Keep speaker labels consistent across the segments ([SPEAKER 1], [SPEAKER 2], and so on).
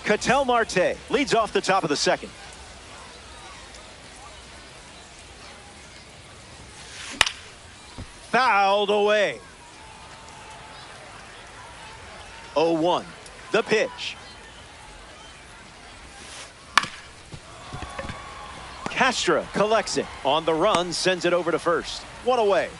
[SPEAKER 1] Ketel Marte leads off the top of the second. Fouled away. 0-1. The pitch. Castro collects it. On the run, sends it over to first. One away.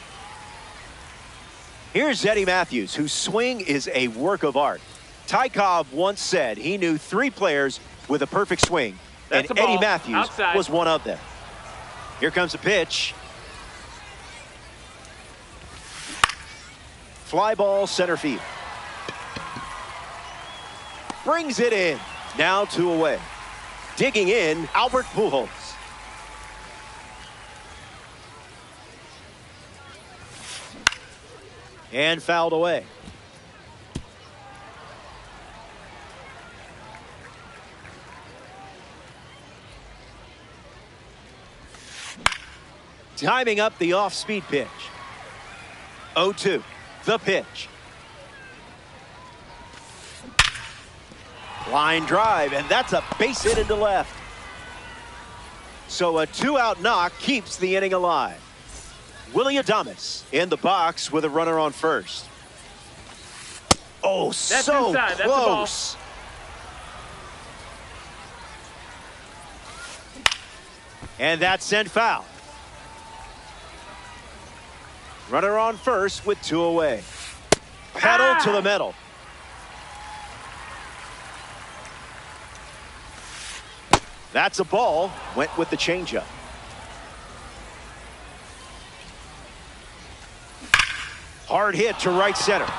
[SPEAKER 1] Here's Eddie Matthews, whose swing is a work of art. Ty Cobb once said he knew 3 players with a perfect swing, and Eddie Matthews was one of them. Here comes a pitch. Fly ball center field. Brings it in. Now 2 away. Digging in, Albert Pujols. And fouled away. Timing up the off-speed pitch. 0-2. The pitch. Line drive, and that's a base hit into left. So a 2-out knock keeps the inning alive. Willy Adames in the box with a runner on first. Oh, that's so inside. Close. And that's sent foul. Runner on first with 2 away. Pedal to the metal. That's a ball. Went with the changeup. Hard hit to right center.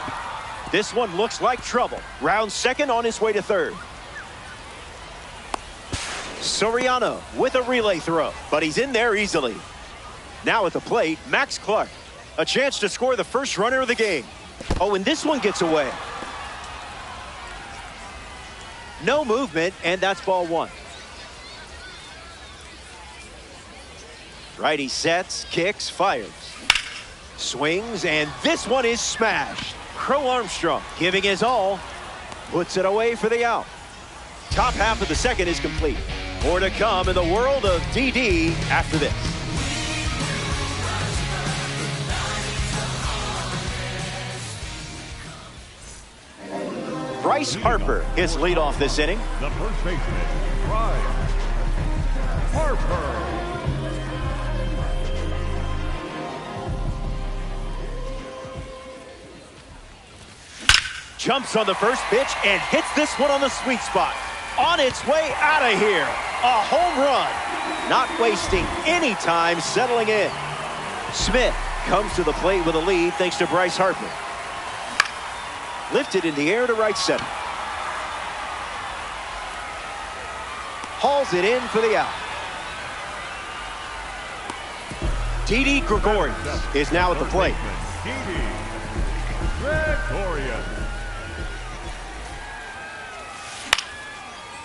[SPEAKER 1] This one looks like trouble. Round second on his way to third. Soriano with a relay throw, but he's in there easily. Now at the plate, Max Clark. A chance to score the first runner of the game. Oh, and this one gets away. No movement, and that's ball 1. Righty sets, kicks, fires. Swings, and this one is smashed. Crow Armstrong giving his all. Puts it away for the out. Top half of the second is complete. More to come in the world of DD after this. Bryce Harper is leadoff this inning.
[SPEAKER 2] The first baseman, Bryce Harper.
[SPEAKER 1] Jumps on the first pitch and hits this one on the sweet spot. On its way out of here. A home run. Not wasting any time settling in. Smith comes to the plate with a lead thanks to Bryce Harper. Lifted in the air to right center. Hauls it in for the out. Didi Gregorius is now at the plate.
[SPEAKER 2] Didi Gregorius.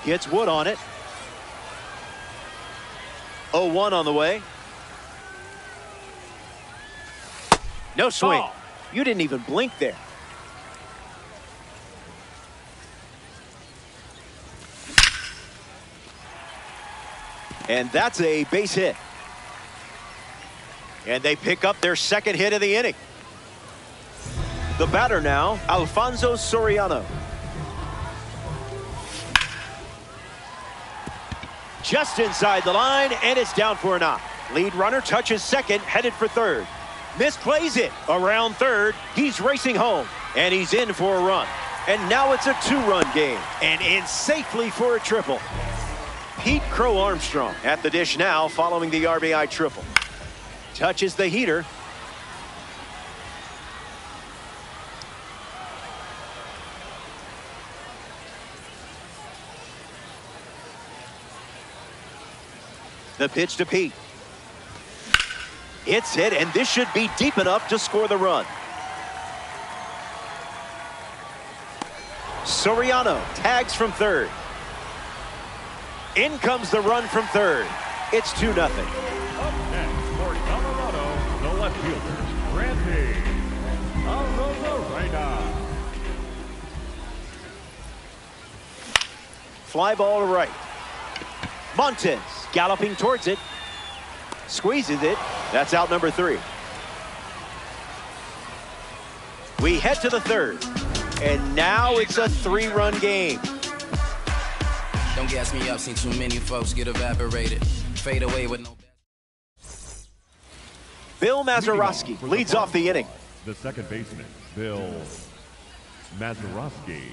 [SPEAKER 1] Gets Wood on it. 0-1 on the way. No swing.
[SPEAKER 2] Ball.
[SPEAKER 1] You didn't even blink there. And that's a base hit. And they pick up their second hit of the inning. The batter now, Alfonso Soriano. Just inside the line, and it's down for a knock. Lead runner touches second, headed for third. Misplays it around third. He's racing home, and he's in for a run. And now it's a 2-run game, and in safely for a triple. Pete Crow Armstrong at the dish now following the RBI triple. Touches the heater. The pitch to Pete. It's hit, and this should be deep enough to score the run. Soriano tags from third. In comes the run from third. It's 2-0.
[SPEAKER 2] Up next for Colorado, the left fielder, Randy Arozarena.
[SPEAKER 1] Fly ball to right. Montes galloping towards it. Squeezes it. That's out number 3. We head to the 3rd. And now it's a 3-run game.
[SPEAKER 3] Don't gas me up, seen too many folks get evaporated. Fade away with no...
[SPEAKER 1] Bill Mazeroski leads off the inning.
[SPEAKER 2] The second baseman, Bill Mazeroski.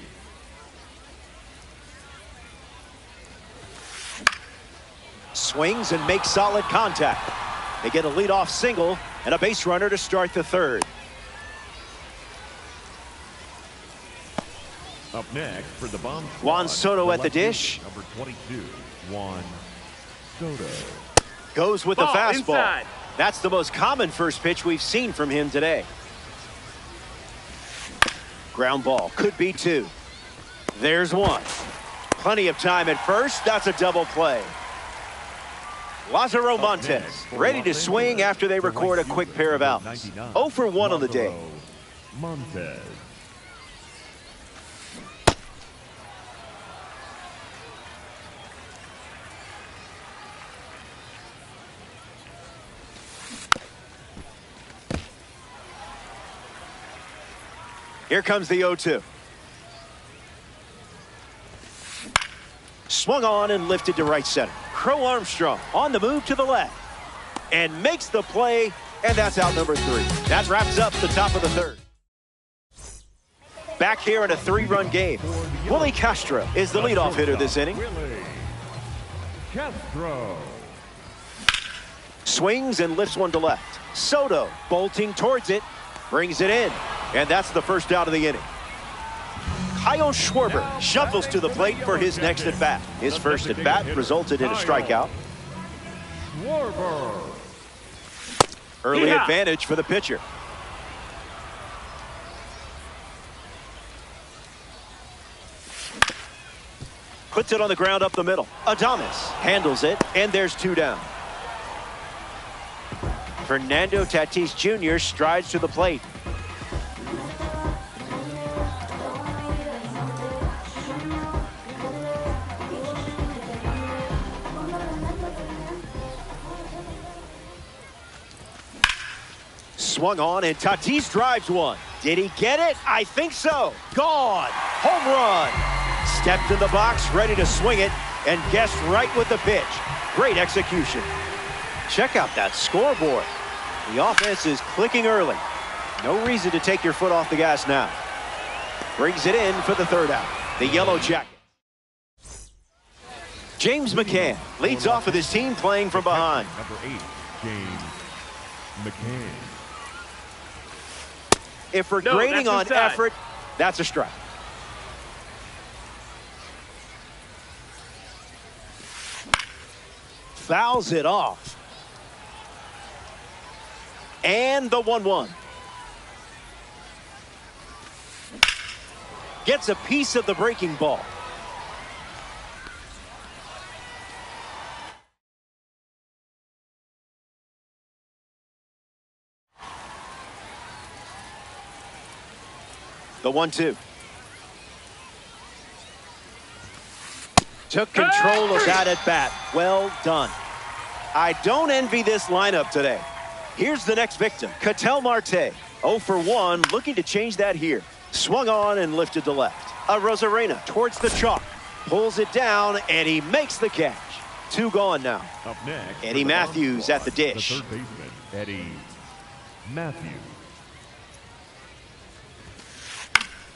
[SPEAKER 1] Swings and makes solid contact. They get a leadoff single and a base runner to start the 3rd.
[SPEAKER 2] Up next for the bomb squad,
[SPEAKER 1] Juan Soto at the dish.
[SPEAKER 2] Number 22, Juan Soto.
[SPEAKER 1] Goes with the fastball.
[SPEAKER 4] Inside.
[SPEAKER 1] That's the most common first pitch we've seen from him today. Ground ball, could be 2. There's 1. Plenty of time at first. That's a double play. Lázaro Montes ready to swing after they record a quick pair of outs. 0 for 1 on the day.
[SPEAKER 2] Montes.
[SPEAKER 1] Here comes the 0-2. Swung on and lifted to right center. Crow Armstrong on the move to the left. And makes the play, and that's out number 3. That wraps up the top of the 3rd. Back here in a 3-run game. Willie Castro is the leadoff hitter this inning.
[SPEAKER 2] Willie Castro.
[SPEAKER 1] Swings and lifts one to left. Soto bolting towards it. Brings it in. And that's the first out of the inning. Kyle Schwarber shuffles to the plate for his next at-bat. His first at-bat resulted in a strikeout.
[SPEAKER 2] Schwarber.
[SPEAKER 1] Early advantage for the pitcher. Puts it on the ground up the middle. Adames handles it, and there's 2 down. Fernando Tatis Jr. strides to the plate. Swung on, and Tatis drives one. Did he get it? I think so. Gone. Home run. Stepped in the box, ready to swing it, and guessed right with the pitch. Great execution. Check out that scoreboard. The offense is clicking early. No reason to take your foot off the gas now. Brings it in for the 3rd out. The Yellow Jacket. James McCann leads off with his team playing from behind.
[SPEAKER 2] Number 8, James McCann.
[SPEAKER 1] If we're grading on effort, that's a strike. Fouls it off. And the 1-1. Gets a piece of the breaking ball. The 1-2. Took control of that at bat. Well done. I don't envy this lineup today. Here's the next victim, Ketel Marte. 0 for 1, looking to change that here. Swung on and lifted to left. Arozarena towards the chalk. Pulls it down, and he makes the catch. 2 gone now.
[SPEAKER 2] Up next,
[SPEAKER 1] Eddie Matthews at the dish.
[SPEAKER 2] The 3rd baseman, Eddie Matthews.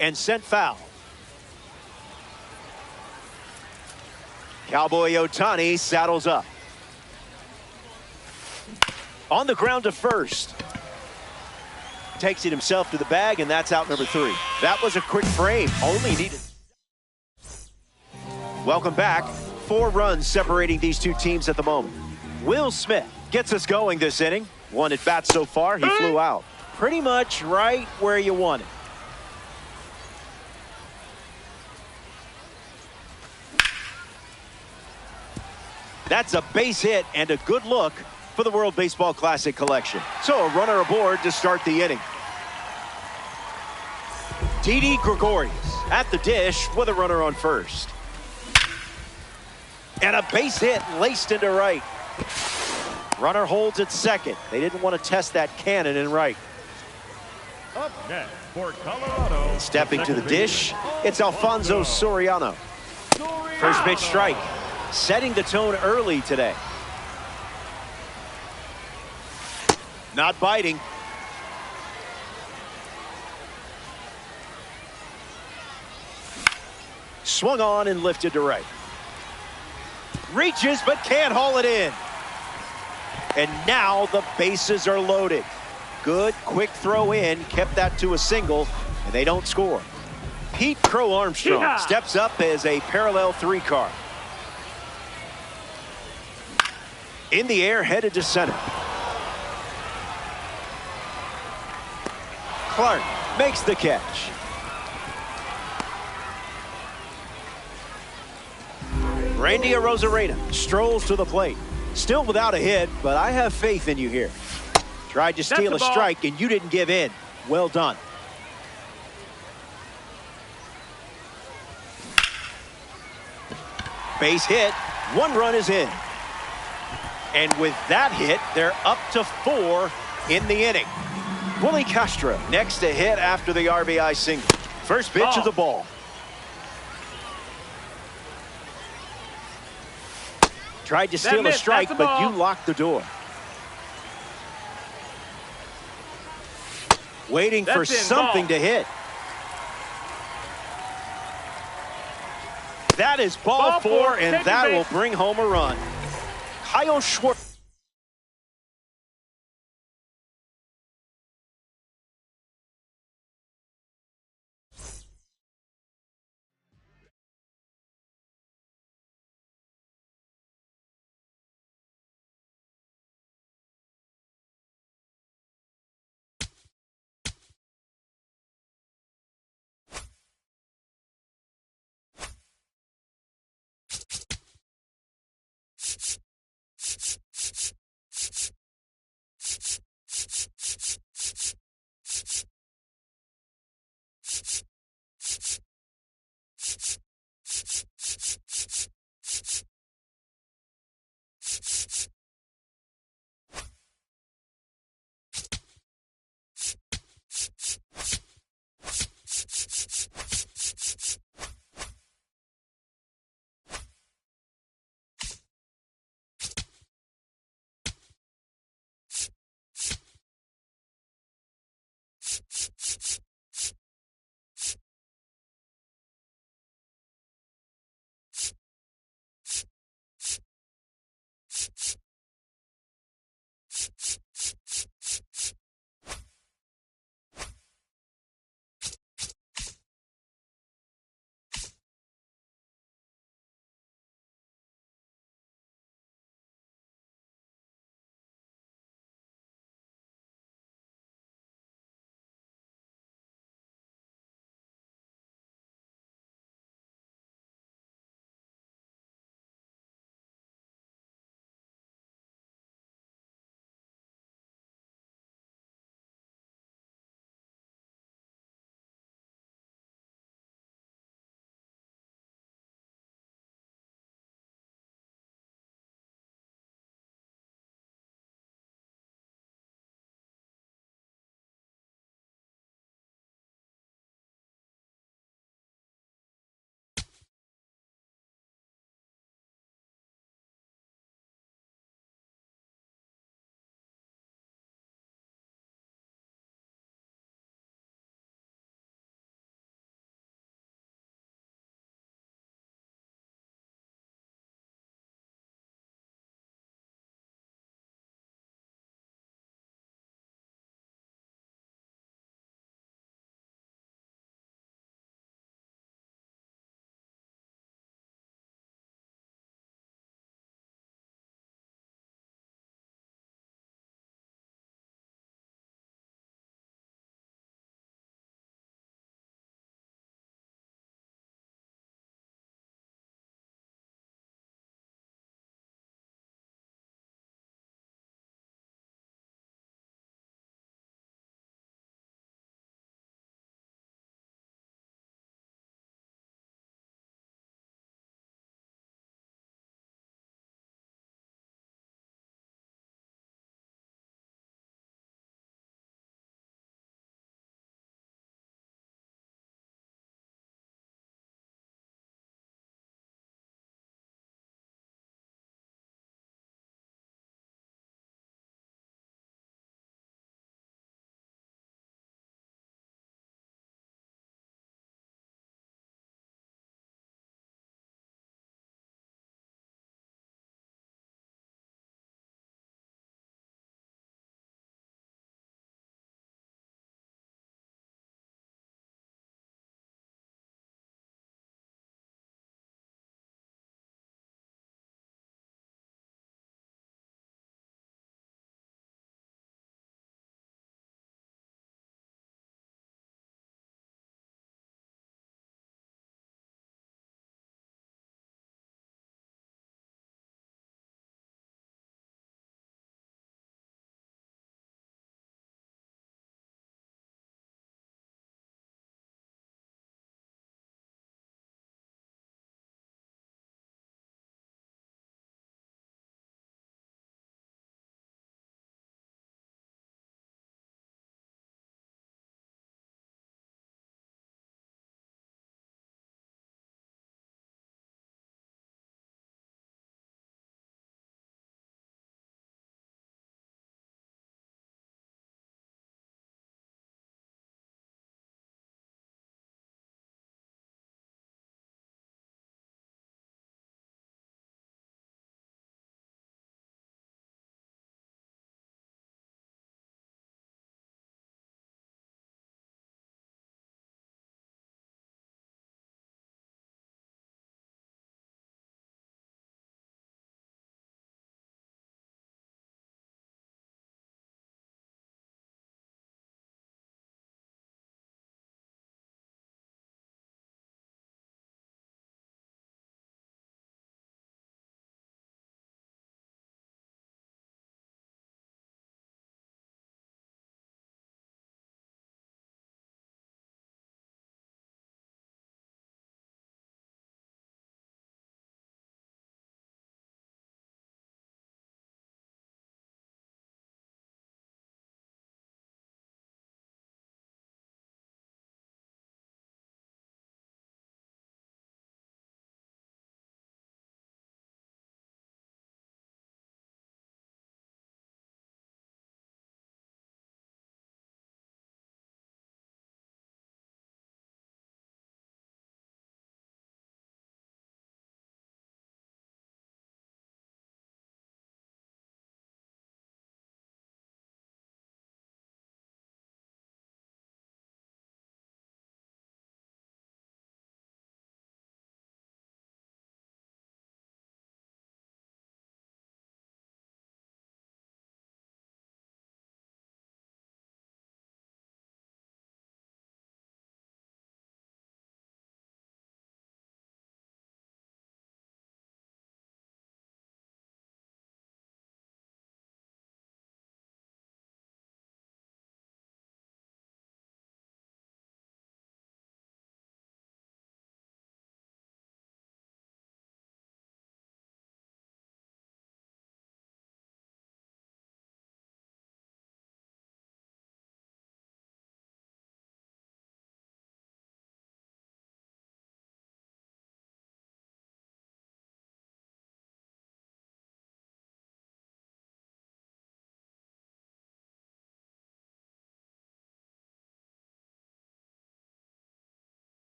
[SPEAKER 1] And sent foul. Cowboy Ohtani saddles up. On the ground to first. Takes it himself to the bag, and that's out number 3. That was a quick frame. Only needed. Welcome back. 4 runs separating these 2 teams at the moment. Will Smith gets us going this inning. 1 at bat so far. He flew out. Pretty much right where you want it. That's a base hit and a good look for the World Baseball Classic collection. So a runner aboard to start the inning. Didi Gregorius at the dish with a runner on first. And a base hit laced into right. Runner holds at second. They didn't want to test that cannon in right.
[SPEAKER 2] Up next for Colorado.
[SPEAKER 1] Stepping to the dish, it's Alfonso Soriano. First pitch strike, setting the tone early today. Not biting. Swung on and lifted to right. Reaches but can't haul it in. And now the bases are loaded. Good quick throw in, kept that to a single, and they don't score. Pete Crow Armstrong steps up as a parallel 3 car. In the air, headed to center. Clark makes the catch. Randy Arozarena strolls to the plate. Still without a hit, but I have faith in you here. Tried to steal a strike, and you didn't give in. Well done. Base hit. 1 run is in. And with that hit, they're up to 4 in the inning. Willie Castro next to hit after the RBI single. First pitch is a ball. Tried to steal a strike, but you locked the door. Waiting for something to hit. That is ball 4, and that will bring home a run. Kyle Schwarber.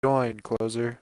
[SPEAKER 4] Join, closer.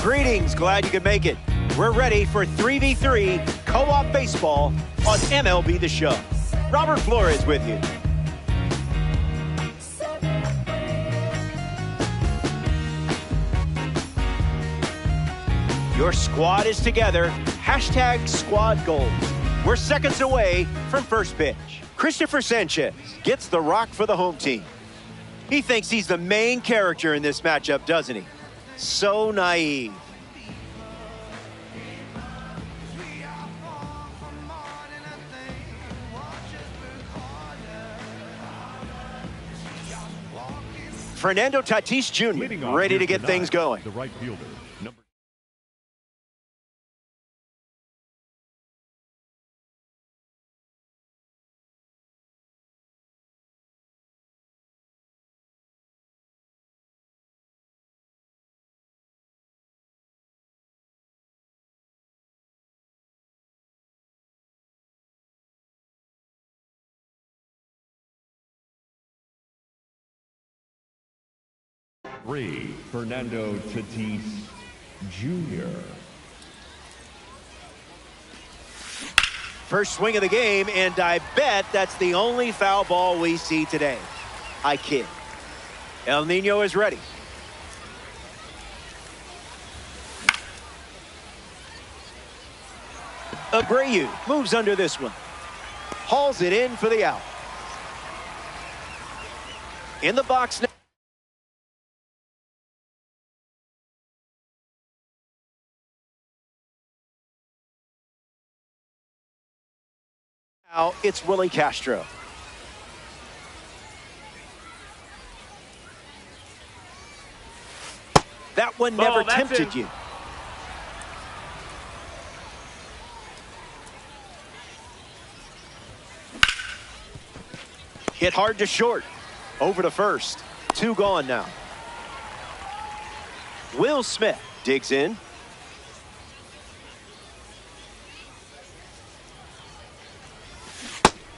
[SPEAKER 1] Greetings, glad you could make it. We're ready for 3v3 co-op baseball on MLB The Show. Robert Flores with you. Your squad is together. Hashtag squad goals. We're seconds away from first pitch. Christopher Sanchez gets the rock for the home team. He thinks he's the main character in this matchup, doesn't he? So naive. Fernando Tatis Jr. ready to get things going.
[SPEAKER 2] The right fielder, number 3, Fernando Tatis Jr.
[SPEAKER 1] First swing of the game, and I bet that's the only foul ball we see today. I kid. El Nino is ready. Abreu moves under this one. Hauls it in for the out. In the box now. Now it's Willie Castro. That one never tempted you. Hit hard to short. Over to first. 2 gone now. Will Smith digs in.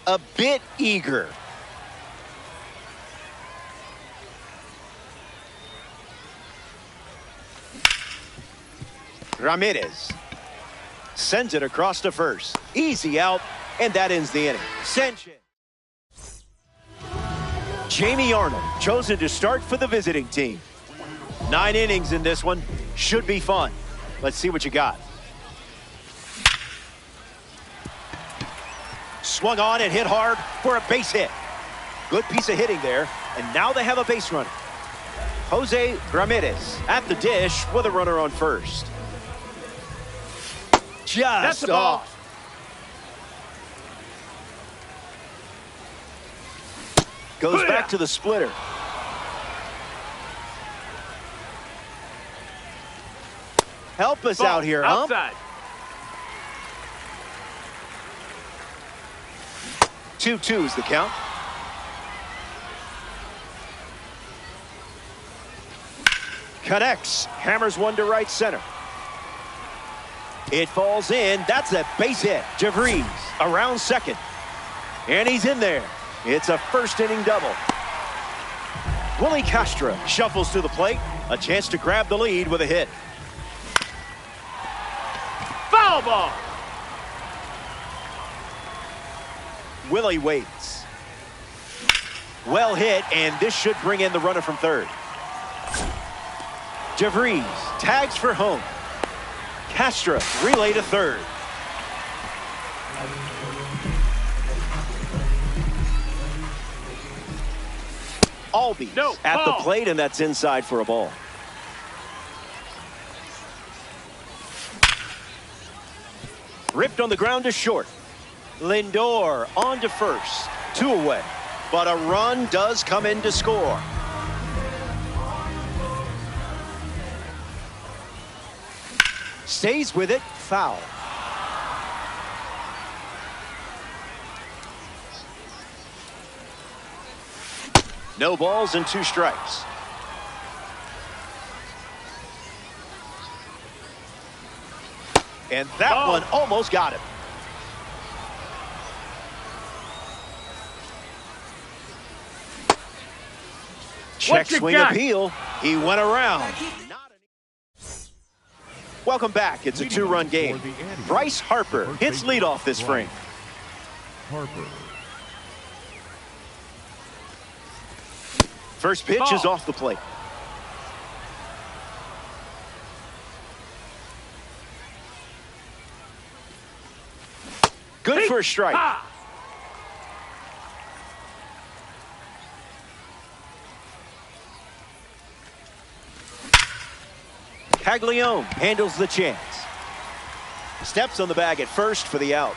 [SPEAKER 1] A bit eager. Ramirez sends it across to first. Easy out, and that ends the inning. Sanchez. Jamie Arnold chosen to start for the visiting team. 9 innings in this one. Should be fun. Let's see what you got. Swung on and hit hard for a base hit. Good piece of hitting there, and now they have a base runner. Jose Ramirez at the dish with a runner on first. Just off. Goes back to the splitter. Help us out here, Ump.
[SPEAKER 4] Outside.
[SPEAKER 1] 2-2's the count. Connects. Hammers one to right center. It falls in. That's a base hit. JaVriz around second. And he's in there. It's a first inning double. Willie Castro shuffles to the plate. A chance to grab the lead with a hit.
[SPEAKER 4] Foul ball.
[SPEAKER 1] Willie waits. Well hit, and this should bring in the runner from third. JaVriz tags for home. Castro relay to third. Albies at the plate, and that's inside for a ball. Ripped on the ground to short. Lindor on to first. 2 away. But a run does come in to score. Stays with it. Foul. No balls and 2 strikes. And that one almost got him. Check swing appeal. He went around. Welcome back. It's a two-run game. Bryce Harper hits leadoff this frame.
[SPEAKER 2] Harper.
[SPEAKER 1] First pitch is off the plate. Good for a strike. Caglione handles the chance. Steps on the bag at first for the out.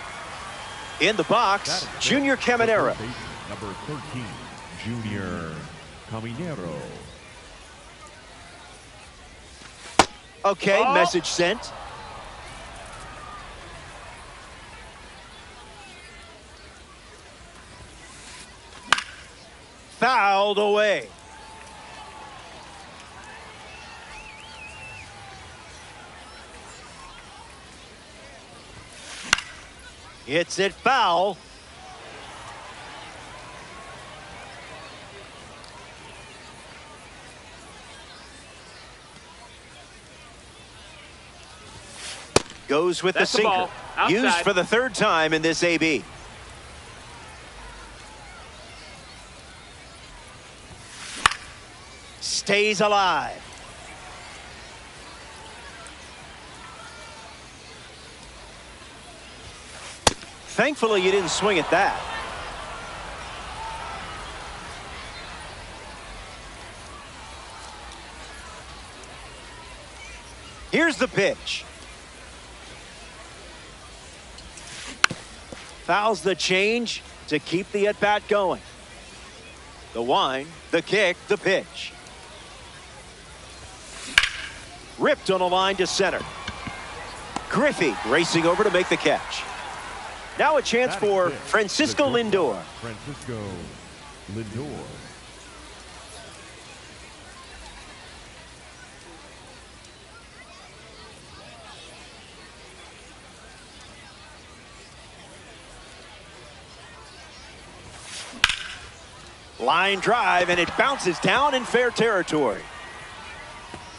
[SPEAKER 1] In the box, Junior Caminero.
[SPEAKER 2] Number 13, Junior Caminero.
[SPEAKER 1] Okay, message sent. Fouled away. Hits it foul. Goes with the sinker. Used for the third time in this AB. Stays alive. Thankfully, you didn't swing at that. Here's the pitch. Fouls the change to keep the at-bat going. The wind, the kick, the pitch. Ripped on a line to center. Griffey racing over to make the catch. Now a chance for Francisco Lindor.
[SPEAKER 2] Francisco Lindor.
[SPEAKER 1] Line drive, and it bounces down in fair territory.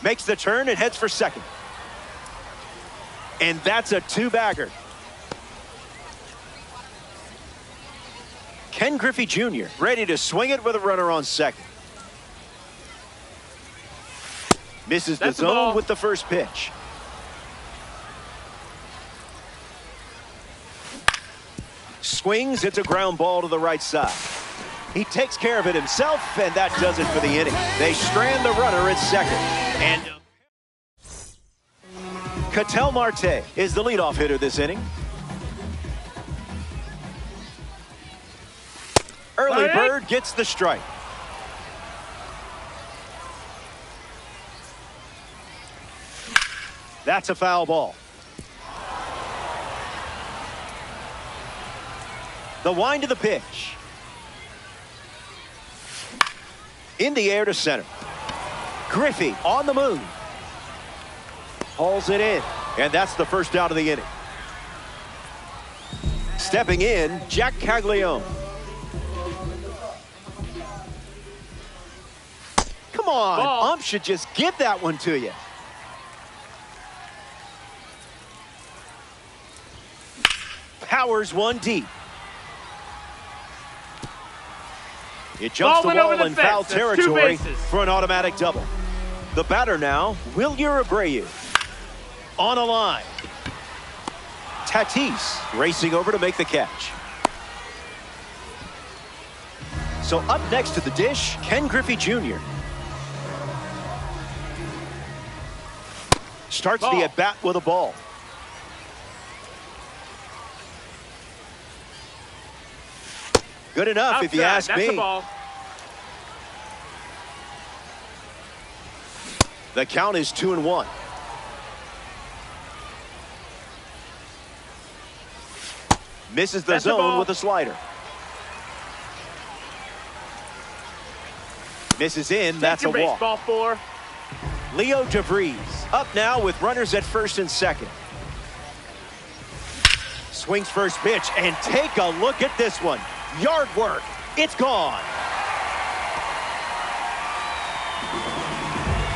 [SPEAKER 1] Makes the turn and heads for second. And that's a two-bagger. Ken Griffey Jr. ready to swing it with a runner on second. Misses the zone with the first pitch. Swings, it's a ground ball to the right side. He takes care of it himself, and that does it for the inning. They strand the runner at second. And Ketel Marte is the leadoff hitter this inning. Early bird gets the strike. That's a foul ball. The wind to the pitch. In the air to center. Griffey on the move. Hauls it in. And that's the first out of the inning. Stepping in, Jack Caglione. Come on, ump should just give that one to you. Powers one deep. It jumps the wall in foul territory for an automatic double. The batter now, Wilyer Abreu. On a line. Tatis racing over to make the catch. So up next to the dish, Ken Griffey Jr. Starts the at-bat with a ball. Good enough if you ask me. The count is 2-1. Misses the zone with a slider. Misses in, that's a walk. Leo DeVries up now with runners at first and second. Swings first pitch, and take a look at this one. Yard work. It's gone.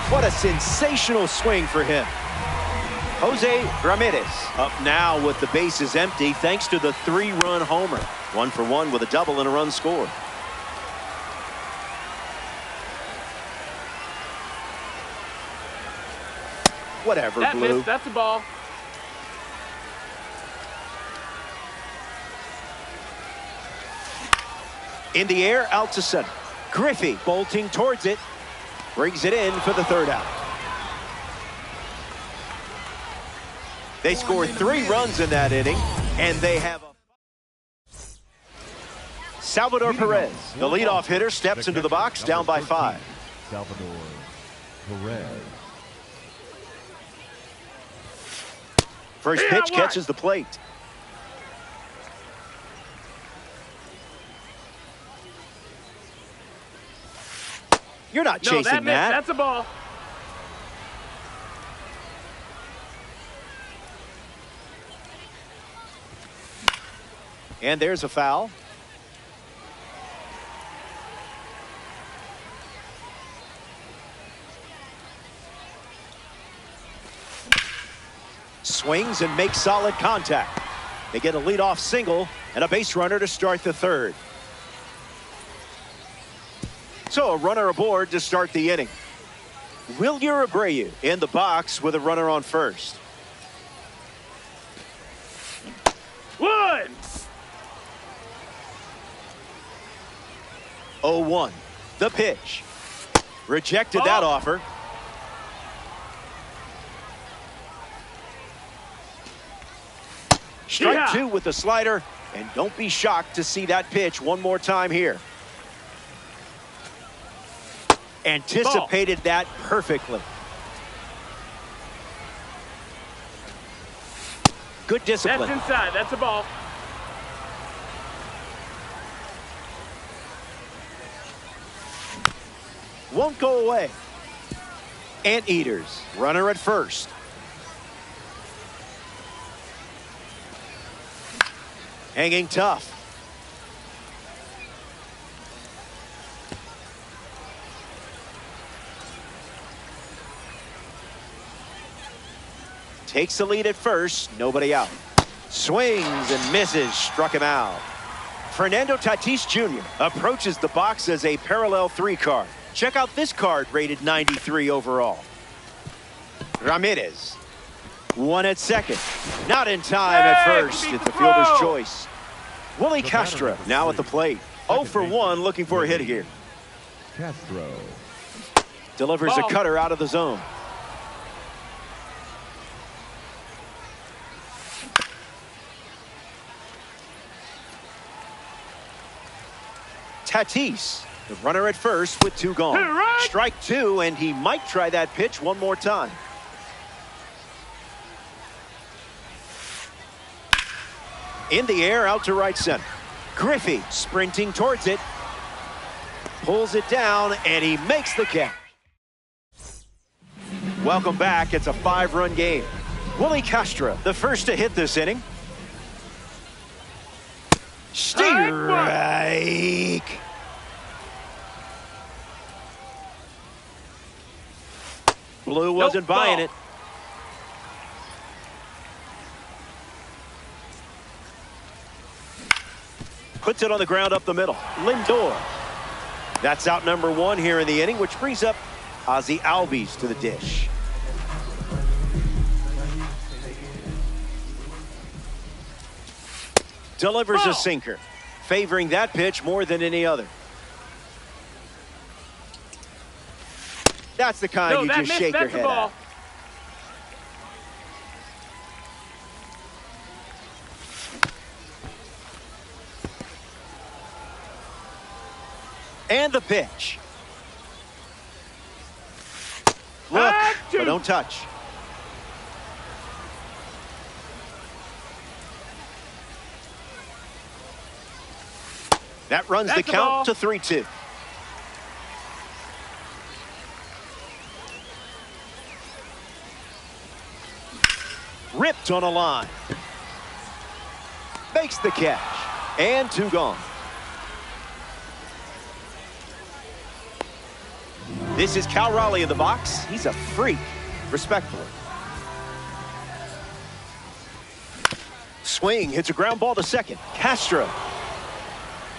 [SPEAKER 1] What a sensational swing for him. Jose Ramirez up now with the bases empty thanks to the 3-run homer. 1 for 1 with a double and a run scored. Whatever,
[SPEAKER 4] that
[SPEAKER 1] Blue.
[SPEAKER 4] Missed. That's a ball.
[SPEAKER 1] In the air, out to center. Griffey bolting towards it. Brings it in for the 3rd out. They scored 3 runs in that inning, and they have a... Salvador Perez, the leadoff hitter, steps into the box, down by 5.
[SPEAKER 2] Salvador Perez.
[SPEAKER 1] First pitch catches the plate. You're not chasing that.
[SPEAKER 4] That's a ball.
[SPEAKER 1] And there's a foul. Swings and makes solid contact. They get a leadoff single and a base runner to start the 3rd. So a runner aboard to start the inning. Wilyer Abreu in the box with a runner on first.
[SPEAKER 4] 1.
[SPEAKER 1] 0-1. The pitch. Rejected that offer. Strike 2 with the slider, and don't be shocked to see that pitch one more time here. Anticipated that perfectly. Good discipline.
[SPEAKER 4] That's inside. That's a ball.
[SPEAKER 1] Won't go away. Anteaters, runner at first. Hanging tough. Takes the lead at first, nobody out. Swings and misses, struck him out. Fernando Tatis Jr. approaches the box as a parallel 3 card. Check out this card rated 93 overall. Ramirez. 1 at second. Not in time at first. It's the fielder's choice. Willie Castro now at the plate. 0 for 1 looking for a hit here.
[SPEAKER 2] Castro.
[SPEAKER 1] Delivers a cutter out of the zone. Tatis, the runner at first with 2 gone. Strike 2, and he might try that pitch one more time. In the air, out to right center. Griffey sprinting towards it. Pulls it down, and he makes the catch. Welcome back. It's a 5-run game. Willie Castro, the first to hit this inning. Strike. Blue wasn't buying it. Puts it on the ground up the middle. Lindor. That's out number 1 here in the inning, which brings up Ozzie Albies to the dish. Delivers a sinker, favoring that pitch more than any other. That's the kind you just shake your head at. And the pitch. Look, but don't touch. That runs the count to 3-2. Ripped on a line. Makes the catch. And 2 gone. This is Cal Raleigh in the box. He's a freak, respectfully. swing hits a ground ball to second. Castro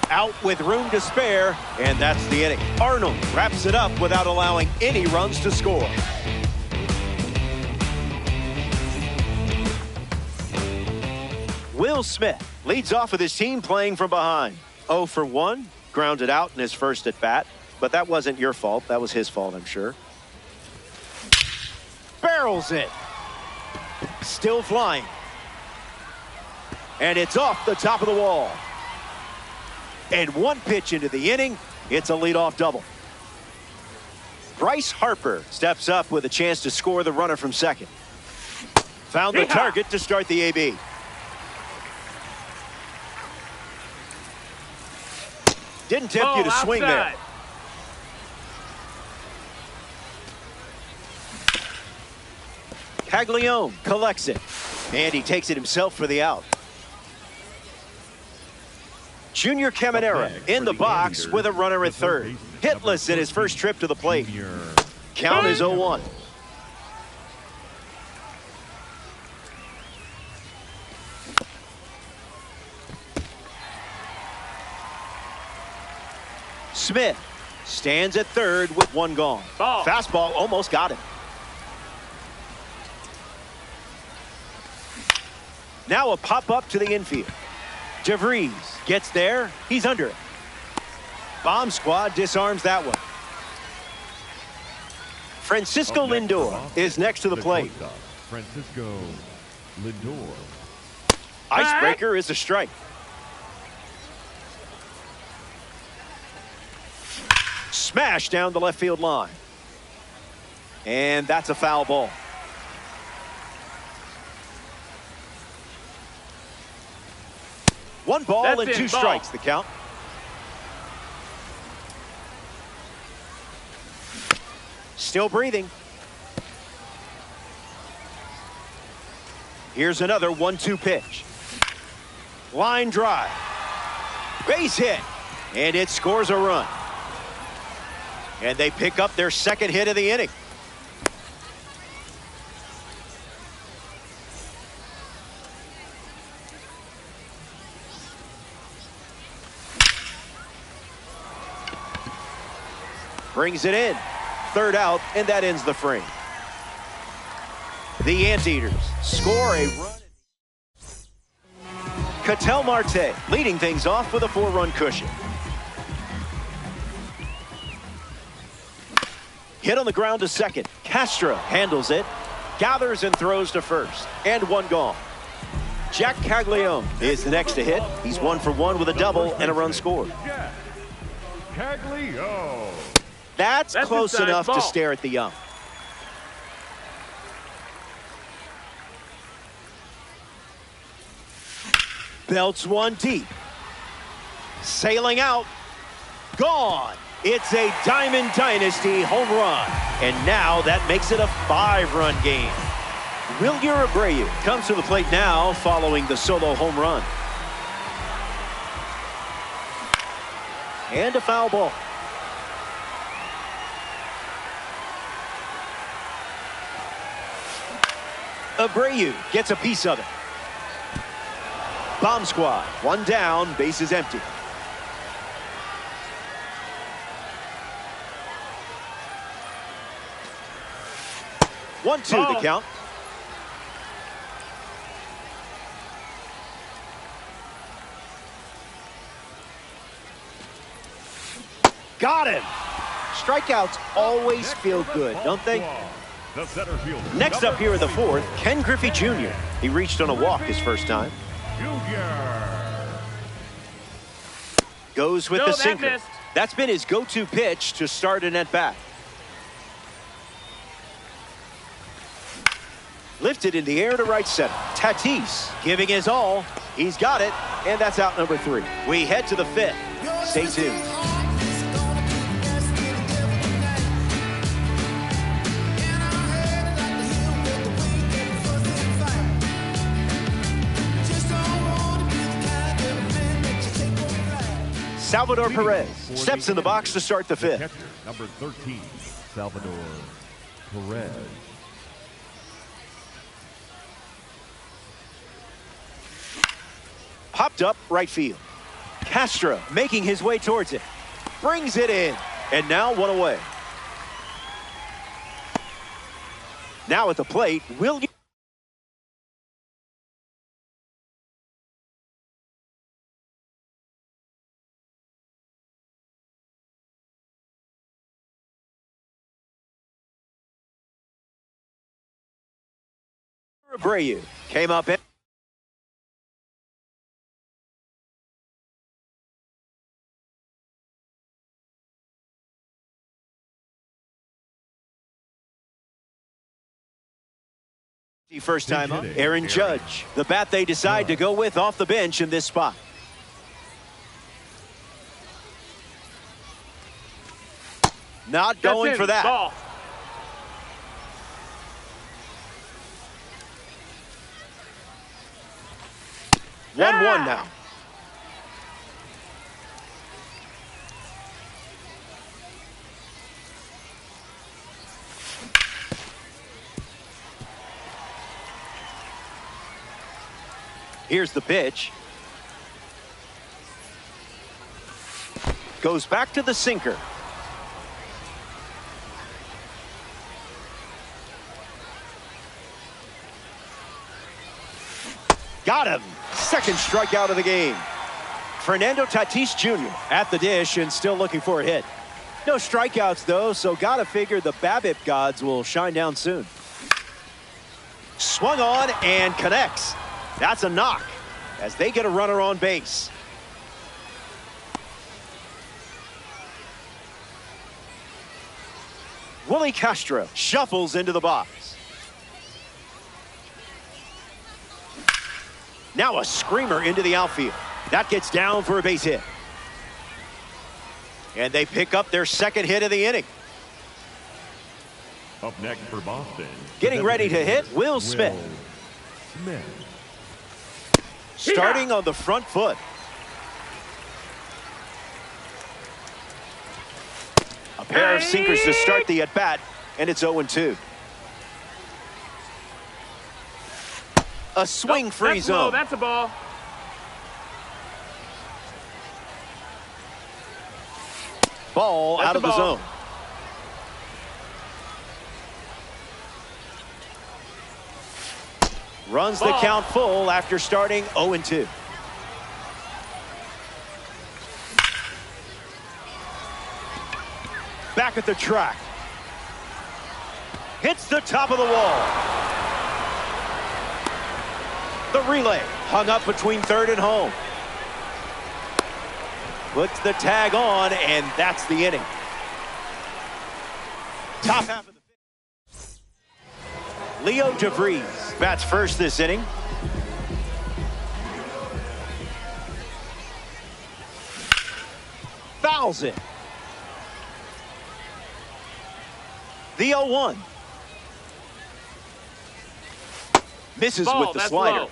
[SPEAKER 1] out with room to spare, and that's the inning. Arnold wraps it up without allowing any runs to score. Will Smith leads off with his team playing from behind. 0 for 1, grounded out in his first at bat, but that wasn't your fault. That was his fault, I'm sure. Barrels it. Still flying. And it's off the top of the wall. And one pitch into the inning, it's a leadoff double. Bryce Harper steps up with a chance to score the runner from second. Found the target to start the AB. Didn't tempt you to swing there. Caglione collects it, and he takes it himself for the out. Junior Caminero in the box with a runner at third. Hitless in his first trip to the plate. Count is 0-1. Smith stands at third with one gone. Fastball almost got him. Now a pop-up to the infield. DeVries gets there. He's under it. Bomb squad disarms that one. Francisco Lindor is next to the plate.
[SPEAKER 2] Francisco Lindor.
[SPEAKER 1] Icebreaker is a strike. Smash down the left field line. And that's a foul ball. One ball and two strikes, the count. Still breathing. Here's another 1-2 pitch. Line drive. Base hit. And it scores a run. And they pick up their second hit of the inning. Brings it in. Third out, and that ends the frame. The Anteaters score a run. Ketel Marte leading things off with a 4-run cushion. Hit on the ground to second. Castro handles it, gathers and throws to first, and one gone. Jack Caglione is the next to hit. He's 1 for 1 with a double and a run scored.
[SPEAKER 2] Caglione.
[SPEAKER 1] That's close enough to stare at the young. Belts one deep. Sailing out. Gone. It's a Diamond Dynasty home run. And now that makes it a 5-run game. Wilyer Abreu comes to the plate now following the solo home run. And a foul ball. Abreu gets a piece of it. Bomb squad, one down, base is empty. One, two, the count. Got him. Strikeouts always feel good, don't they? Next up here in the fourth, Ken Griffey Jr. He reached on a walk his first time. Goes with the sinker. That's been his go-to pitch to start an at-bat. Lifted in the air to right center. Tatis giving his all. He's got it, and that's out number 3. We head to the 5th. Stay tuned. Salvador Perez steps in the box to start the 5th.
[SPEAKER 2] Number 13, Salvador Perez.
[SPEAKER 1] Popped up right field. Castro making his way towards it. Brings it in. And now one away. Now at the plate, William. Abreu came up in. First time up, Aaron Judge. The bat they decide to go with off the bench in this spot. Not going for that.
[SPEAKER 4] Ball.
[SPEAKER 1] One now. Here's the pitch. Goes back to the sinker. Got him. Second strikeout of the game. Fernando Tatis Jr. at the dish and still looking for a hit. No strikeouts, though, so gotta figure the BABIP gods will shine down soon. Swung on and connects. That's a knock as they get a runner on base. Willie Castro shuffles into the box. Now a screamer into the outfield. That gets down for a base hit. And they pick up their second hit of the inning.
[SPEAKER 2] Up next for Boston.
[SPEAKER 1] Getting ready to hit, Will Smith. Starting on the front foot. A pair of sinkers to start the at-bat, and it's 0-2. A swing-free zone.
[SPEAKER 4] That's a ball.
[SPEAKER 1] Ball out of the zone. Runs the count full after starting 0-2. Back at the track. Hits the top of the wall. The relay hung up between third and home. Puts the tag on, and that's the inning. Top half of the fifth. Leo DeVries bats first this inning. Fouls it. The 0-1. Misses with the slider.
[SPEAKER 4] Low.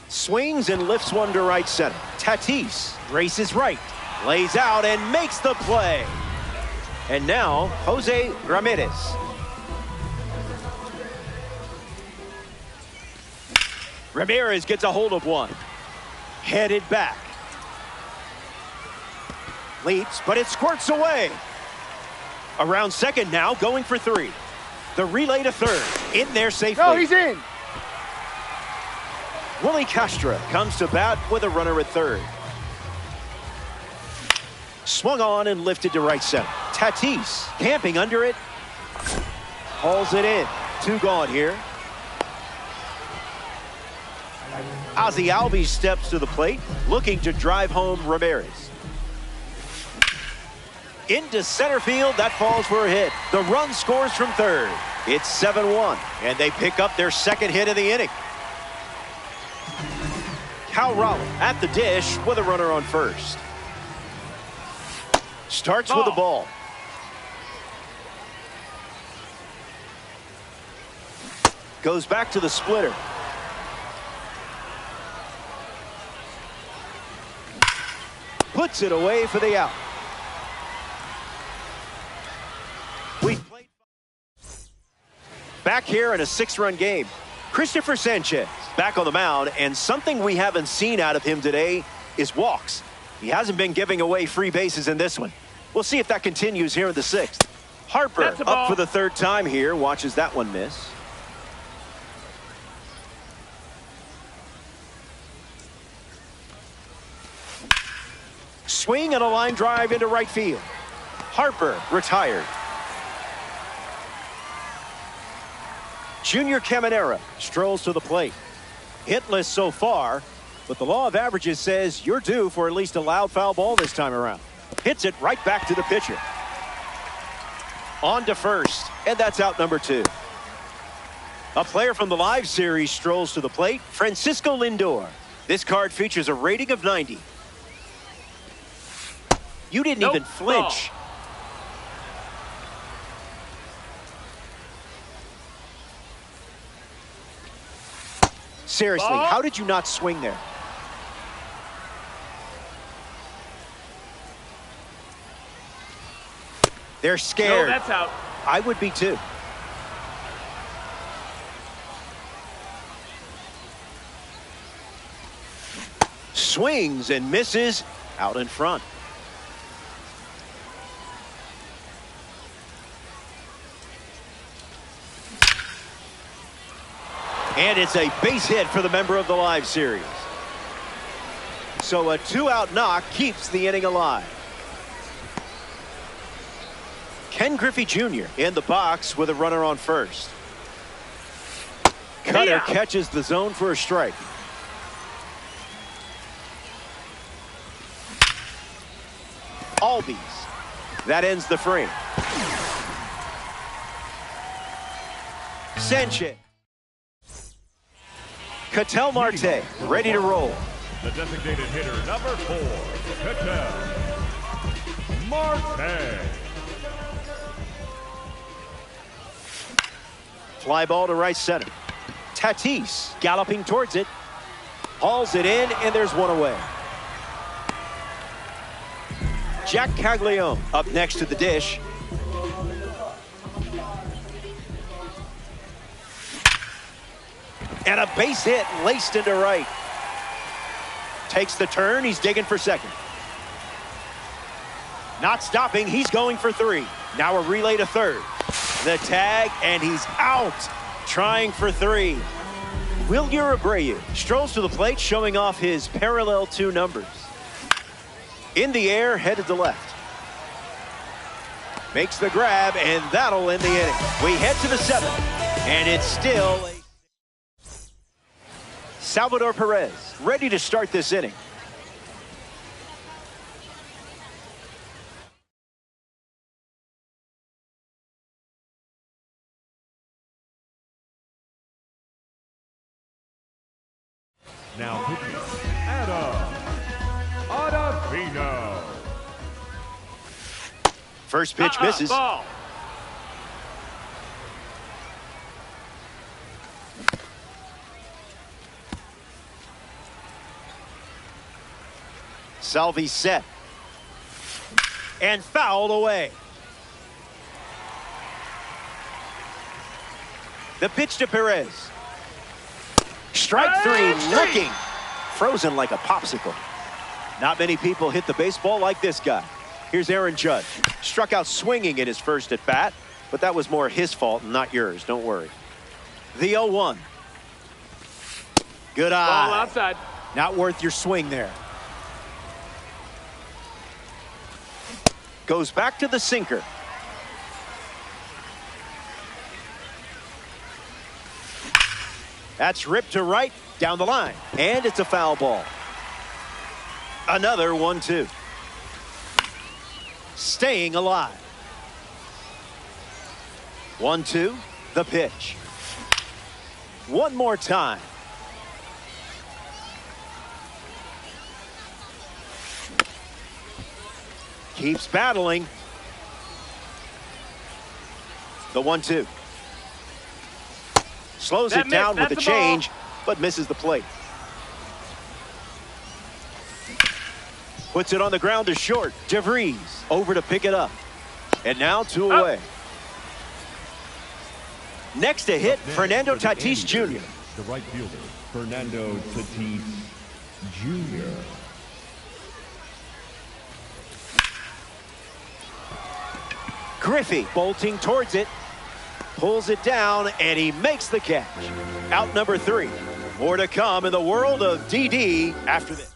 [SPEAKER 1] Swings and lifts one to right center. Tatis races right, lays out and makes the play. And now Jose Ramirez. Ramirez gets a hold of one. Headed back. Leaps, but it squirts away. Around second now, going for three. The relay to third. In there safely.
[SPEAKER 4] No, he's in.
[SPEAKER 1] Willie Castro comes to bat with a runner at third. Swung on and lifted to right center. Tatis camping under it. Hauls it in. Two gone here. Ozzie Albies steps to the plate, looking to drive home Ramirez. Into center field, that falls for a hit. The run scores from third. It's 7-1, and they pick up their second hit of the inning. Cal Raleigh at the dish with a runner on first. Starts with a ball. Goes back to the splitter. Puts it away for the out. back here in a 6-run game. Christopher Sanchez back on the mound, and something we haven't seen out of him today is walks. He hasn't been giving away free bases in this one. We'll see if that continues here in the 6th. Harper up for the 3rd time here. Watches that one miss. Swing and a line drive into right field. Harper retired. Junior Caminera strolls to the plate. Hitless so far, but the law of averages says you're due for at least a loud foul ball this time around. Hits it right back to the pitcher. On to first, and that's out number 2. A player from the live series strolls to the plate, Francisco Lindor. This card features a rating of 90. You didn't even flinch. Seriously, how did you not swing there? They're scared.
[SPEAKER 4] No, that's out.
[SPEAKER 1] I would be too. Swings and misses out in front. And it's a base hit for the member of the live series. So a 2-out knock keeps the inning alive. Ken Griffey Jr. in the box with a runner on first. Cutter catches the zone for a strike. Albies. That ends the frame. Sanchez. Ketel Marte ready to roll.
[SPEAKER 2] The designated hitter, number 4, Ketel Marte.
[SPEAKER 1] Fly ball to right center. Tatis galloping towards it. Hauls it in, and there's one away. Jack Caglione up next to the dish. And a base hit laced into right. Takes the turn. He's digging for second. Not stopping. He's going for 3. Now a relay to third. The tag, and he's out. Trying for 3. Wilyer Abreu strolls to the plate, showing off his parallel 2 numbers. In the air, headed to left. Makes the grab, and that'll end the inning. We head to the 7th, and it's still Salvador Perez ready to start this inning.
[SPEAKER 2] Now pitching, Adam Ottavino.
[SPEAKER 1] First pitch misses.
[SPEAKER 4] Ball.
[SPEAKER 1] Salvi set. And fouled away. The pitch to Perez. Strike 3, looking frozen like a popsicle. Not many people hit the baseball like this guy. Here's Aaron Judge. Struck out swinging in his first at bat, but that was more his fault and not yours. Don't worry. The 0-1. Good eye.
[SPEAKER 4] Ball outside.
[SPEAKER 1] Not worth your swing there. Goes back to the sinker. That's ripped to right, down the line, and it's a foul ball. Another 1-2. Staying alive. 1-2, the pitch. One more time. Keeps battling. The 1-2. Slows it down with a change, but misses the plate. Puts it on the ground to short. DeVries over to pick it up. And now 2 away. Next to hit, Fernando Tatis Jr.
[SPEAKER 2] The right fielder, Fernando Tatis Jr.
[SPEAKER 1] Griffey bolting towards it. Pulls it down, and he makes the catch. Out number 3. More to come in the world of DD after this.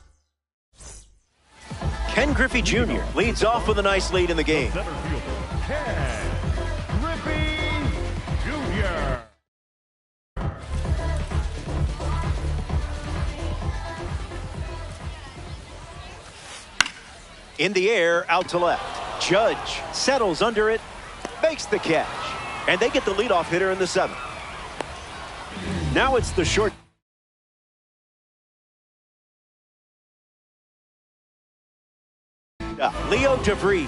[SPEAKER 1] Ken Griffey Jr. leads off with a nice lead in the game.
[SPEAKER 2] Center fielder, Ken Griffey Jr.
[SPEAKER 1] In the air, out to left. Judge settles under it, makes the catch. And they get the leadoff hitter in the 7th. Now it's the short. Leo DeVries.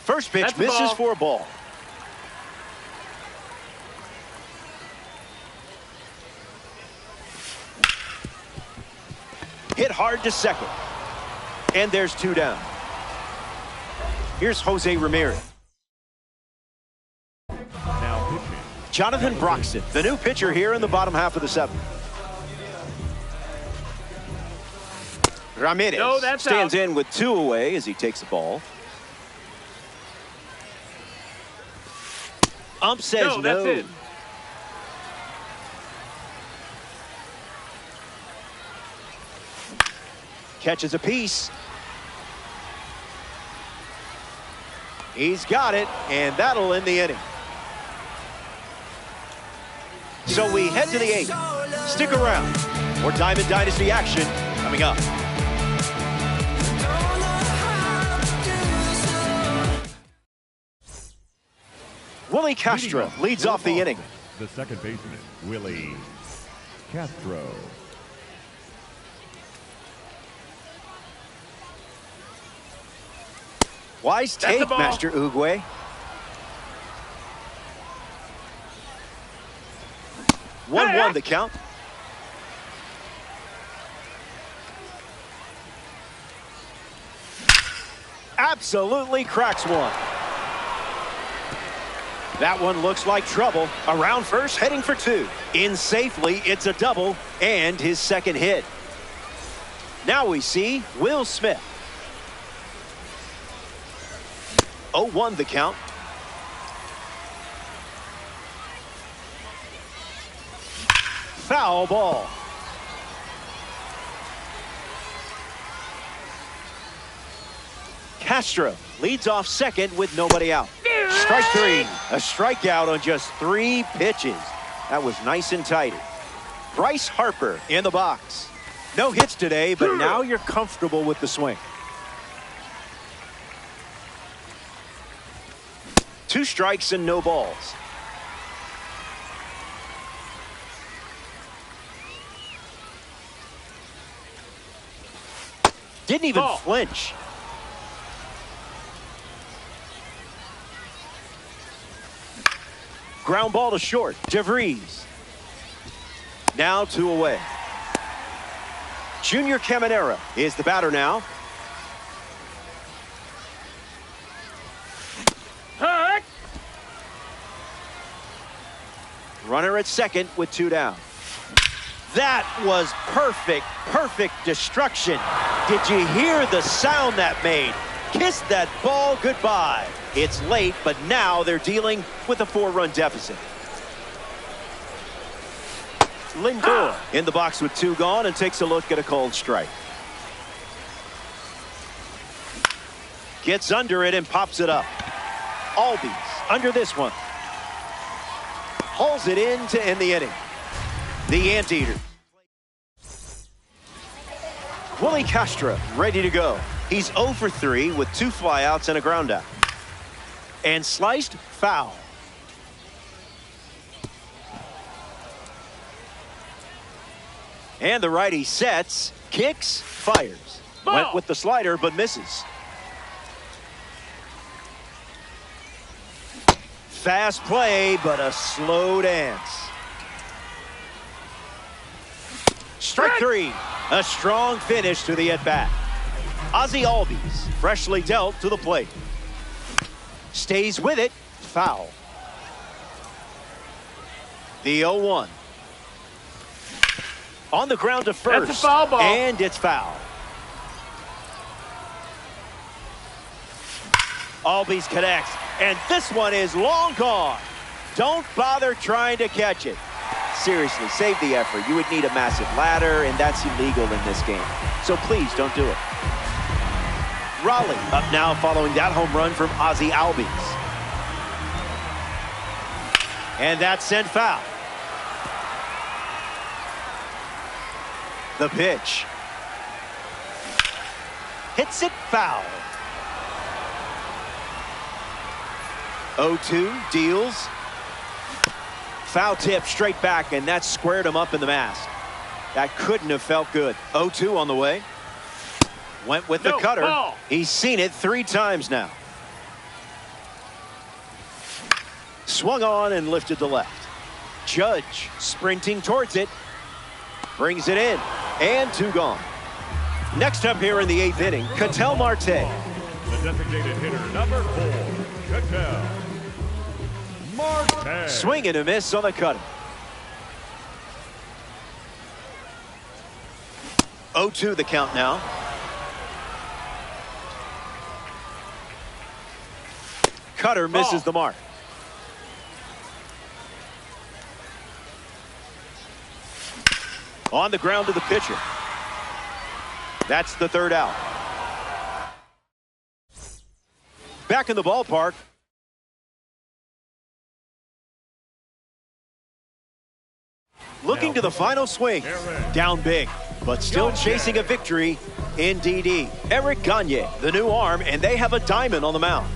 [SPEAKER 1] First pitch misses for a ball. Hit hard to second. And there's 2 down. Here's Jose Ramirez.
[SPEAKER 2] Now pitching,
[SPEAKER 1] Jonathan Broxton, the new pitcher here in the bottom half of the 7th. Ramirez stands in with 2 away as he takes the ball. Ump says no.
[SPEAKER 4] That's it.
[SPEAKER 1] Catches a piece. He's got it, and that'll end the inning. So we head to the 8th. Stick around. More Diamond Dynasty action coming up. Willie Castro leads off the inning.
[SPEAKER 2] the second baseman, Willie Castro.
[SPEAKER 1] Wise take, Master Uguay. One the count. Absolutely cracks one. That one looks like trouble. Around first, heading for two. In safely, it's a double and his second hit. Now we see Will Smith. 0-1 the count. Foul ball. Castro leads off second with nobody out. Strike three. A strikeout on just 3 pitches. That was nice and tidy. Bryce Harper in the box. No hits today, but now you're comfortable with the swing. 2 strikes and no balls. Didn't even flinch. Ground ball to short. DeVries. Now 2 away. Junior Caminera is the batter now. Runner at second with 2 down. That was perfect destruction. Did you hear the sound that made? Kiss that ball goodbye. It's late, but now they're dealing with a 4-run deficit. Lindor in the box with 2 gone and takes a look at a called strike. Gets under it and pops it up. Albies under this one. Hauls it in to end the inning. The Anteater. Willie Castro ready to go. He's 0 for 3 with 2 flyouts and a ground out. And sliced foul. And the righty sets, kicks, fires. Went with the slider but misses. Fast play, but a slow dance. Strike 3. A strong finish to the at-bat. Ozzie Albies, freshly dealt to the plate. Stays with it, foul. The 0-1. On the ground to first.
[SPEAKER 4] That's a foul ball.
[SPEAKER 1] And it's foul. Albies connects, and this one is long gone. Don't bother trying to catch it. Seriously, save the effort. You would need a massive ladder, and that's illegal in this game. So please don't do it. Raleigh up now following that home run from Ozzie Albies. And that's sent foul. The pitch. Hits it foul. 0-2 deals. Foul tip straight back, and that squared him up in the mask. That couldn't have felt good. 0-2 on the way. Went with the cutter.
[SPEAKER 4] Ball.
[SPEAKER 1] He's seen it 3 times now. Swung on and lifted to left. Judge sprinting towards it. Brings it in. And 2 gone. Next up here in the 8th inning, Ketel Marte.
[SPEAKER 2] The designated hitter, number 4, Ketel Marte.
[SPEAKER 1] Swing and a miss on the cutter. 0-2 the count now. Cutter misses the mark. On the ground to the pitcher. That's the 3rd out. Back in the ballpark. Looking to the final swing. Down big, but still chasing a victory in DD. Eric Gagne, the new arm, and they have a diamond on the mound.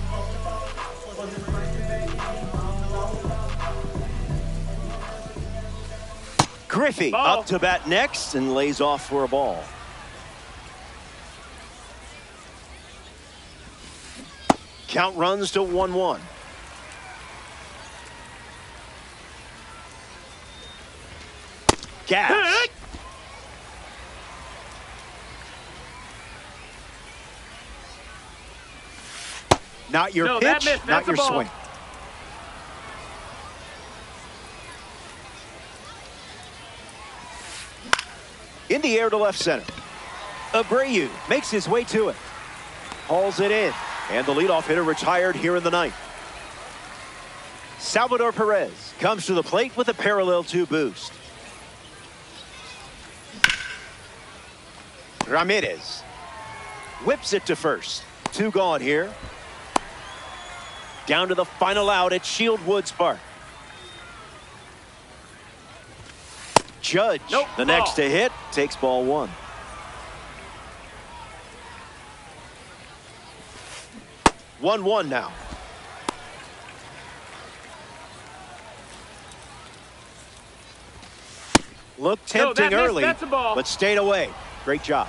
[SPEAKER 1] Griffey up to bat next and lays off for a ball. Count runs to 1-1. Gas. Not your pitch, not your swing. In the air to left center. Abreu makes his way to it. Hauls it in. And the leadoff hitter retired here in the 9th. Salvador Perez comes to the plate with a parallel 2 boost. Ramirez whips it to first. 2 gone here. Down to the final out at Shield Woods Park. Judge, the next to hit, takes ball 1. One now. Looked tempting early, but stayed away. Great job.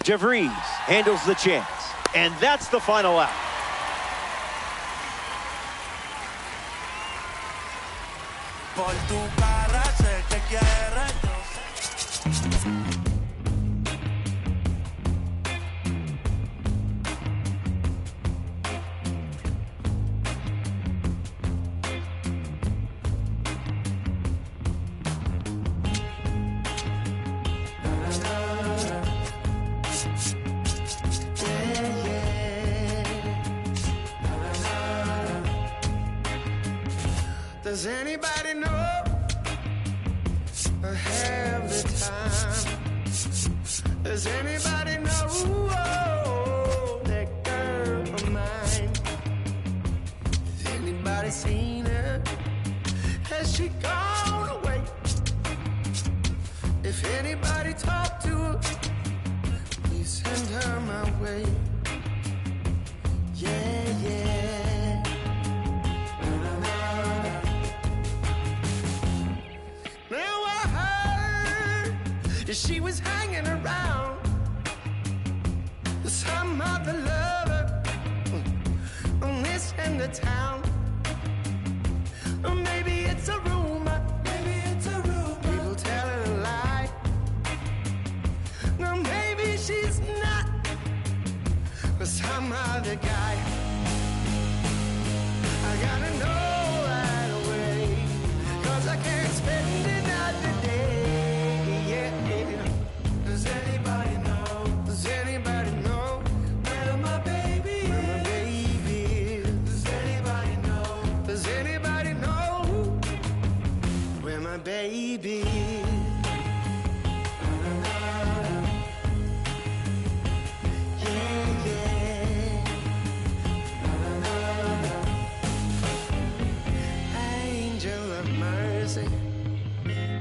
[SPEAKER 1] DeVries handles the chance, and that's the final out.
[SPEAKER 5] Does anybody know I have the time? Does anybody know that girl of mine? Has anybody seen her? Has she gone away? If anybody talked to her, please send her my way. Yeah, yeah. She was hanging around with some other lover on this end of town. Or maybe it's a some other guy. I gotta know right away, 'cause I can't spend another day. Yeah. Does anybody know? Does anybody know where my baby is? Where my baby is? Does anybody know? Does anybody know where my baby is?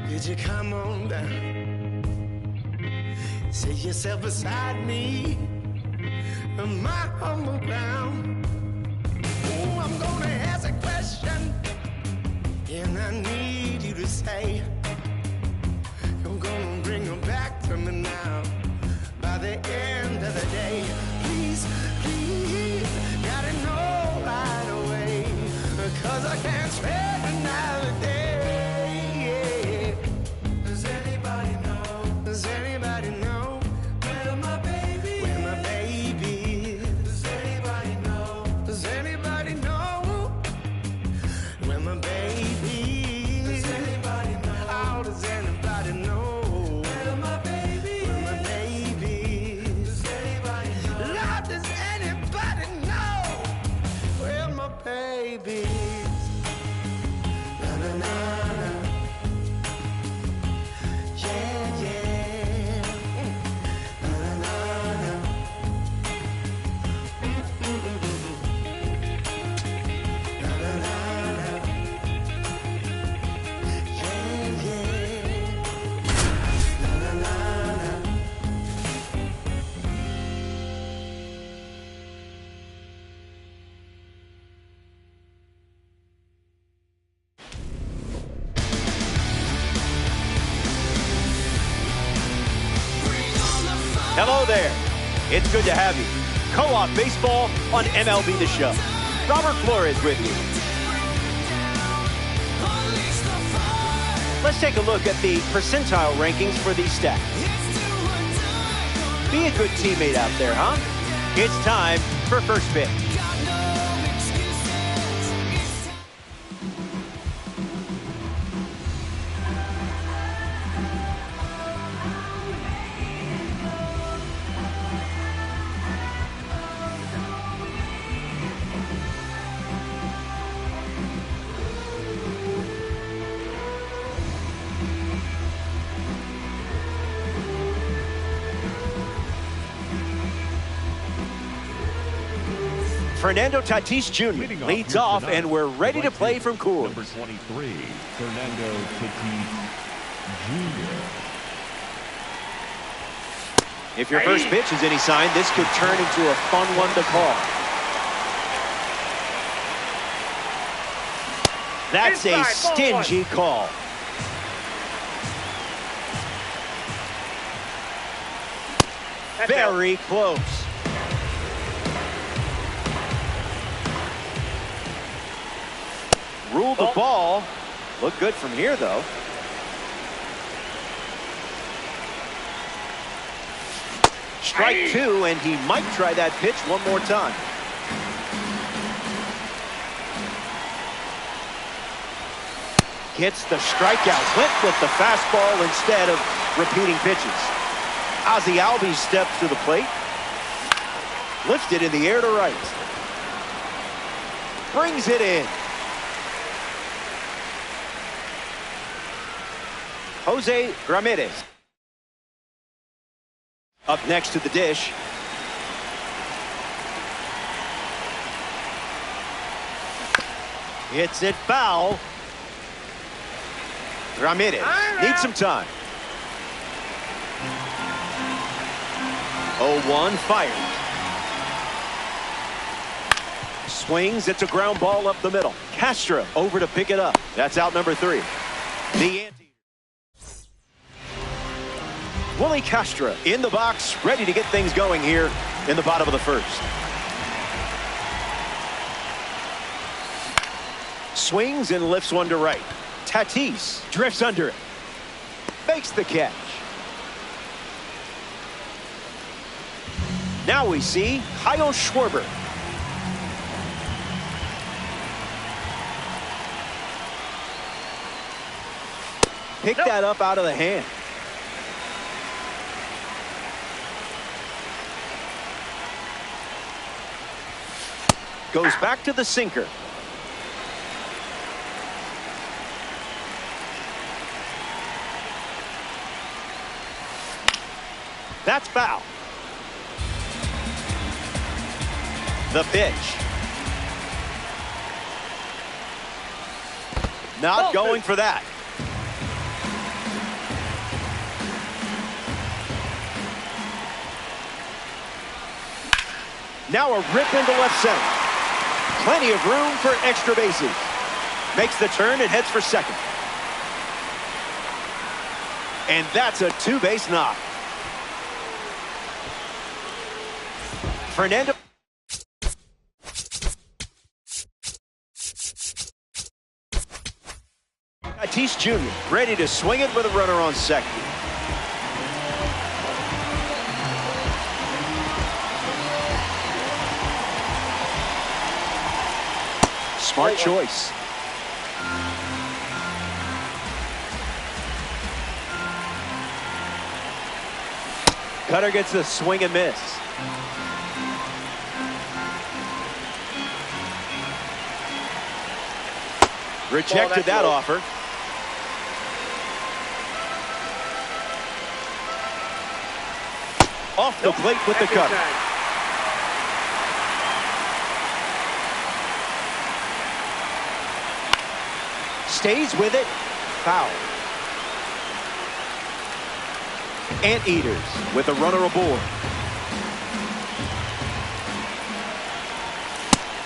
[SPEAKER 5] Could you come on down? Sit yourself beside me on my humble ground. Oh, I'm gonna ask a question, and I need you to say you're gonna bring her back to me now by the end of the day. Please, please, gotta know right away, 'cause I can't spend another day. Does anybody know where my baby is? Where my baby is? Does anybody know? Does anybody know where my baby is? Does anybody know? Oh, does anybody know where my baby is? Where my baby is? Does anybody know? Lord, does anybody know where my baby is? Na na na na. Yeah, yeah.
[SPEAKER 1] Hello there. It's good to have you. Co-op baseball on MLB The Show. Robert Flores with you. Let's take a look at the percentile rankings for these stats. Be a good teammate out there, huh? It's time for first pitch. Fernando Tatis Jr. leads off, and we're ready to play from Coors.
[SPEAKER 2] Number 23, Fernando Tatis Jr.
[SPEAKER 1] If your first pitch is any sign, this could turn into a fun one to call. That's a stingy call. Very close. Ruled the ball. Look good from here, though. Strike two, and he might try that pitch one more time. Gets the strikeout. Went with the fastball instead of repeating pitches. Ozzie Albies steps to the plate. Lifted in the air to right. Brings it in. Jose Ramirez up next to the dish. Hits it foul. Ramirez needs some time. 0-1 fired. Swings. It's a ground ball up the middle. Castro over to pick it up. That's out number 3. The ante. Willie Castro in the box, ready to get things going here in the bottom of the first. Swings and lifts one to right. Tatis drifts under it. Makes the catch. Now we see Kyle Schwarber. Pick that up out of the hand. Goes back to the sinker. That's foul. The pitch. Not going for that. Now a rip into left center. Plenty of room for extra bases. Makes the turn and heads for second. And that's a two-base knock. Fernando. Tatis Jr. ready to swing it with a runner on second. Smart choice. Cutter gets a swing and miss. Rejected that offer. Off the plate with the cutter. Stays with it. Foul. Anteaters with a runner aboard.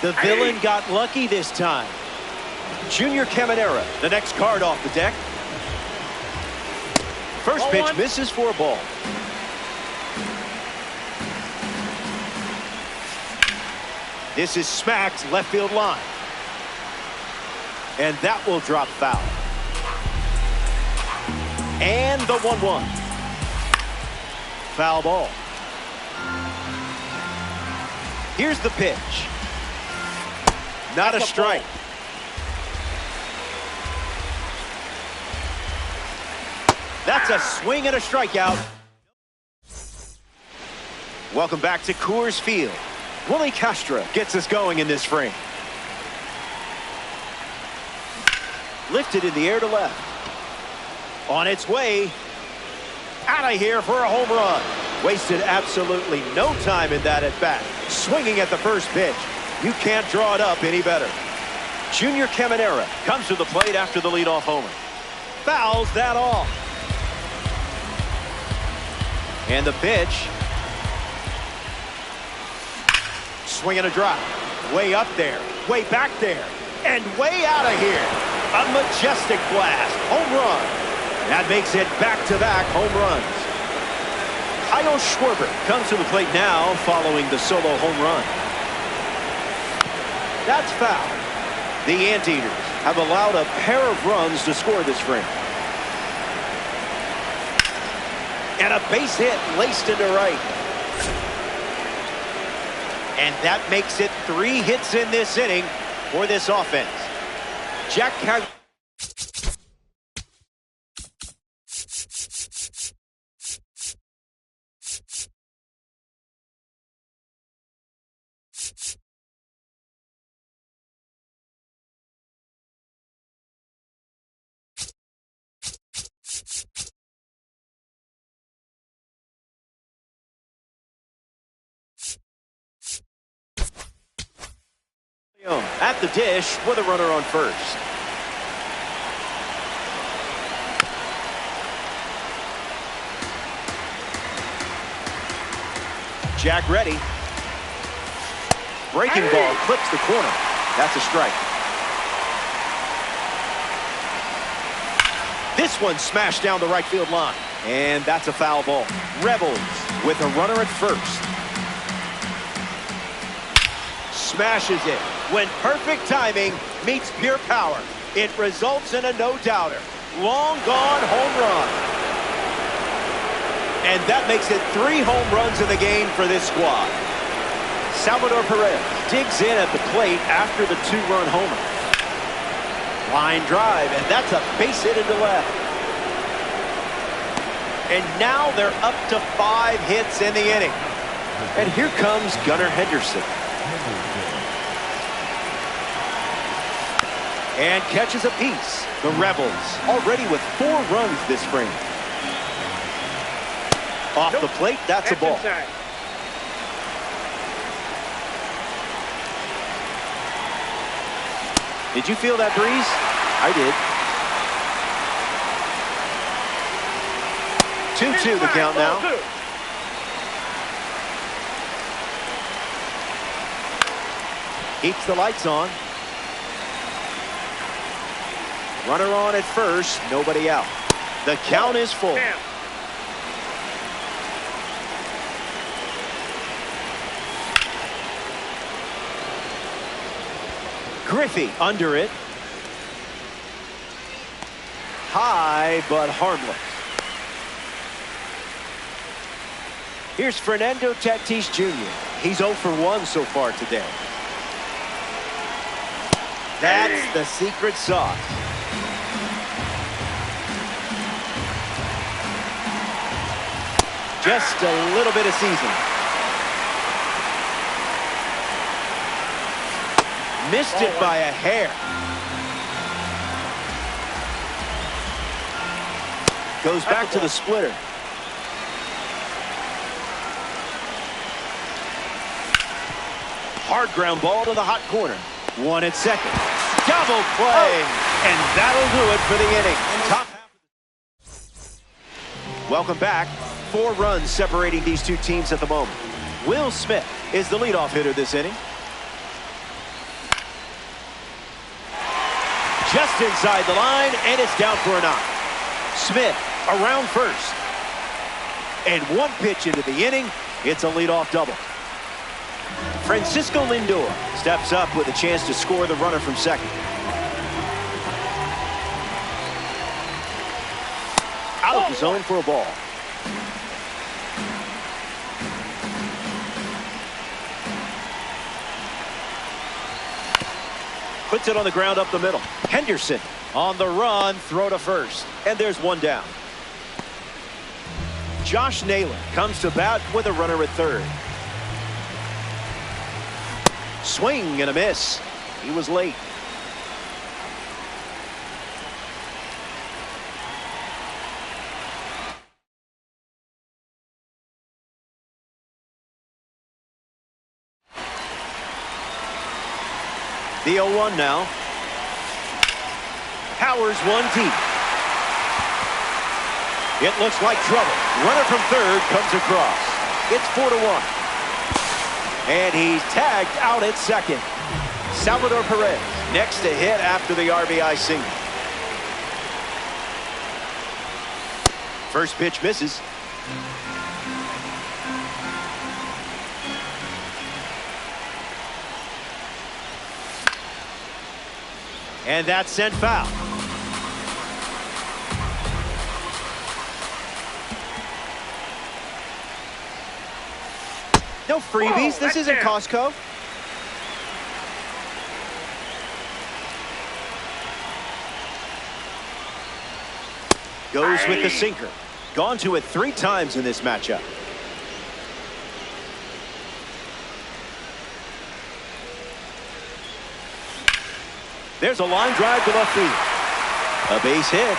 [SPEAKER 1] The villain got lucky this time. Junior Caminera, the next card off the deck. First pitch misses for a ball. This is smacked left field line. And that will drop foul. And the 1-1. Foul ball. Here's the pitch. Not a strike. That's a swing and a strikeout. Welcome back to Coors Field. Willie Castro gets us going in this frame. Lifted in the air to left. On its way. Out of here for a home run. Wasted absolutely no time in that at bat. Swinging at the first pitch. You can't draw it up any better. Junior Caminera comes to the plate after the leadoff homer. Fouls that off. And the pitch. Swing and a drop. Way up there. Way back there. And way out of here. A majestic blast. Home run. That makes it back-to-back home runs. Kyle Schwarber comes to the plate now following the solo home run. That's foul. The Anteaters have allowed a pair of runs to score this frame. And a base hit laced into right. And that makes it 3 hits in this inning for this offense. Jack Caglianone. At the dish with a runner on first. Jack ready. Breaking ball clips the corner. That's a strike. This one smashed down the right field line. And that's a foul ball. Rebels with a runner at first. Smashes it when perfect timing meets pure power. It results in a no-doubter. Long gone home run. And that makes it 3 home runs in the game for this squad. Salvador Perez digs in at the plate after the 2-run homer. Line drive, and that's a base hit into left. And now they're up to 5 hits in the inning. And here comes Gunnar Henderson. And catches a piece. The Rebels already with 4 runs this spring. Off the plate, that's a ball.
[SPEAKER 4] Inside.
[SPEAKER 1] Did you feel that breeze? I did. 2-2 the count now. Keeps the lights on. Runner on at first, nobody out. The count is full.
[SPEAKER 4] Damn.
[SPEAKER 1] Griffey under it. High, but harmless. Here's Fernando Tatis Jr. He's 0 for 1 so far today. That's the secret sauce. Just a little bit of seasoning. Missed it by a hair. Goes back to the splitter. Hard ground ball to the hot corner. 1 at second. Double play. And that'll do it for the inning. Top half. Welcome back. 4 runs separating these 2 teams at the moment. Will Smith is the leadoff hitter this inning. Just inside the line, and it's down for a knock. Smith around first. And 1 pitch into the inning, it's a leadoff double. Francisco Lindor steps up with a chance to score the runner from second. Out of the zone for a ball. Puts it on the ground up the middle. Henderson on the run, throw to first. And there's 1 down. Josh Naylor comes to bat with a runner at third. Swing and a miss. He was late. The 0-1 now. Powers 1 deep. It looks like trouble. Runner from third comes across. It's 4-1. And he's tagged out at second. Salvador Perez next to hit after the RBI single. First pitch misses. And that's sent foul. No freebies. This isn't Costco. Goes with the sinker. Gone to it 3 times in this matchup. There's a line drive to left field. A base hit.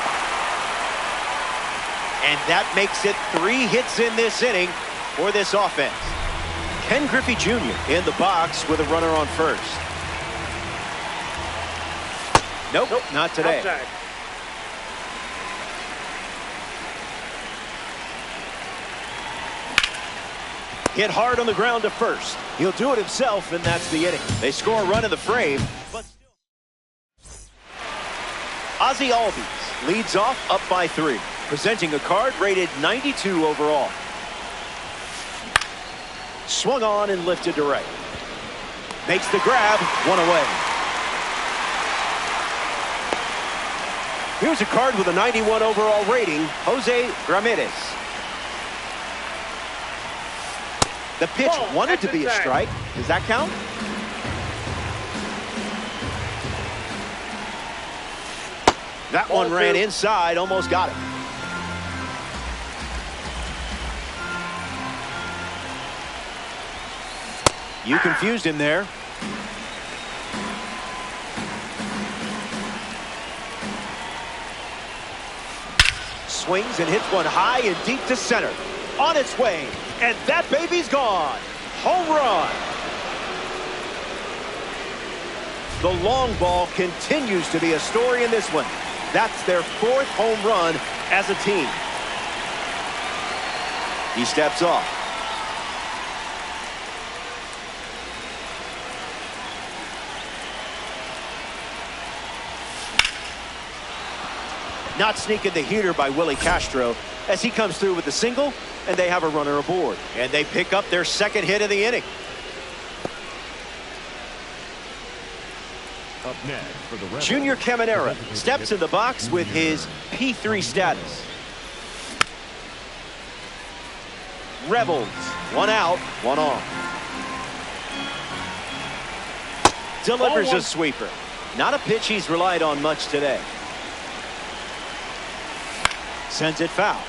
[SPEAKER 1] And that makes it 3 hits in this inning for this offense. Ken Griffey Jr. in the box with a runner on first. Nope, not today.
[SPEAKER 4] Outside.
[SPEAKER 1] Hit hard on the ground to first. He'll do it himself, and that's the inning. They score a run in the frame, but still. Ozzie Albies leads off up by 3, presenting a card rated 92 overall. Swung on and lifted to right. Makes the grab, 1 away. Here's a card with a 91 overall rating, Jose Ramirez. The pitch wanted to be a strike. Does that count? That one ran inside, almost got it. You confused him there. Swings and hits one high and deep to center. On its way, and that baby's gone. Home run. The long ball continues to be a story in this one. That's their 4th home run as a team. He steps off. Not sneaking the heater by Willie Castro as he comes through with a single, and they have a runner aboard. And they pick up their 2nd hit of the inning.
[SPEAKER 2] Up next for the Rebels,
[SPEAKER 1] Junior Caminera steps in the box with his P3 status. Rebels, 1 out, 1 on. Delivers a sweeper. Not a pitch he's relied on much today. Sends it foul.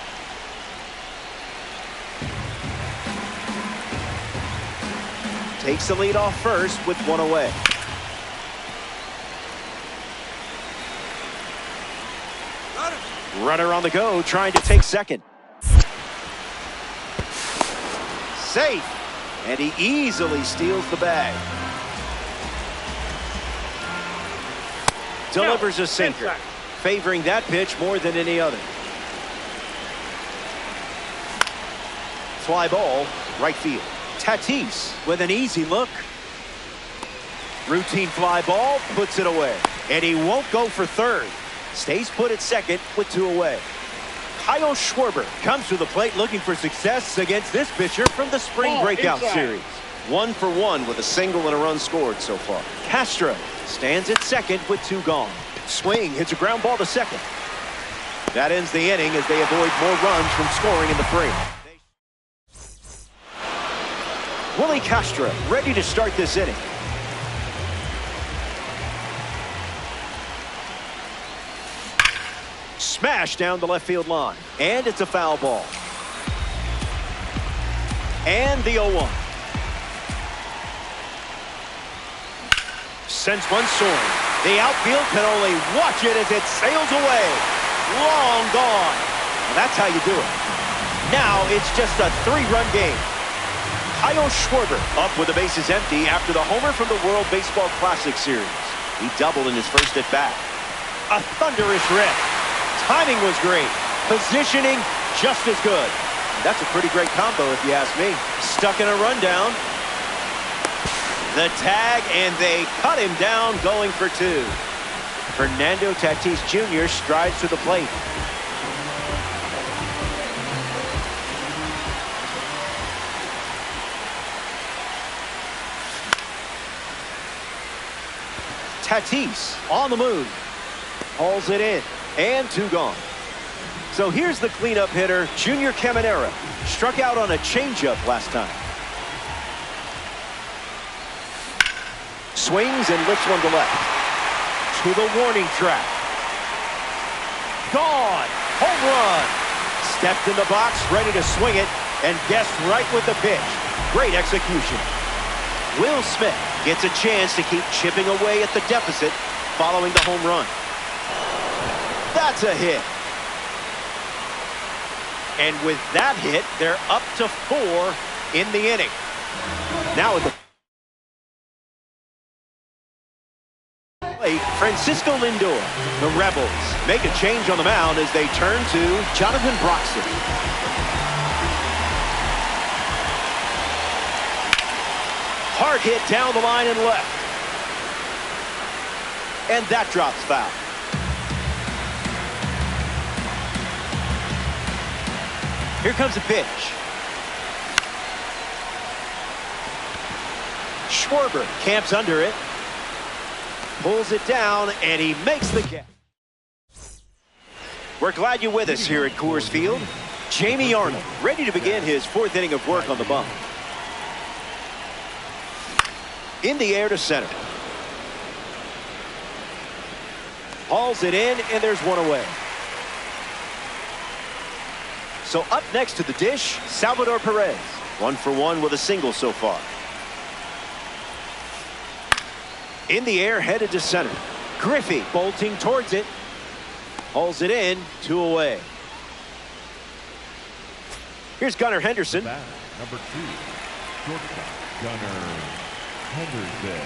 [SPEAKER 1] Takes the lead off first with 1 away. Runner on the go, trying to take second. Safe. And he easily steals the bag. Delivers a sinker, favoring that pitch more than any other. Fly ball, right field. Tatis with an easy look. Routine fly ball, puts it away. And he won't go for third. Stays put at second with 2 away. Kyle Schwarber comes to the plate looking for success against this pitcher from the spring breakout series. 1 for 1 with a single and a run scored so far. Castro stands at second with 2 gone. Swing, hits a ground ball to second. That ends the inning as they avoid more runs from scoring in the frame. Willie Castro ready to start this inning. Smash down the left field line. And it's a foul ball. And the 0-1. Sends one soaring. The outfield can only watch it as it sails away. Long gone. Well, that's how you do it. Now it's just a 3-run game. Kyle Schwarber up with the bases empty after the homer from the World Baseball Classic Series. He doubled in his first at bat. A thunderous rip. Timing was great. Positioning just as good. That's a pretty great combo if you ask me. Stuck in a rundown. The tag, and they cut him down going for 2. Fernando Tatis Jr. strides to the plate. Tatis on the move. Hauls it in. And 2 gone. So here's the cleanup hitter, Junior Caminera. Struck out on a changeup last time. Swings and lifts one to left. To the warning track. Gone. Home run. Stepped in the box, ready to swing it, and guessed right with the pitch. Great execution. Will Smith gets a chance to keep chipping away at the deficit following the home run. That's a hit. And with that hit, they're up to 4 in the inning. Now at the plate, Francisco Lindor. The Rebels make a change on the mound as they turn to Jonathan Broxton. Hard hit down the line and left. And that drops foul. Here comes a pitch. Schwarber camps under it. Pulls it down, and he makes the catch. We're glad you're with us here at Coors Field. Jamie Arnold ready to begin his 4th inning of work on the bump. In the air to center. Hauls it in, and there's one away. So up next to the dish, Salvador Perez. 1 for 1 with a single so far. In the air, headed to center. Griffey bolting towards it. Hauls it in, 2 away. Here's Gunnar Henderson.
[SPEAKER 2] Back, number 2, shortstop, Gunnar Henderson.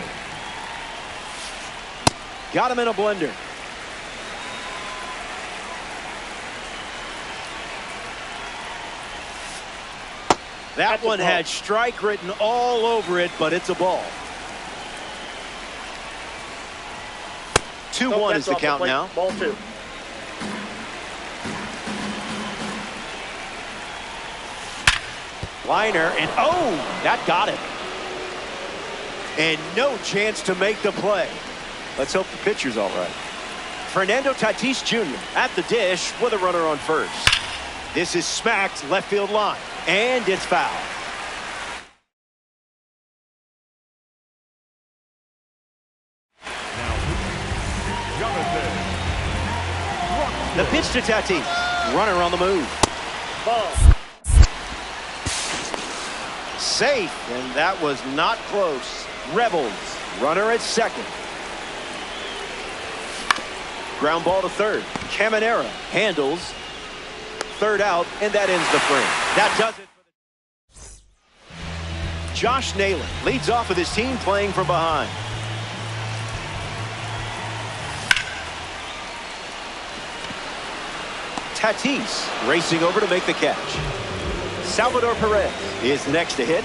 [SPEAKER 1] Got him in a blender. That one had strike written all over it, but it's a ball. 2-1 is the count now.
[SPEAKER 4] Ball 2.
[SPEAKER 1] Liner, and oh, that got him. And no chance to make the play. Let's hope the pitcher's all right. Fernando Tatis Jr. at the dish with a runner on first. This is smacked left field line, and it's foul. The pitch to Tatis. Runner on the move.
[SPEAKER 4] Ball.
[SPEAKER 1] Safe, and that was not close. Rebels, runner at second. Ground ball to third. Caminera handles. Third out, and that ends the frame. That does it for the... Josh Naylor leads off with his team playing from behind. Tatis racing over to make the catch. Salvador Perez is next to hit.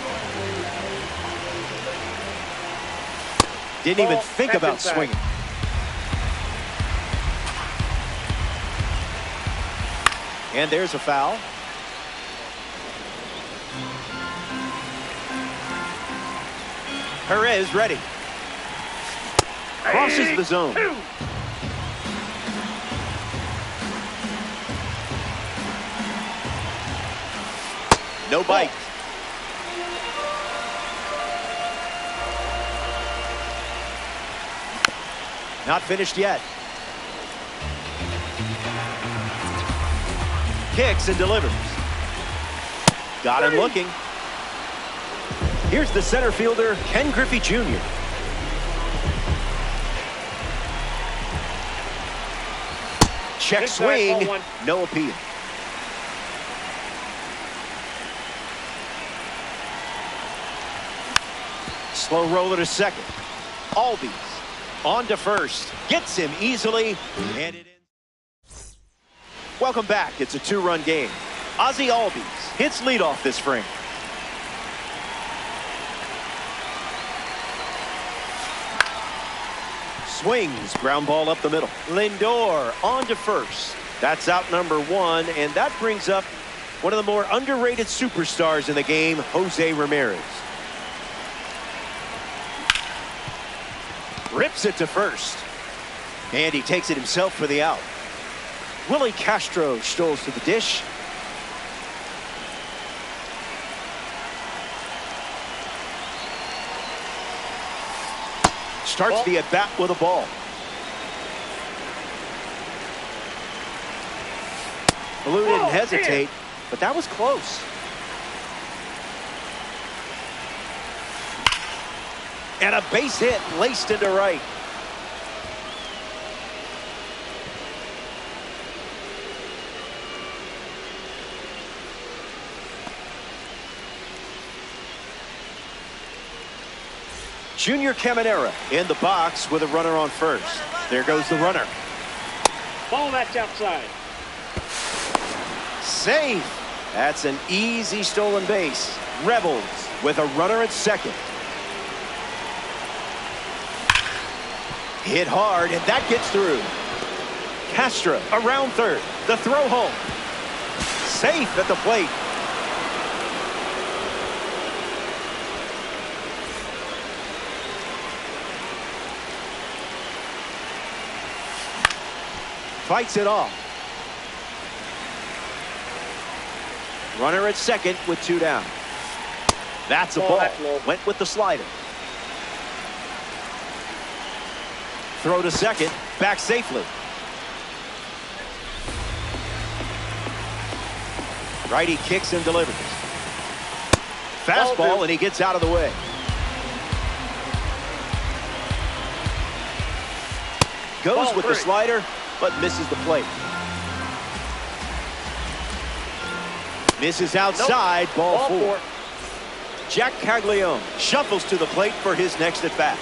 [SPEAKER 1] Didn't even think about swinging. And there's a foul. Perez ready. Crosses the zone. No bite. Not finished yet. Kicks and delivers. Got him looking. Here's the center fielder, Ken Griffey Jr. Check swing. No appeal. Slow roller to second. Albies on to first. Gets him easily. And it ends. Welcome back. It's a 2-run game. Ozzie Albies hits leadoff this frame. Swings. Ground ball up the middle. Lindor on to first. That's out number 1. And that brings up one of the more underrated superstars in the game, Jose Ramirez. Rips it to first. And he takes it himself for the out. Willie Castro strolls to the dish. Starts the at-bat with a ball. Blue didn't hesitate, but that was close. And a base hit laced into right. Junior Caminera in the box with a runner on first. There goes the runner.
[SPEAKER 4] Ball that's outside.
[SPEAKER 1] Safe. That's an easy stolen base. Rebels with a runner at second. Hit hard, and that gets through. Castro around third. The throw home. Safe at the plate. Fights it off. Runner at second with 2 down. That's a ball. Went with the slider. throw to second, back safely. Righty kicks and delivers. Fastball, and he gets out of the way. Goes with the slider, but misses the plate. Misses outside, ball four. Jack Caglione shuffles to the plate for his next at-bat.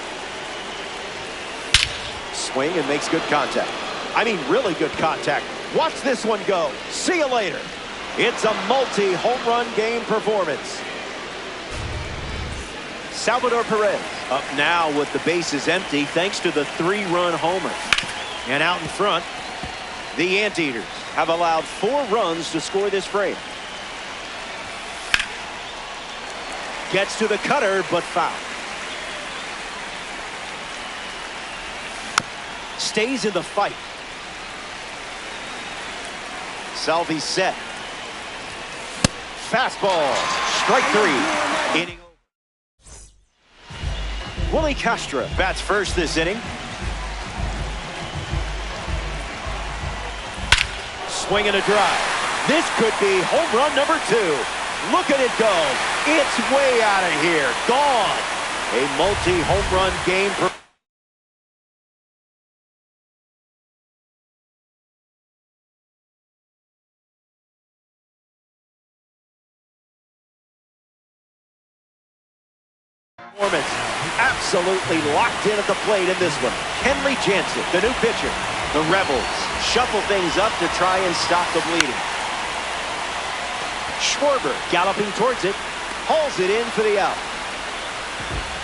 [SPEAKER 1] Swing and makes good contact. I mean, really good contact. Watch this one go. See you later. It's a multi-home run game performance. Salvador Perez up now with the bases empty thanks to the 3-run homer. And out in front, the Anteaters have allowed 4 runs to score this frame. Gets to the cutter, but foul. Stays in the fight. Salvi set. Fastball. Strike 3. Inning over. Willie Castro bats first this inning. Swing and a drive. This could be home run number 2. Look at it go. It's way out of here. Gone. A multi-home run game. Performance. Absolutely locked in at the plate in this one. Kenley Jansen, the new pitcher. The Rebels shuffle things up to try and stop the bleeding. Schwarber galloping towards it, hauls it in for the out.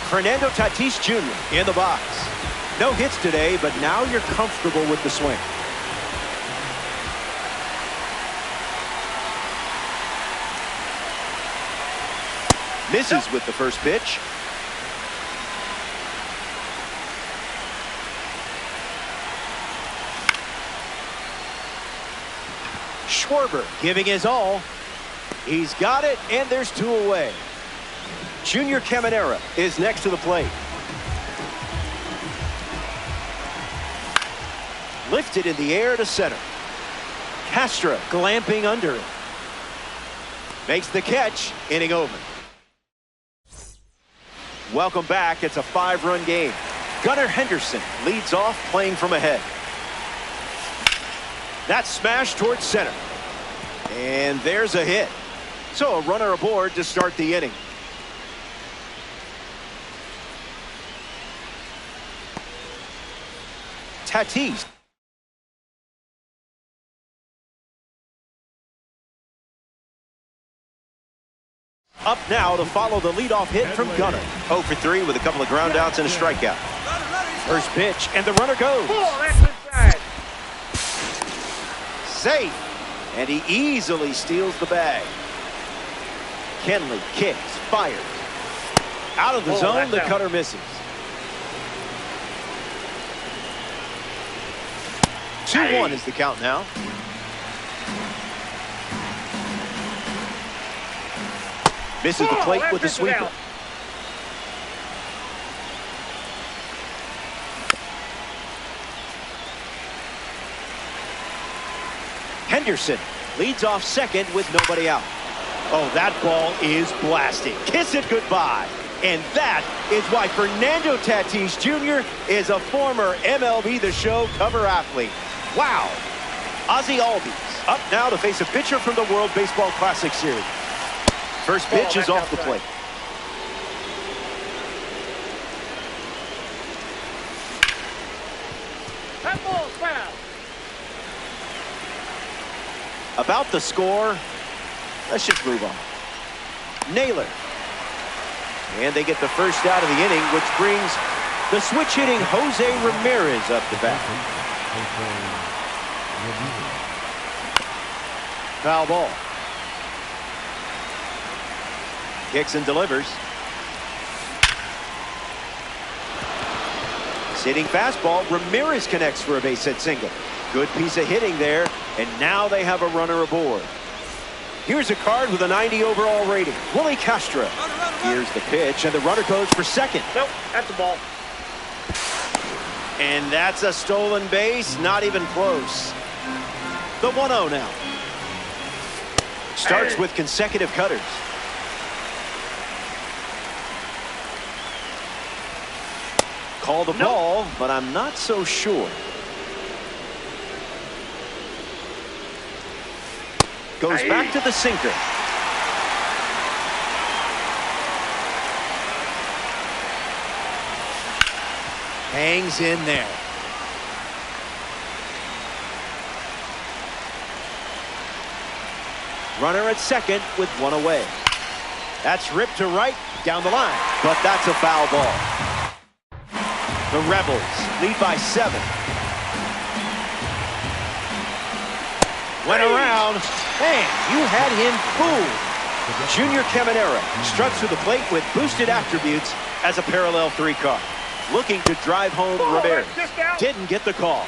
[SPEAKER 1] Fernando Tatis Jr. in the box. No hits today, but now you're comfortable with the swing. Misses with the first pitch. Schwarber giving his all. He's got it, and there's 2 away. Junior Caminera is next to the plate. Lifted in the air to center. Castro glamping under it. Makes the catch. Inning over. Welcome back. It's a 5-run game. Gunnar Henderson leads off, playing from ahead. That smash towards center. And there's a hit. So a runner aboard to start the inning. Tatis. Up now to follow the leadoff hit from Gunnar. 0 for 3 with a couple of ground outs and a strikeout. First pitch, and the runner goes.
[SPEAKER 4] That's inside.
[SPEAKER 1] Safe. And he easily steals the bag. Kenley kicks, fires. Out of the zone, the cutter misses. 2-1 is the count now. Misses the plate with the sweeper. Henderson leads off second with nobody out. Oh, that ball is blasting. Kiss it goodbye. And that is why Fernando Tatis Jr. is a former MLB The Show cover athlete. Wow. Ozzie Albies up now to face a pitcher from the World Baseball Classic Series. First pitch is off the plate.
[SPEAKER 4] That ball's foul.
[SPEAKER 1] About the score, let's just move on. Naylor. And they get the first out of the inning, which brings the switch-hitting Jose Ramirez up to bat. Foul ball. Kicks and delivers. Sitting fastball, Ramirez connects for a base hit single. Good piece of hitting there, and now they have a runner aboard. Here's a card with a 90 overall rating. Willie Castro. Here's the pitch, and the runner goes for second.
[SPEAKER 4] Nope, that's a ball.
[SPEAKER 1] And that's a stolen base, not even close. The 1-0 now. Starts with consecutive cutters. Call the ball, but I'm not so sure. Goes back to the sinker. Hangs in there. Runner at second with one away. That's ripped to right down the line, but that's a foul ball. The Rebels lead by 7. Went around, and you had him fooled. Junior Caminero struts to the plate with boosted attributes as a parallel 3 car. Looking to drive home Rivera. Didn't get the call.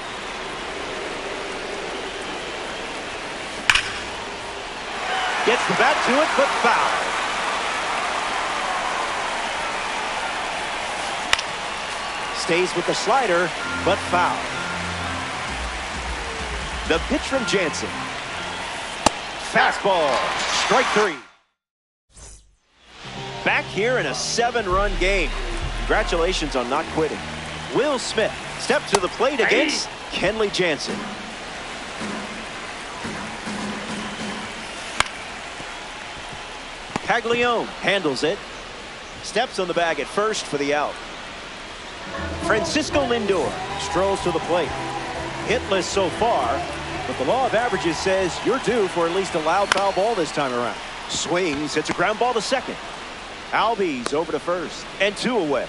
[SPEAKER 1] Gets the bat to it, but foul. Stays with the slider, but foul. The pitch from Jansen. Fastball, strike 3. Back here in a 7-run game. Congratulations on not quitting. Will Smith steps to the plate against Kenley Jansen. Caglione handles it. Steps on the bag at first for the out. Francisco Lindor strolls to the plate. Hitless so far, but the law of averages says you're due for at least a loud foul ball this time around. Swings, hits a ground ball to second. Albies over to first, and 2 away.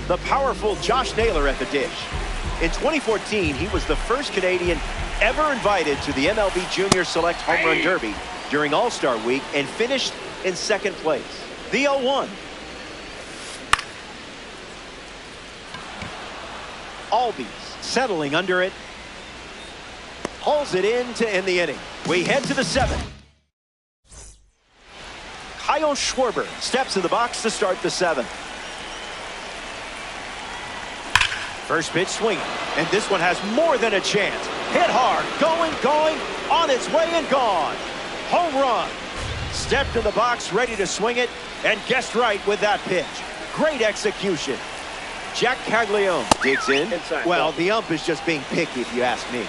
[SPEAKER 1] The powerful Josh Naylor at the dish. In 2014, he was the first Canadian ever invited to the MLB Junior Select Home Run Derby during All-Star Week and finished in 2nd place. The 0-1. Albies settling under it. Hauls it in to end the inning. We head to the 7th. Kyle Schwarber steps in the box to start the 7th. First pitch swinging, and this one has more than a chance. Hit hard, going, on its way and gone. Home run. Stepped in the box, ready to swing it, and guessed right with that pitch. Great execution. Jack Caglione digs in. Well, the ump is just being picky if you ask me.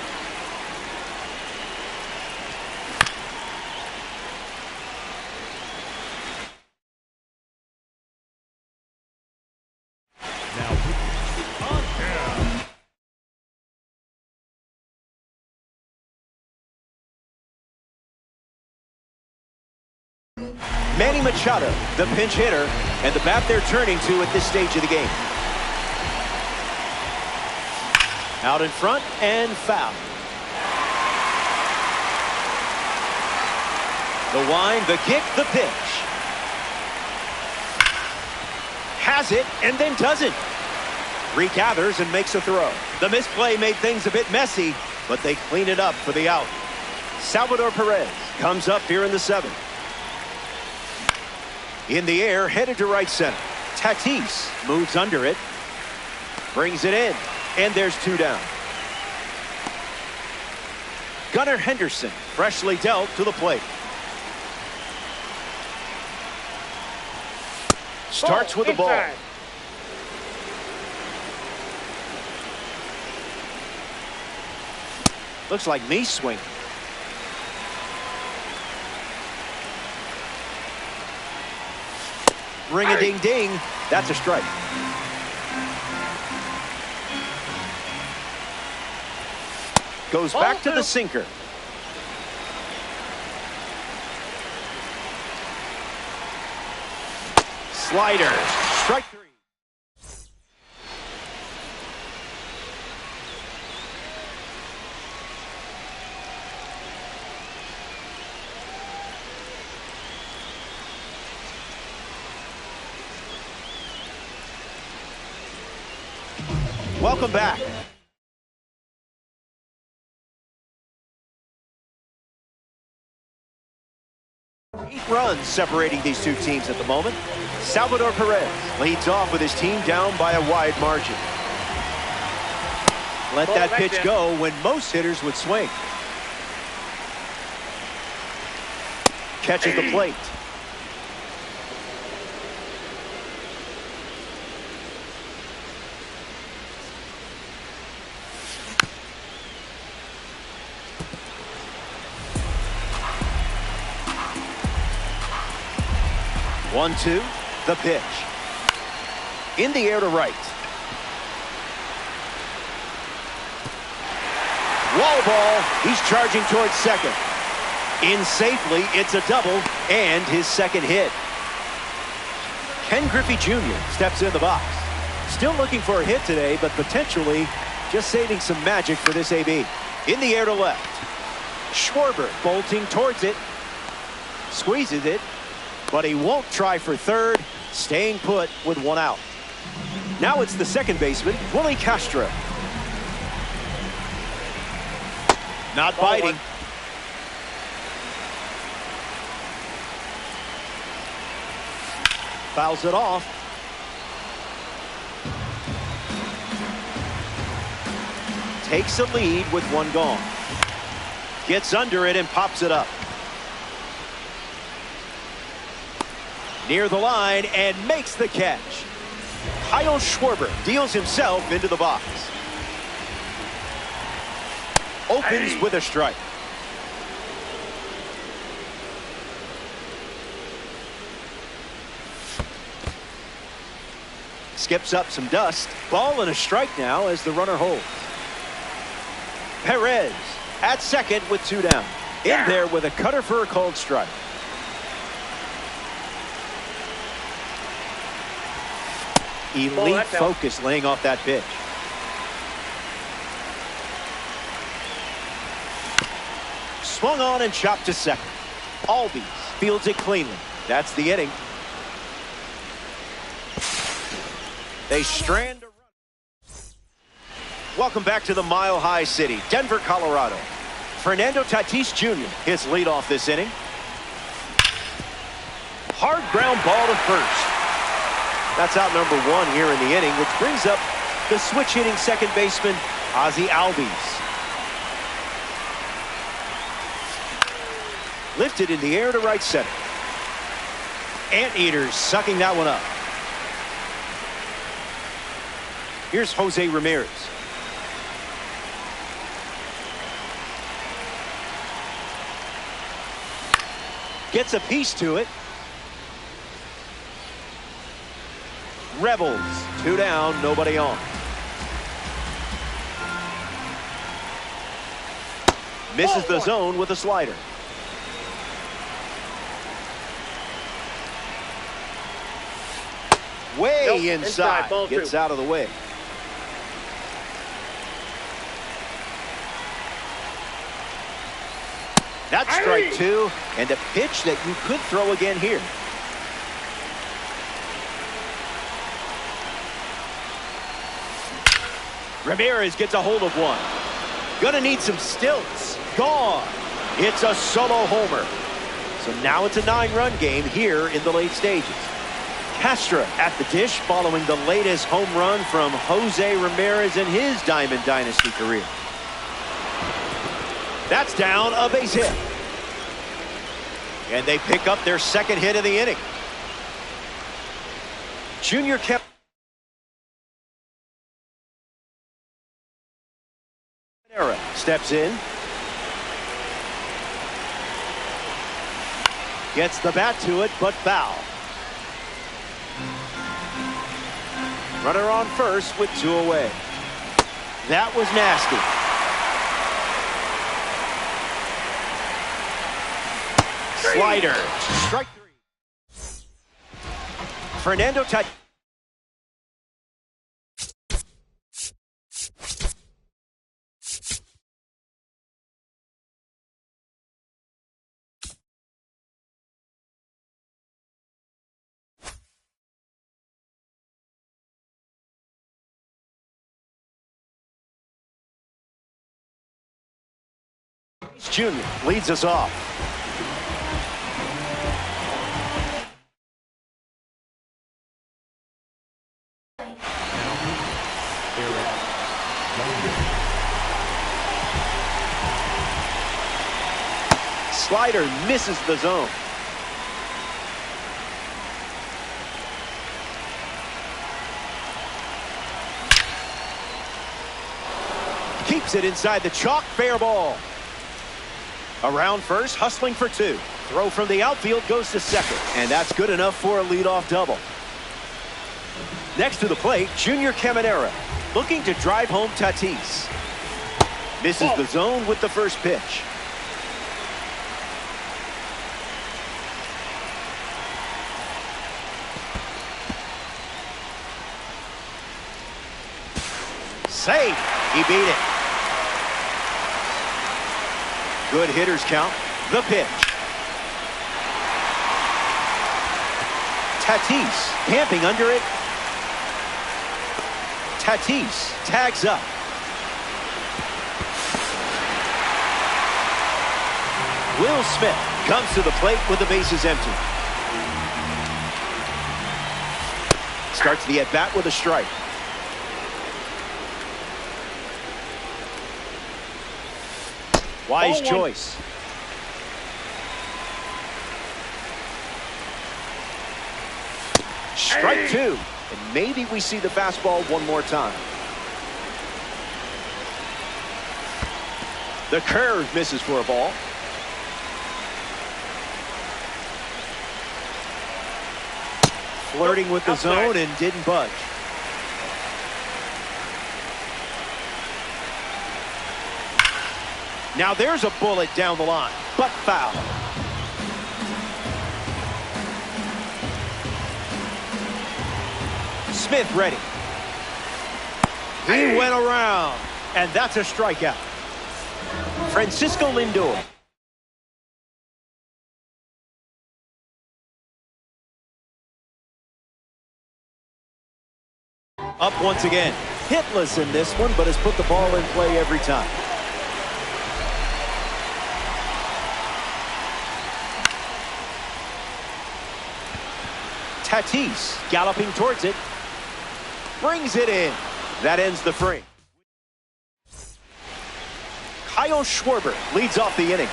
[SPEAKER 1] Manny Machado, the pinch hitter, and the bat they're turning to at this stage of the game. Out in front and foul. The wind, the kick, the pitch. Has it and then doesn't. Regathers and makes a throw. The misplay made things a bit messy, but they clean it up for the out. Salvador Perez comes up here in the 7th. In the air, headed to right center. Tatis moves under it. Brings it in. And there's 2 down. Gunnar Henderson, freshly dealt to the plate. Starts with the ball. Looks like me swinging. Ring-a-ding-ding. That's a strike. Goes back to the sinker. Slider. Strike 3. Welcome back. Eight runs separating these two teams at the moment. Salvador Perez leads off with his team down by a wide margin. Let
[SPEAKER 4] Ball
[SPEAKER 1] that
[SPEAKER 4] back
[SPEAKER 1] pitch
[SPEAKER 4] there.
[SPEAKER 1] go when most hitters would swing. Catches the plate. One, two, the pitch. In the air to right. Wall ball. He's charging towards second. In safely, it's a double and his second hit. Ken Griffey Jr. steps in the box. Still looking for a hit today, but potentially just saving some magic for this AB. In the air to left. Schwarber bolting towards it. Squeezes it, but he won't try for third. Staying put with one out. Now it's the second baseman, Willie Castro. Not biting. Fouls it off. Takes a lead with one gone. Gets under it and pops it up. Near the line and makes the catch. Kyle Schwarber deals himself into the box. Opens with a strike. Skips up some dust. Ball and a strike now as the runner holds. Perez at second with two down. In there with a cutter for a called strike. Elite focus laying off that pitch. Swung on and chopped to second. Albies fields it cleanly. That's the inning. They strand a run. Welcome back to the Mile High City, Denver, Colorado. Fernando Tatis Jr. hits leadoff this inning. Hard ground ball to first. That's out number one here in the inning, which brings up the switch hitting second baseman, Ozzie Albies. Lifted in the air to right center. Anteaters sucking that one up. Here's Jose Ramirez. Gets a piece to it. Rebels, two down, nobody on. Misses the zone with a slider. Way inside. Gets out of the way. That's strike two, and a pitch that you could throw again here. Ramirez gets a hold of one. Gonna need some stilts. Gone. It's a solo homer. So now it's a 9-run game here in the late stages. Castro at the dish following the latest home run from Jose Ramirez in his Diamond Dynasty career. That's down, a base hit. And they pick up their second hit of the inning. Junior kept. Steps in. Gets the bat to it, but foul. Runner on first with two away. That was nasty. Slider. Strike three. Fernando Tatis. Jr. leads us off. Slider misses the zone. Keeps it inside the chalk, fair ball. Around first, hustling for two. Throw from the outfield goes to second. And that's good enough for a leadoff double. Next to the plate, Junior Caminero looking to drive home Tatis. Misses the zone with the first pitch. Safe. He beat it. Good hitters count. The pitch. Tatis camping under it. Tatis tags up. Will Smith comes to the plate with the bases empty. Starts the at-bat with a strike. Wise choice. Strike two. And maybe we see the fastball one more time. The curve misses for a ball. Flirting with the zone and didn't budge. Now there's a bullet down the line, but foul. Smith ready. He went around, and that's a strikeout. Francisco Lindor. Up once again. Hitless in this one, but has put the ball in play every time. Tatis galloping towards it. Brings it in. That ends the frame. Kyle Schwarber leads off the inning.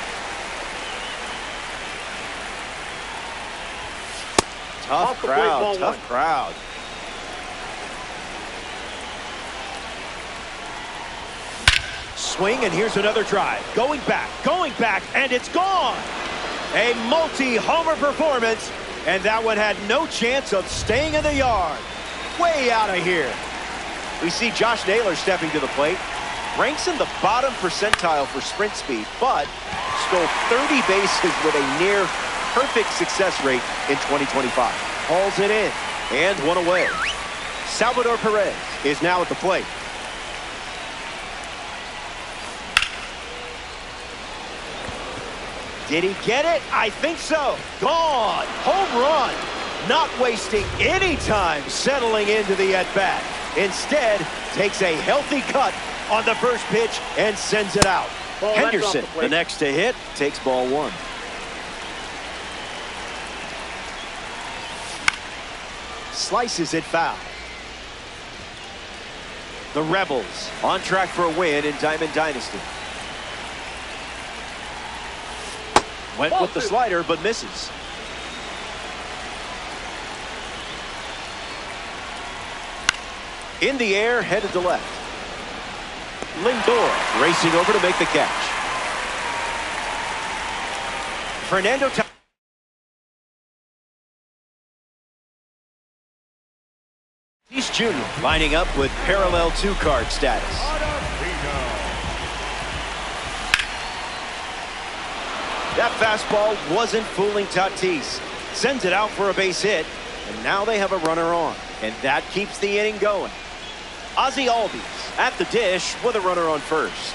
[SPEAKER 1] Tough crowd, tough crowd. Swing, and here's another drive. Going back, and it's gone. A multi-homer performance, and that one had no chance of staying in the yard. Way out of here. We see Josh Naylor stepping to the plate. Ranks in the bottom percentile for sprint speed, but stole 30 bases with a near perfect success rate in 2025. Hauls it in, and one away. Salvador Perez is now at the plate. Did he get it? I think so. Gone. Home run. Not wasting any time settling into the at-bat. Instead, takes a healthy cut on the first pitch and sends it out. Henderson, the next to hit, takes ball one. Slices it foul. The Rebels on track for a win in Diamond Dynasty. Went with the slider, but misses. In the air, headed to left. Lindor racing over to make the catch. Fernando Tatis Jr. lining up with parallel two-card status. That fastball wasn't fooling Tatis. Sends it out for a base hit, and now they have a runner on, and that keeps the inning going. Ozzie Albies at the dish with a runner on first.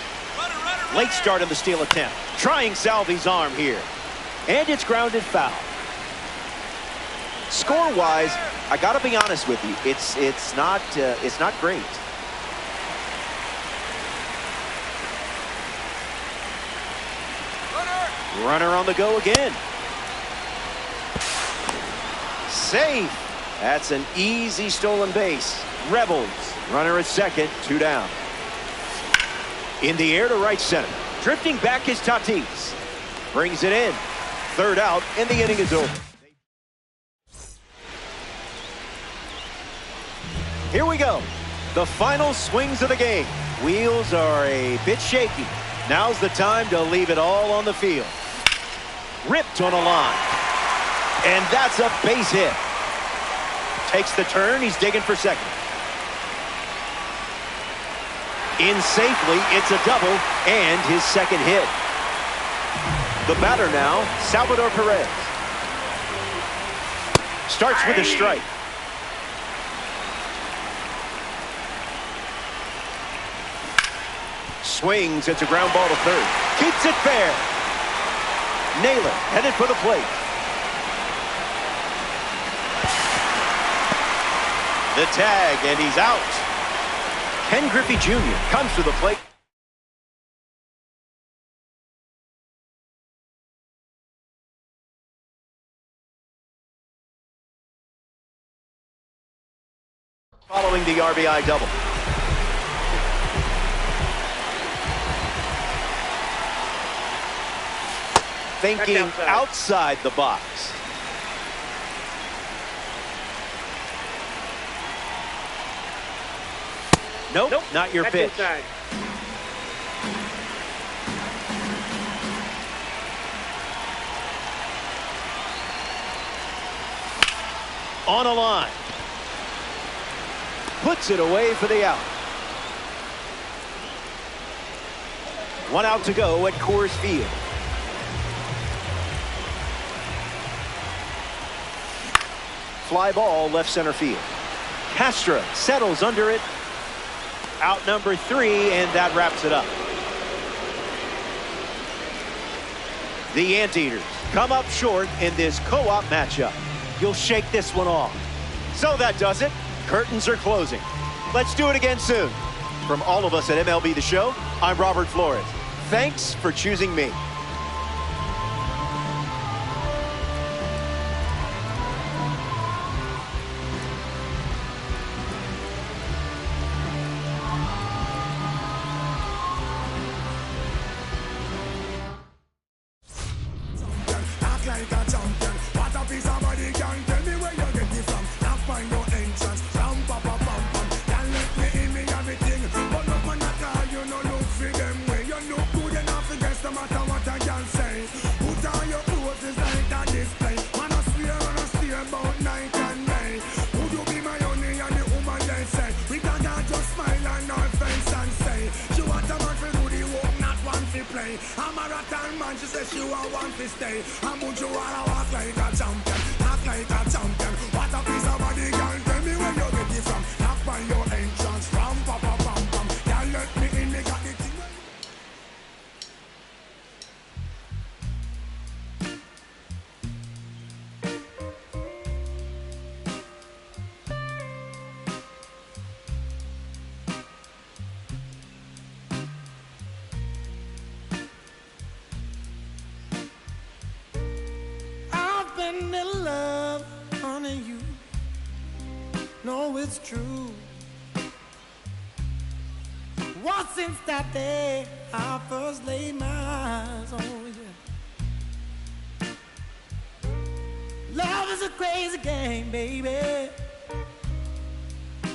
[SPEAKER 1] Late start in the steal attempt. Trying Salvi's arm here, and it's grounded foul. Score-wise, I got to be honest with you, it's not great. Runner on the go again. Safe. That's an easy stolen base. Rebels. Runner at second, two down. In the air to right center. Drifting back is Tatis. Brings it in. Third out, and the inning is over. Here we go. The final swings of the game. Wheels are a bit shaky. Now's the time to leave it all on the field. Ripped on a line. And that's a base hit. Takes the turn. He's digging for second. In safely, it's a double and his second hit. The batter now, Salvador Perez. Starts with a strike. Swings, it's a ground ball to third. Keeps it fair. Naylor headed for the plate. The tag, and he's out. Ken Griffey Jr. comes to the plate. Following the RBI double. Thinking outside the box. Nope, not your pitch.
[SPEAKER 4] Inside.
[SPEAKER 1] On a line. Puts it away for the out. One out to go at Coors Field. Fly ball left center field. Castro settles under it. Out number 3, and that wraps it up. The Anteaters come up short in this co-op matchup. You'll shake this one off. So that does it. Curtains are closing. Let's do it again soon. From all of us at MLB The Show, I'm Robert Flores. Thanks for choosing me.
[SPEAKER 5] I'm a rotten man, she says she won't want to stay. I'm going to walk like a champion, act like a champion. What a piece of body, girl, tell me where you get it from. Knock by your entrance, from papa pam pam. Girl, let me in, me got the thing. In love, honey, you know it's true. Well, since that day I first laid my eyes on you. Love is a crazy game, baby.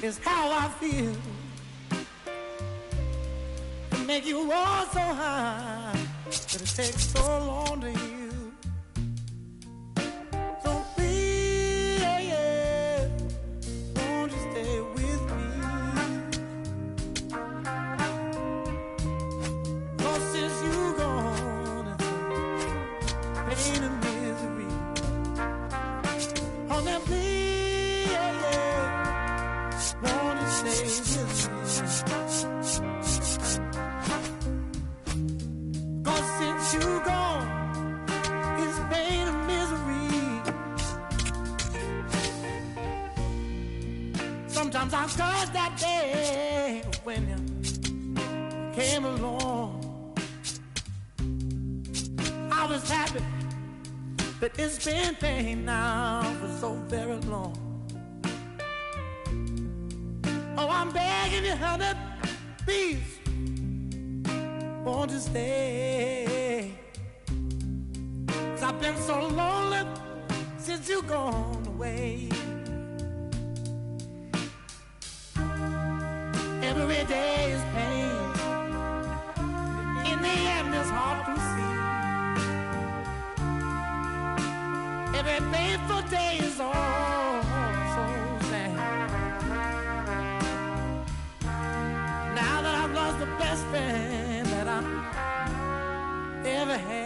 [SPEAKER 5] It's how I feel. To make you all so high, but it takes so long to heal. Sometimes I curse that day when you came along. I was happy, but it's been pain now for so very long. Oh, I'm begging you, honey, please won't you stay? 'Cause I've been so lonely since you gone away. Every day is pain. In the end, it's hard to see. Every painful day is all so sad. Now that I've lost the best friend that I ever had.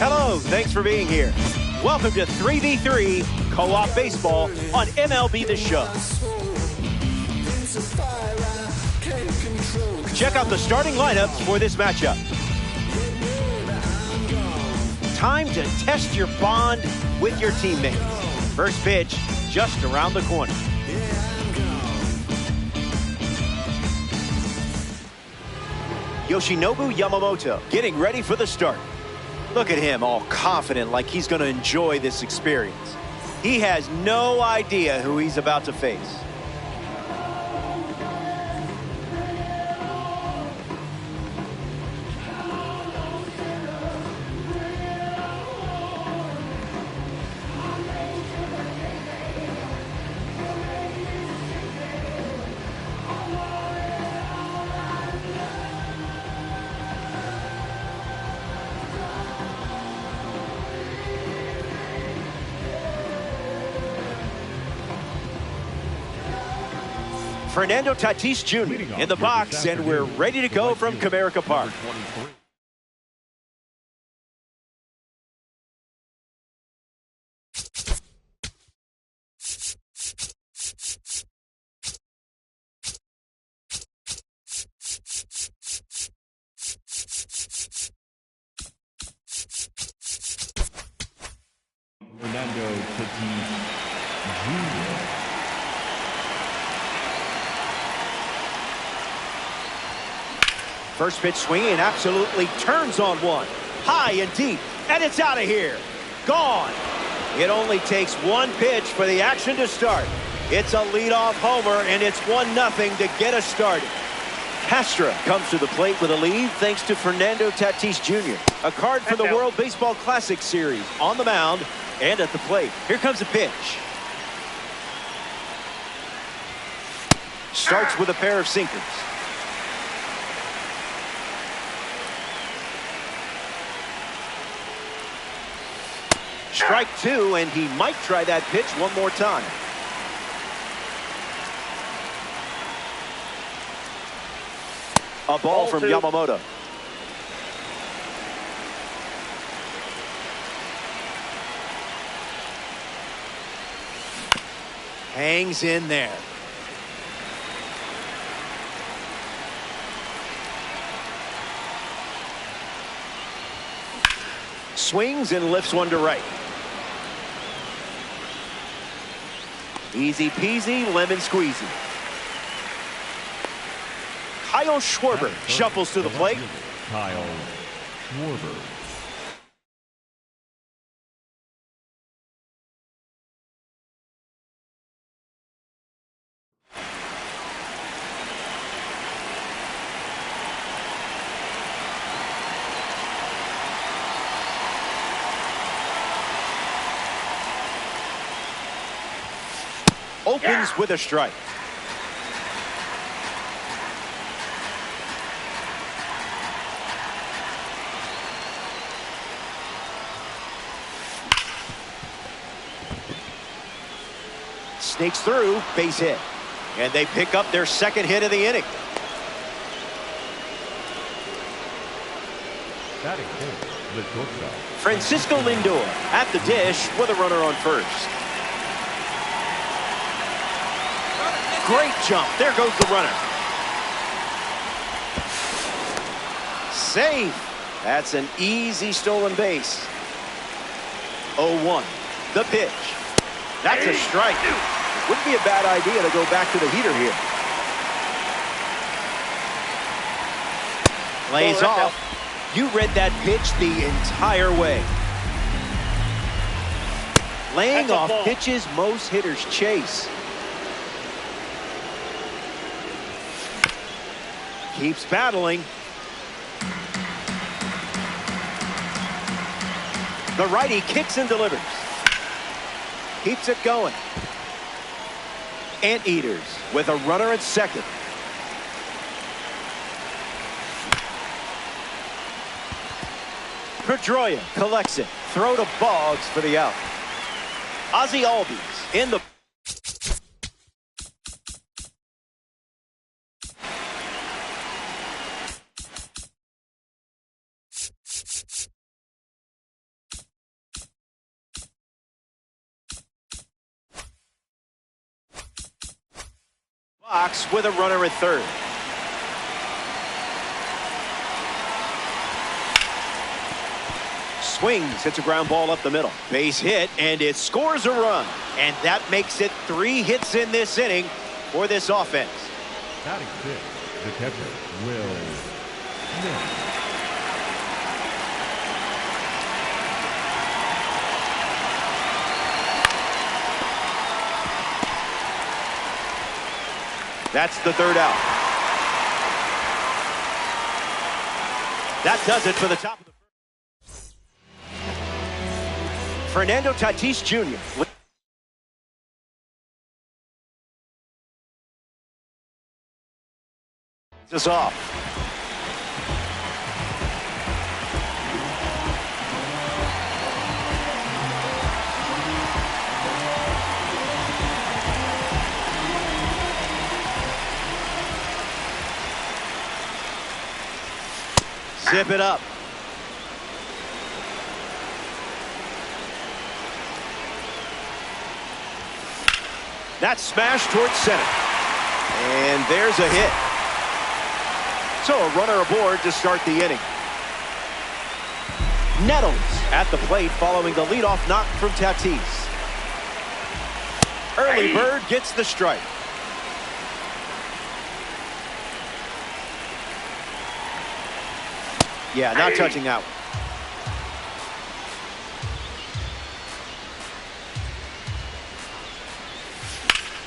[SPEAKER 1] Hello, thanks for being here. Welcome to 3v3 Co-op Baseball on MLB The Show. Check out the starting lineups for this matchup. Time to test your bond with your teammates. First pitch, just around the corner. Yoshinobu Yamamoto getting ready for the start. Look at him, all confident, like he's going to enjoy this experience. He has no idea who he's about to face. Fernando Tatis Jr. in the box, and we're ready to go from Comerica Park.
[SPEAKER 2] Fernando Tatis Jr.
[SPEAKER 1] First pitch swinging, absolutely turns on one. High and deep, and it's out of here. Gone. It only takes one pitch for the action to start. It's a leadoff homer, and it's 1-0 to get us started. Castro comes to the plate with a lead thanks to Fernando Tatis Jr. A card for the World Baseball Classic Series on the mound and at the plate. Here comes a pitch. Starts with a pair of sinkers. Strike two, and he might try that pitch one more time. A ball from Yamamoto. Hangs in there. Swings and lifts one to right. Easy peasy, lemon squeezy. Kyle Schwarber shuffles to the plate.
[SPEAKER 2] Kyle Schwarber.
[SPEAKER 1] Opens with a strike. Sneaks through, base hit. And they pick up their second hit of the inning.
[SPEAKER 2] Batting fifth, the shortstop.
[SPEAKER 1] Francisco Lindor at the dish with a runner on first. Great jump. There goes the runner. Safe. That's an easy stolen base. 0-1. The pitch. That's a strike. Wouldn't be a bad idea to go back to the heater here. Lays off. You read that pitch the entire way. Laying off pitches most hitters chase. Keeps battling. The righty kicks and delivers. Keeps it going. Anteaters with a runner at second. Pedroia collects it. Throw to Boggs for the out. Ozzie Albies in the box with a runner at third. Swings, hits a ground ball up the middle. Base hit, and it scores a run. And that makes it 3 hits in this inning for this offense.
[SPEAKER 2] Batting fifth, the catcher, Will Smith.
[SPEAKER 1] That's the third out. That does it for the top of the first. Fernando Tatis Jr. This off. zip it up. That's smashed towards center. And there's a hit. So a runner aboard to start the inning. Nettles at the plate following the leadoff knock from Tatis. Early bird gets the strike. Yeah, not touching that one.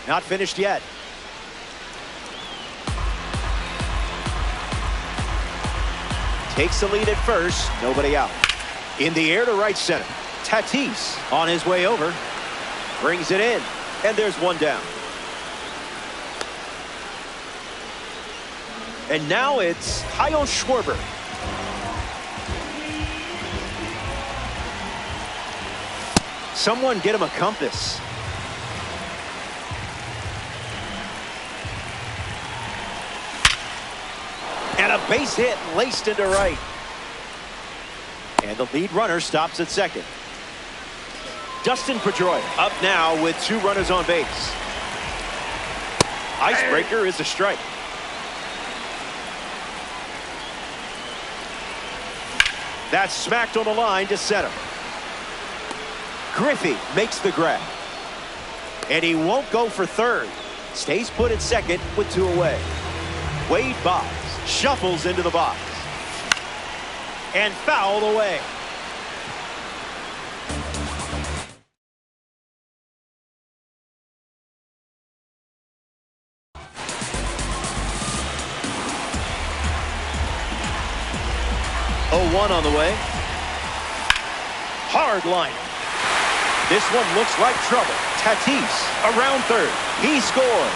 [SPEAKER 1] Not finished yet. Takes the lead at first, nobody out. In the air to right center. Tatis on his way over. Brings it in, and there's one down. And now it's Kyle Schwarber. Someone get him a compass. And a base hit laced into right. And the lead runner stops at second. Dustin Pedroia up now with 2 runners on base. Icebreaker is a strike. That's smacked on the line to center. Griffey makes the grab. And he won't go for third. Stays put at second with 2 away. Wade Boggs shuffles into the box. And fouled away. Oh, 1 on the way. Hard line. This one looks like trouble. Tatis around third. He scored.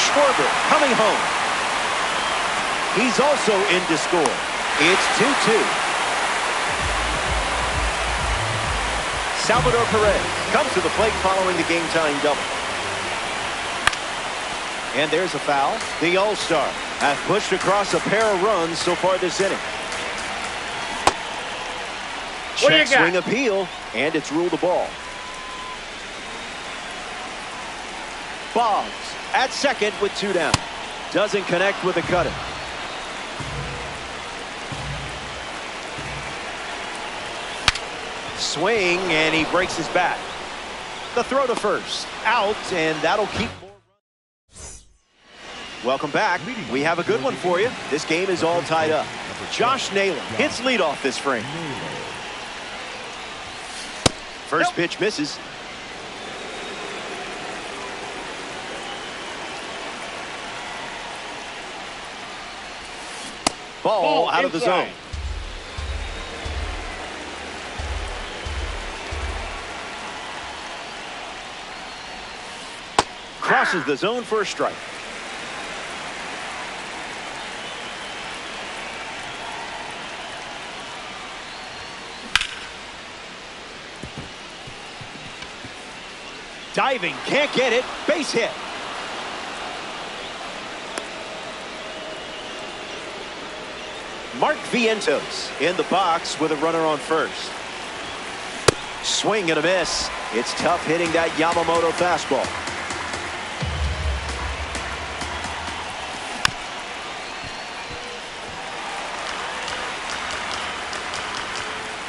[SPEAKER 1] Schwarber coming home. He's also in to score. It's 2-2. Salvador Perez comes to the plate following the game-tying double. And there's a foul. The All-Star has pushed across a pair of runs so far this inning.
[SPEAKER 4] What do you
[SPEAKER 1] Check
[SPEAKER 4] got?
[SPEAKER 1] swing appeal, and it's ruled a ball. Boggs at second with 2 down. Doesn't connect with the cutter. Swing, and he breaks his bat. The throw to first. Out, and that'll keep more runs. Welcome back. We have a good one for you. This game is all tied up. Josh Naylor hits leadoff this frame. First pitch misses. Ball out of the zone. Crosses the zone for a strike. Diving, can't get it. Base hit. Mark Vientos in the box with a runner on first. Swing and a miss. It's tough hitting that Yamamoto fastball.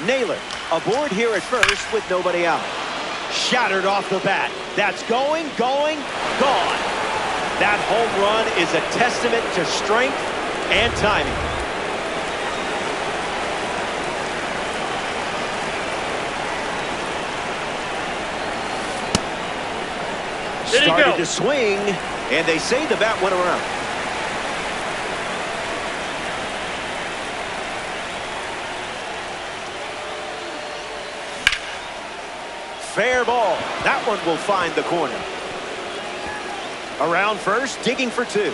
[SPEAKER 1] Naylor aboard here at first with nobody out. Shattered off the bat. That's going, gone. That home run is a testament to strength and timing. Started to swing, and they say the bat went around. Fair ball. That one will find the corner. Around first, digging for 2.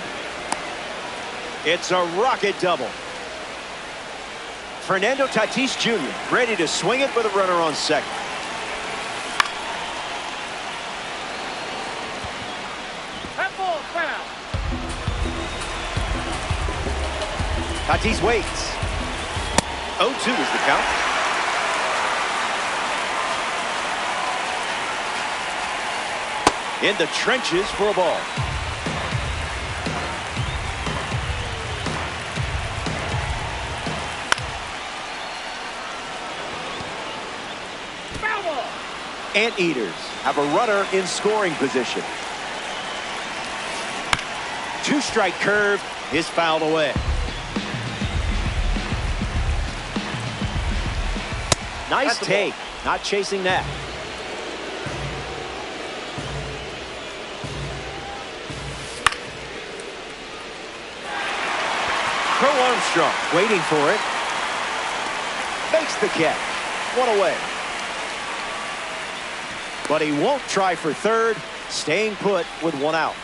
[SPEAKER 1] It's a rocket double. Fernando Tatis Jr. ready to swing it with a runner on second.
[SPEAKER 4] That ball foul.
[SPEAKER 1] Tatis waits. 0-2 is the count. In the trenches for a ball.
[SPEAKER 4] Foul ball.
[SPEAKER 1] Anteaters have a runner in scoring position. Two-strike curve is fouled away. Nice take. Not chasing that. Crow Armstrong waiting for it. Makes the catch. One away. But he won't try for third. Staying put with one out.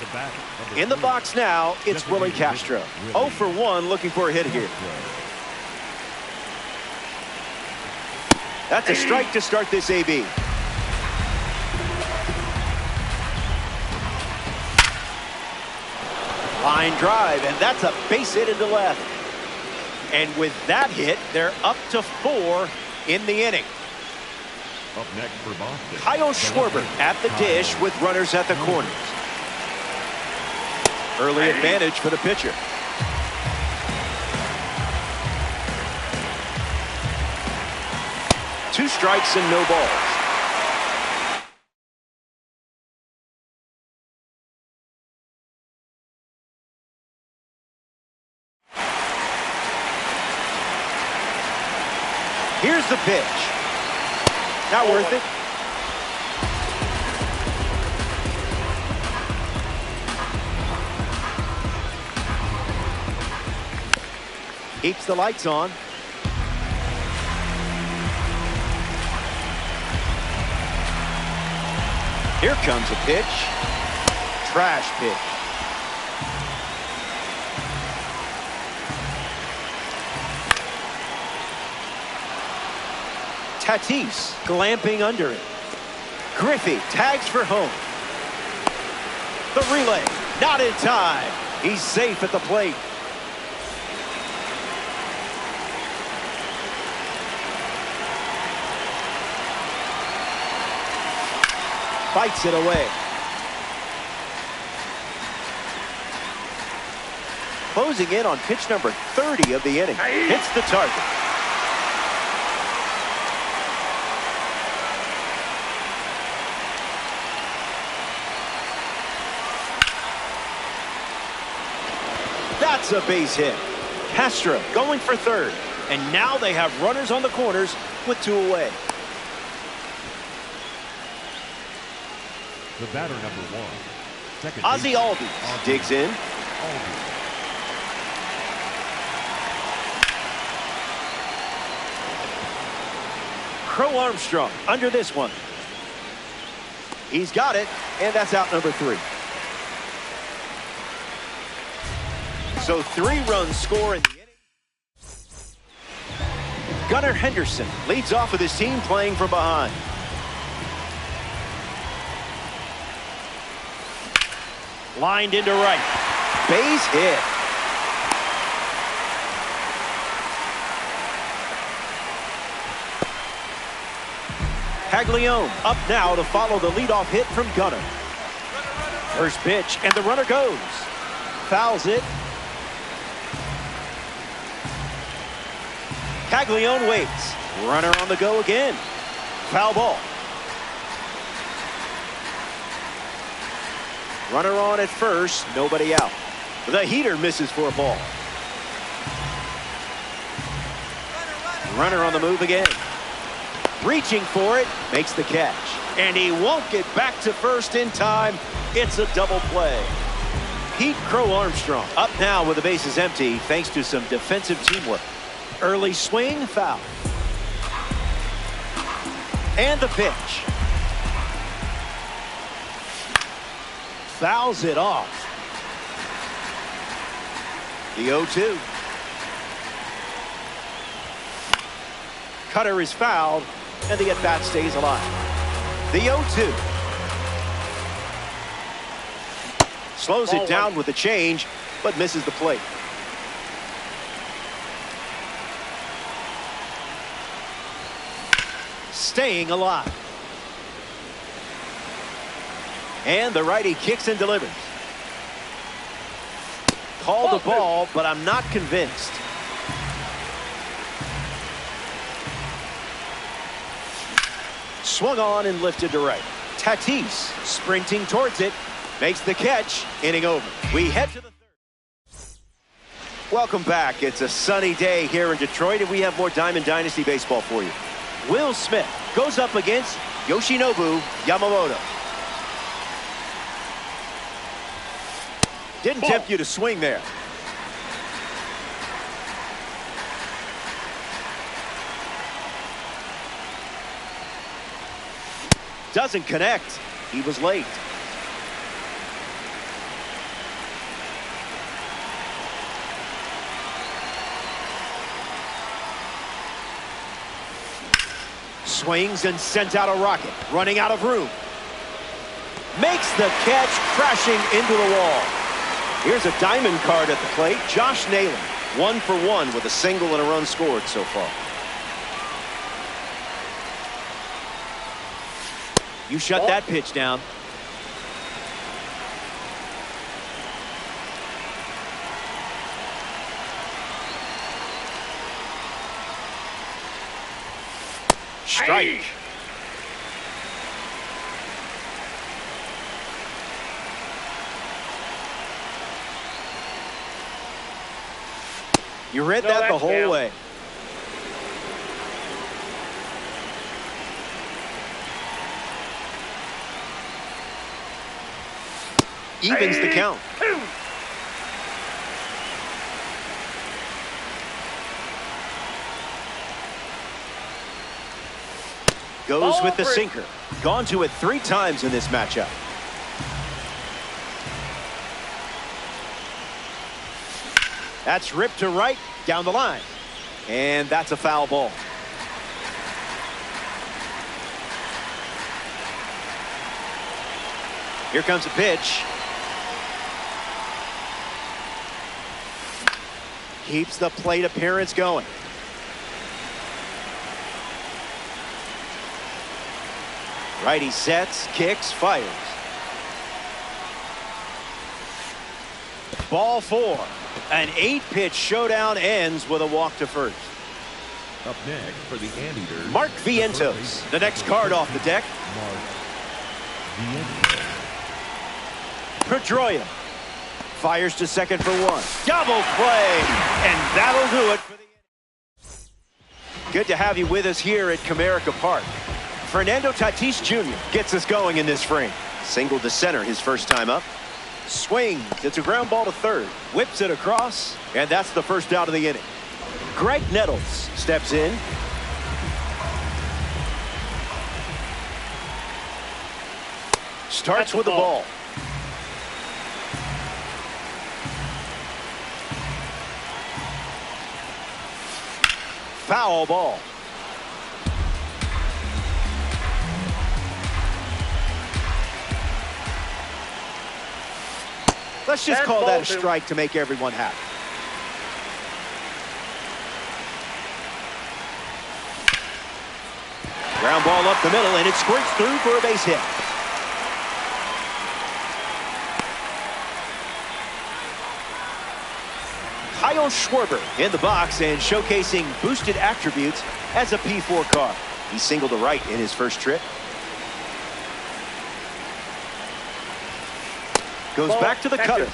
[SPEAKER 1] In the box now, it's Willie Castro. 0 for 1 looking for a hit here. That's a strike to start this AB. Line drive, and that's a base hit into left. And with that hit, they're up to 4 in the inning.
[SPEAKER 2] Up next for Boston,
[SPEAKER 1] Kyle Schwarber at the dish with runners at the corners. Early advantage for the pitcher. Two strikes and no balls. Here's the pitch. Not worth it. Keeps the lights on. Here comes a pitch. Trash pitch. Tatis glamping under it. Griffey tags for home. The relay, not in time. He's safe at the plate. Fights it away. Closing in on pitch number 30 of the inning. Hits the target. That's a base hit. Castro going for third. And now they have runners on the corners with 2 away.
[SPEAKER 2] the batter number 1. Second
[SPEAKER 1] Ozzie Albies digs in. Crow Armstrong under this one. He's got it, and that's out number 3. So 3 runs score in the inning. Gunnar Henderson leads off with his team playing from behind. Lined into right. Base hit. Caglione up now to follow the leadoff hit from Gunnar. First pitch, and the runner goes. Fouls it. Caglione waits. Runner on the go again. Foul ball. Runner on at first, nobody out. The heater misses for a ball. Runner on the move again. Reaching for it, makes the catch. And he won't get back to first in time. It's a double play. Pete Crow Armstrong up now with the bases empty thanks to some defensive teamwork. Early swing, foul. And the pitch. Fouls it off. The 0-2. Cutter is fouled, and the at-bat stays alive. The 0-2. Slows it down with the change, but misses the plate. staying alive. And the righty kicks and delivers. Called the ball, but I'm not convinced. Swung on and lifted to right. Tatis sprinting towards it. Makes the catch. Inning over. We head to the third. Welcome back. It's a sunny day here in Detroit, and we have more Diamond Dynasty baseball for you. Will Smith goes up against Yoshinobu Yamamoto. Didn't tempt you to swing there. Doesn't connect. He was late. Swings and sent out a rocket. Running out of room. Makes the catch, crashing into the wall. Here's a diamond card at the plate. Josh Naylor, 1 for 1 with a single and a run scored so far. You shut that pitch down. Strike. You read that the whole way. Evens the count. Goes with the sinker. Gone to it 3 times in this matchup. That's ripped to right, down the line. And that's a foul ball. Here comes a pitch. Keeps the plate appearance going. Righty sets, kicks, fires. Ball 4. An 8-pitch showdown ends with a walk to first.
[SPEAKER 2] Up next for the Anteaters,
[SPEAKER 1] Mark Vientos, the next card off the deck.
[SPEAKER 2] Mark Vientos.
[SPEAKER 1] Pedroia fires to second for 1. Double play, and that'll do it for the inning. Good to have you with us here at Comerica Park. Fernando Tatis Jr. gets us going in this frame. Single to center his first time up. Swings. It's a ground ball to third. Whips it across, and that's the first out of the inning. Greg Nettles steps in. Starts with the ball. Foul ball. Let's just call that a strike to make everyone happy. Ground ball up the middle, and it squirts through for a base hit. Kyle Schwarber in the box and showcasing boosted attributes as a P4 car. He singled to right in his first trip. Goes back to the cutter.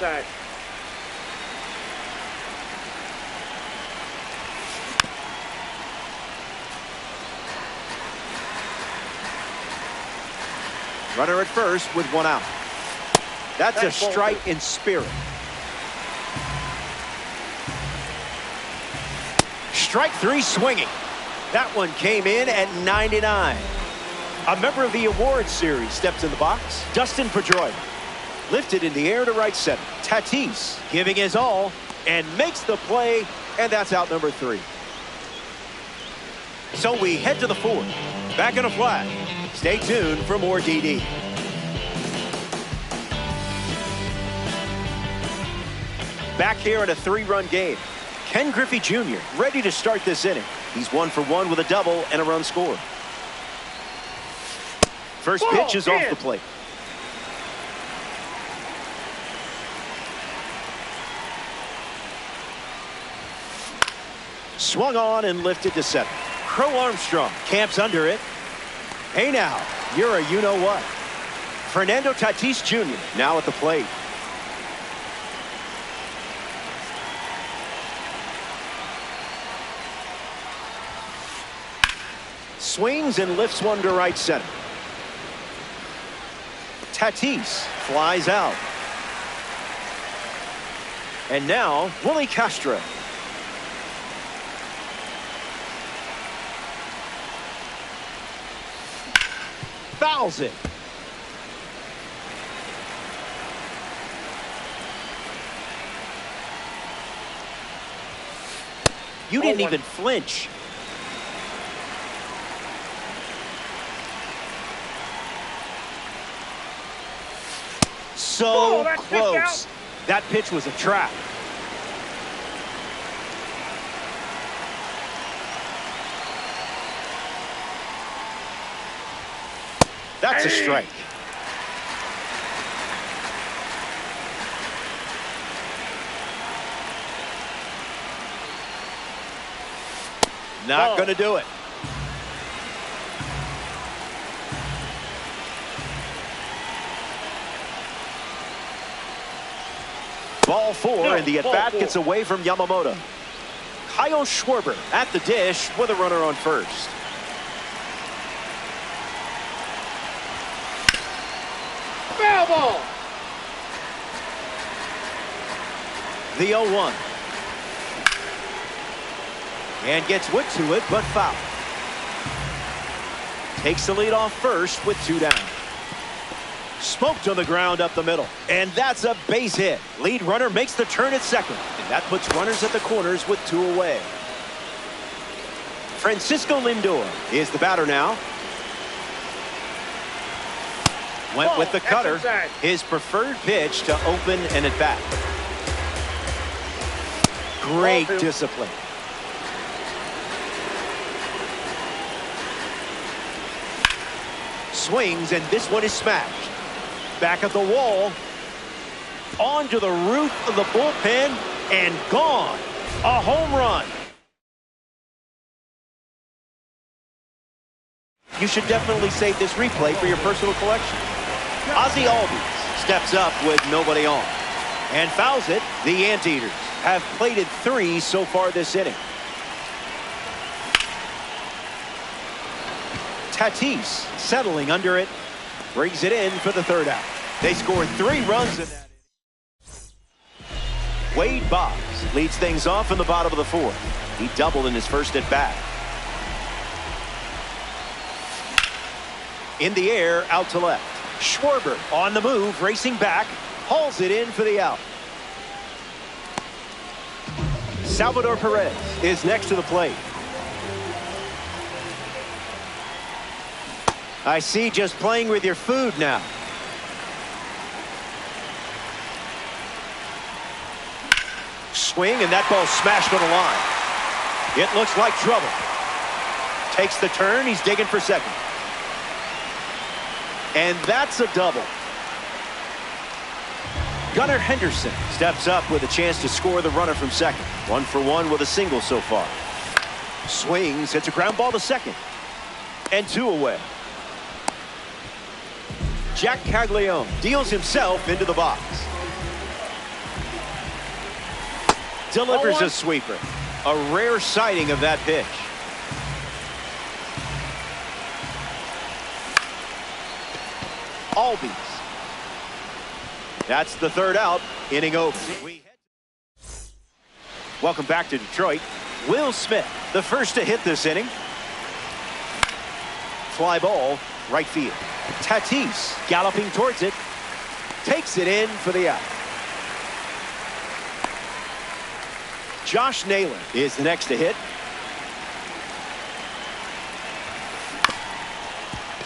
[SPEAKER 1] Runner at first with 1 out. That's a strike in spirit. Strike 3 swinging. That one came in at 99. A member of the awards series steps in the box. Dustin Pedroia. Lifted in the air to right center. Tatis giving his all and makes the play, and that's out number 3. So we head to the 4th. Back in a flag. Stay tuned for more DD. Back here in a 3-run game. Ken Griffey Jr. ready to start this inning. He's 1 for 1 with a double and a run scored. First pitch is off the plate. Swung on and lifted to center. Crow Armstrong camps under it. Hey now, you're a you-know-what. Fernando Tatis Jr. now at the plate. Swings and lifts one to right center. Tatis flies out. And now, Willie Castro. Fouls it. You didn't even flinch. So close. That pitch was a trap. That's a strike. Not going to do it. Ball four, and the at-bat gets away from Yamamoto. Kyle Schwarber at the dish with a runner on first.
[SPEAKER 4] Foul ball.
[SPEAKER 1] The 0-1. And gets wood to it, but foul. Takes the lead off first with two down. Smoked on the ground up the middle. And that's a base hit. Lead runner makes the turn at second. And that puts runners at the corners with two away. Francisco Lindor is the batter now. Went with the cutter. His preferred pitch to open an at-bat. Great discipline. Swings, and this one is smashed. Back at the wall. Onto the roof of the bullpen, and gone. A home run. You should definitely save this replay for your personal collection. Ozzie Albies steps up with nobody on and fouls it. The Anteaters have plated 3 so far this inning. Tatis settling under it, brings it in for the third out. They scored 3 runs in that inning. Wade Boggs leads things off in the bottom of the 4th. He doubled in his first at bat. In the air, out to left. Schwarber on the move, racing back, hauls it in for the out. Salvador Perez is next to the plate. I see, just playing with your food now. Swing, and that ball smashed on the line. It looks like trouble. Takes the turn, he's digging for second. And that's a double. Gunnar Henderson steps up with a chance to score the runner from second. 1 for 1 with a single so far. Swings, hits a ground ball to second. And 2 away. Jack Caglione deals himself into the box. Delivers a sweeper. A rare sighting of that pitch. Albies. That's the third out. Inning over. Welcome back to Detroit. Will Smith, the first to hit this inning. Fly ball, right field. Tatis galloping towards it. Takes it in for the out. Josh Naylor is the next to hit.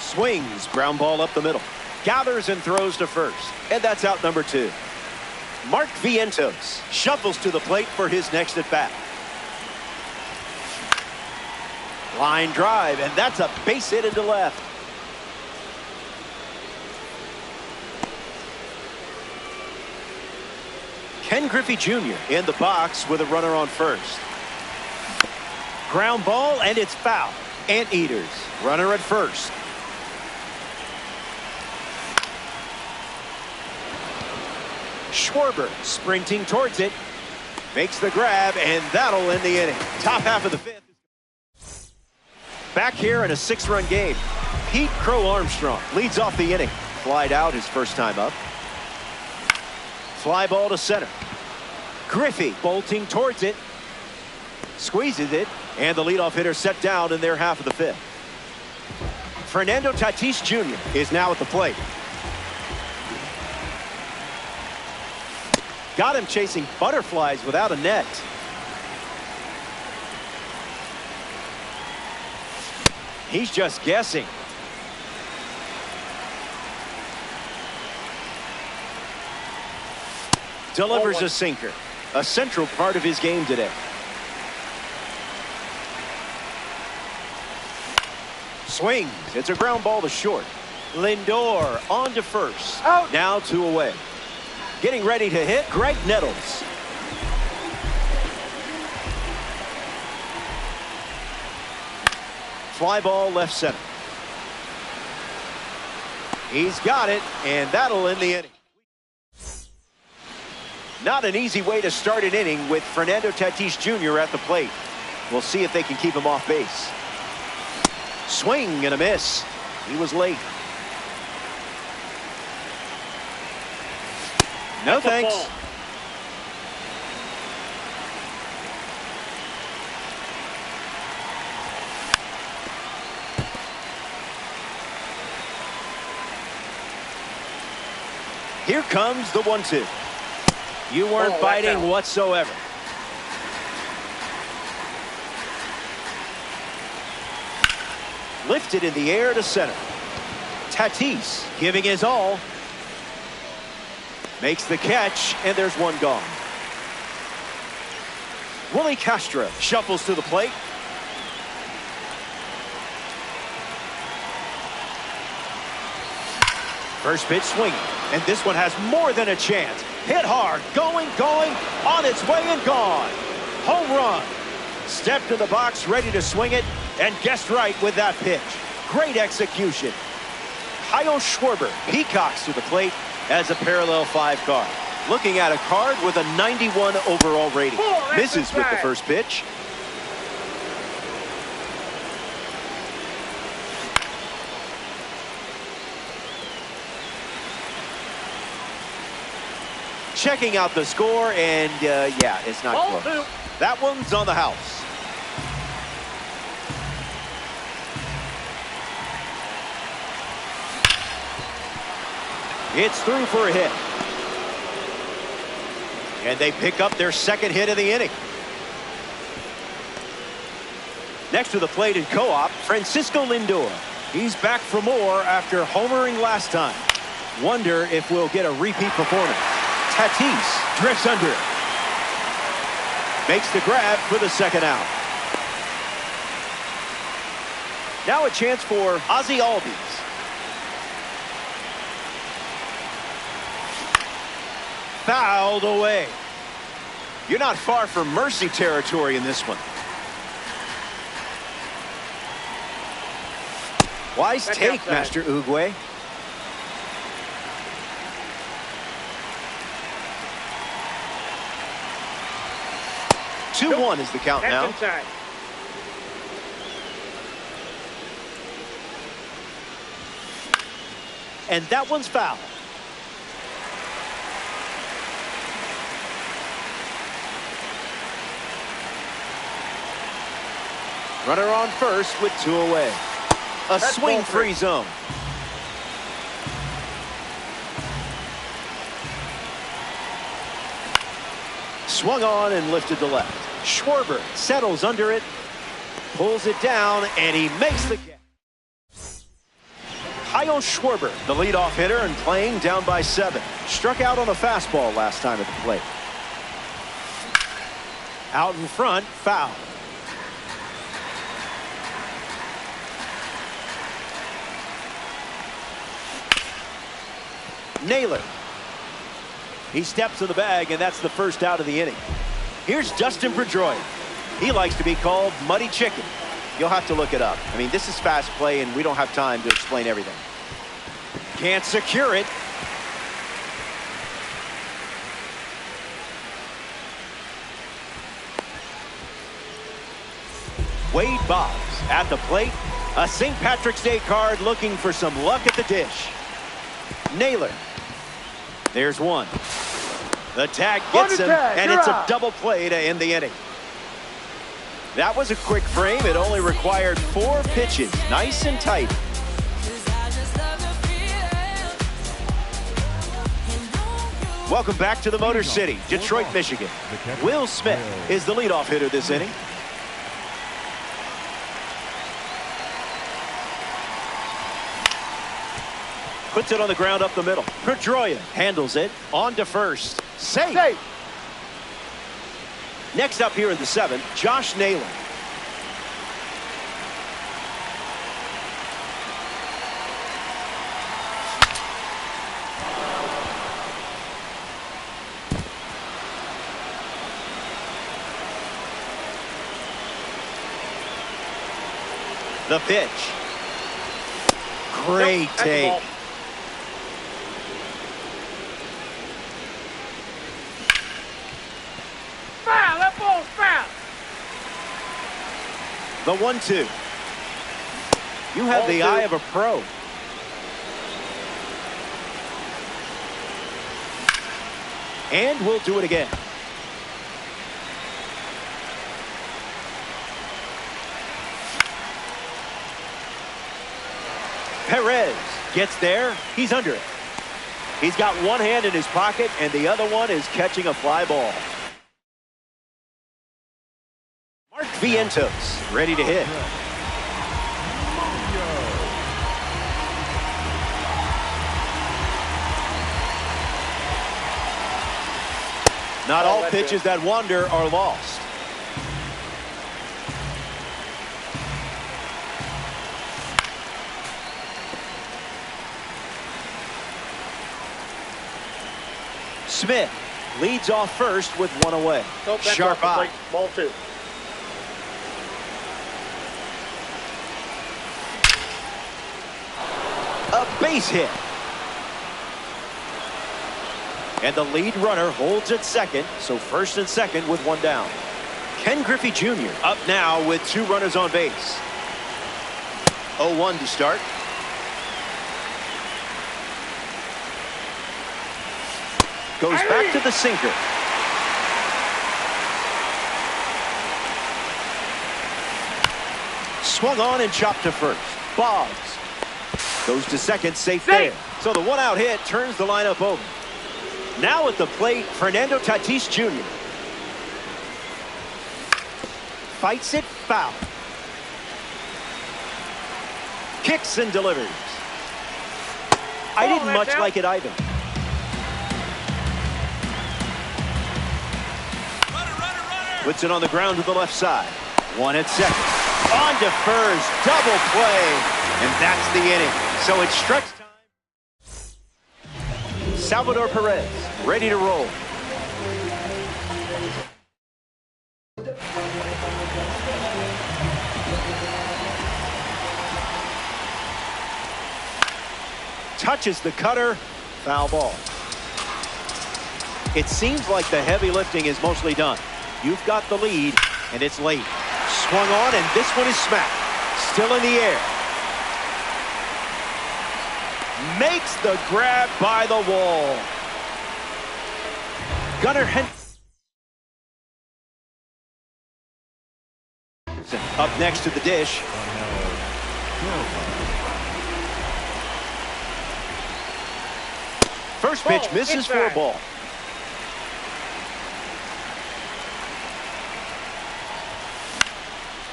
[SPEAKER 1] Swings, ground ball up the middle. Gathers and throws to first. And that's out number 2. Mark Vientos shuffles to the plate for his next at bat. Line drive, and that's a base hit into left. Ken Griffey Jr. in the box with a runner on first. Ground ball, and it's foul. Anteaters, runner at first. Schwarber sprinting towards it. Makes the grab, and that'll end the inning. Top half of the fifth. Back here in a 6-run game. Pete Crow Armstrong leads off the inning. Flied out his first time up. Fly ball to center. Griffey bolting towards it. Squeezes it, and the leadoff hitter set down in their half of the fifth. Fernando Tatis Jr. is now at the plate. Got him chasing butterflies without a net. He's just guessing. Delivers a sinker. A central part of his game today. Swings. It's a ground ball to short. Lindor on to first.
[SPEAKER 4] Out.
[SPEAKER 1] Now 2 away. Getting ready to hit, Greg Nettles. Fly ball left center. He's got it, and that'll end the inning. Not an easy way to start an inning with Fernando Tatis Jr. at the plate. We'll see if they can keep him off base. Swing and a miss. He was late. No thanks. Here comes the 1-2. You weren't biting whatsoever. Lifted in the air to center. Tatis giving his all. Makes the catch, and there's one gone. Willie Castro shuffles to the plate. First pitch swinging, and this one has more than a chance. Hit hard, going, on its way and gone. Home run. Stepped to the box, ready to swing it, and guessed right with that pitch. Great execution. Kyle Schwarber peacocks to the plate as a parallel 5 card. Looking at a card with a 91 overall rating. Misses with the first pitch. Checking out the score, and yeah, it's not close. That one's on the house. It's through for a hit. And they pick up their second hit of the inning. Next to the plate in co-op, Francisco Lindor. He's back for more after homering last time. Wonder if we'll get a repeat performance. Tatis drifts under it. Makes the grab for the second out. Now a chance for Ozzie Albies. Fouled away. You're not far from mercy territory in this one. Wise take, Master Uguay. Two-1 is the count now.
[SPEAKER 4] Inside.
[SPEAKER 1] And that one's foul. Runner on first with 2 away. A swing-free zone. Swung on and lifted to left. Schwarber settles under it, pulls it down, and he makes the catch. Kyle Schwarber, the leadoff hitter and playing down by 7. Struck out on a fastball last time at the plate. Out in front, foul. Naylor. He steps in the bag, and that's the first out of the inning. Here's Dustin Pedroia. He likes to be called Muddy Chicken. You'll have to look it up. I mean, this is fast play, and we don't have time to explain everything. Can't secure it. Wade Boggs at the plate. A St. Patrick's Day card looking for some luck at the dish. Naylor. There's one. The tag gets him, and it's a double play to end the inning. That was a quick frame. It only required 4 pitches. Nice and tight. Welcome back to the Motor City, Detroit, Michigan. Will Smith is the leadoff hitter this inning. Puts it on the ground up the middle. Pedroia handles it. On to first. Safe. Next up here in the 7th, Josh Naylor. The pitch. Great take. The 1-2. You have the eye of a pro. And we'll do it again. Perez gets there. He's under it. He's got one hand in his pocket, and the other one is catching a fly ball. Mark Vientos ready to hit. Not all pitches that wander are lost. Smith leads off first with one away. Sharp eye.
[SPEAKER 4] Ball 2.
[SPEAKER 1] A base hit. And the lead runner holds at second, so first and second with one down. Ken Griffey Jr. up now with 2 runners on base. 0-1 to start. Goes back to the sinker. Swung on and chopped to first. Boggs goes to second, safe there. So the 1-out hit turns the lineup over. Now at the plate, Fernando Tatis Jr. Fights it foul. Kicks and delivers. I didn't much like it either. Puts it on the ground to the left side. One at second. On to first. Double play. And that's the inning. So it's stretch time. Salvador Perez ready to roll. Touches the cutter. Foul ball. It seems like the heavy lifting is mostly done. You've got the lead, and it's late. Swung on, and this one is smacked. Still in the air. Makes the grab by the wall. Gunnar Henderson up next to the dish. First pitch misses for a ball.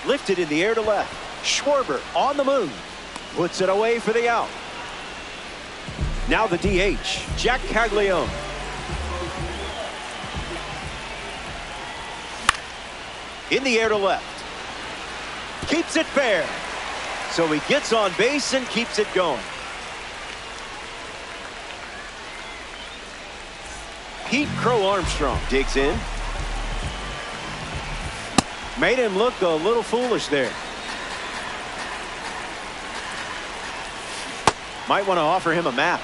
[SPEAKER 1] Lifted in the air to left. Schwarber on the move. Puts it away for the out. Now the DH, Jack Caglione. In the air to left. Keeps it fair. So he gets on base and keeps it going. Pete Crow Armstrong digs in. Made him look a little foolish there. Might want to offer him a map.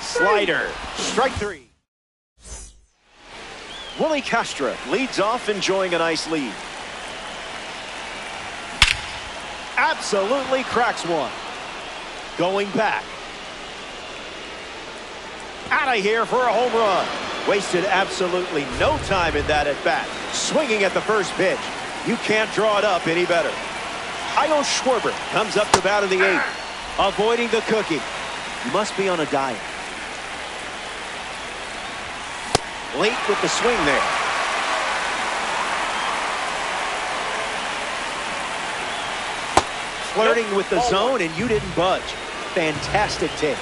[SPEAKER 1] Slider. Strike three. Willie Castro leads off, enjoying a nice lead. Absolutely cracks one. Going back. Out of here for a home run. Wasted absolutely no time in that at bat. Swinging at the first pitch. You can't draw it up any better. Kyle Schwarber comes up to bat in the eighth. Avoiding the cookie. You must be on a diet. Late with the swing there. Flirting with the zone, and you didn't budge. Fantastic take.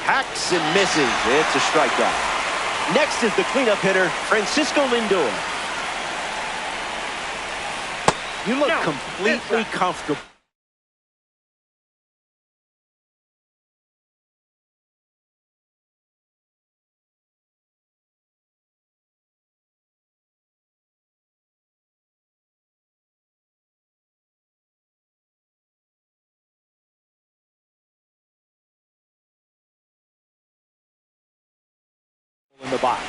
[SPEAKER 1] Hacks and misses. It's a strikeout. Next is the cleanup hitter, Francisco Lindor. You look completely comfortable. In the box.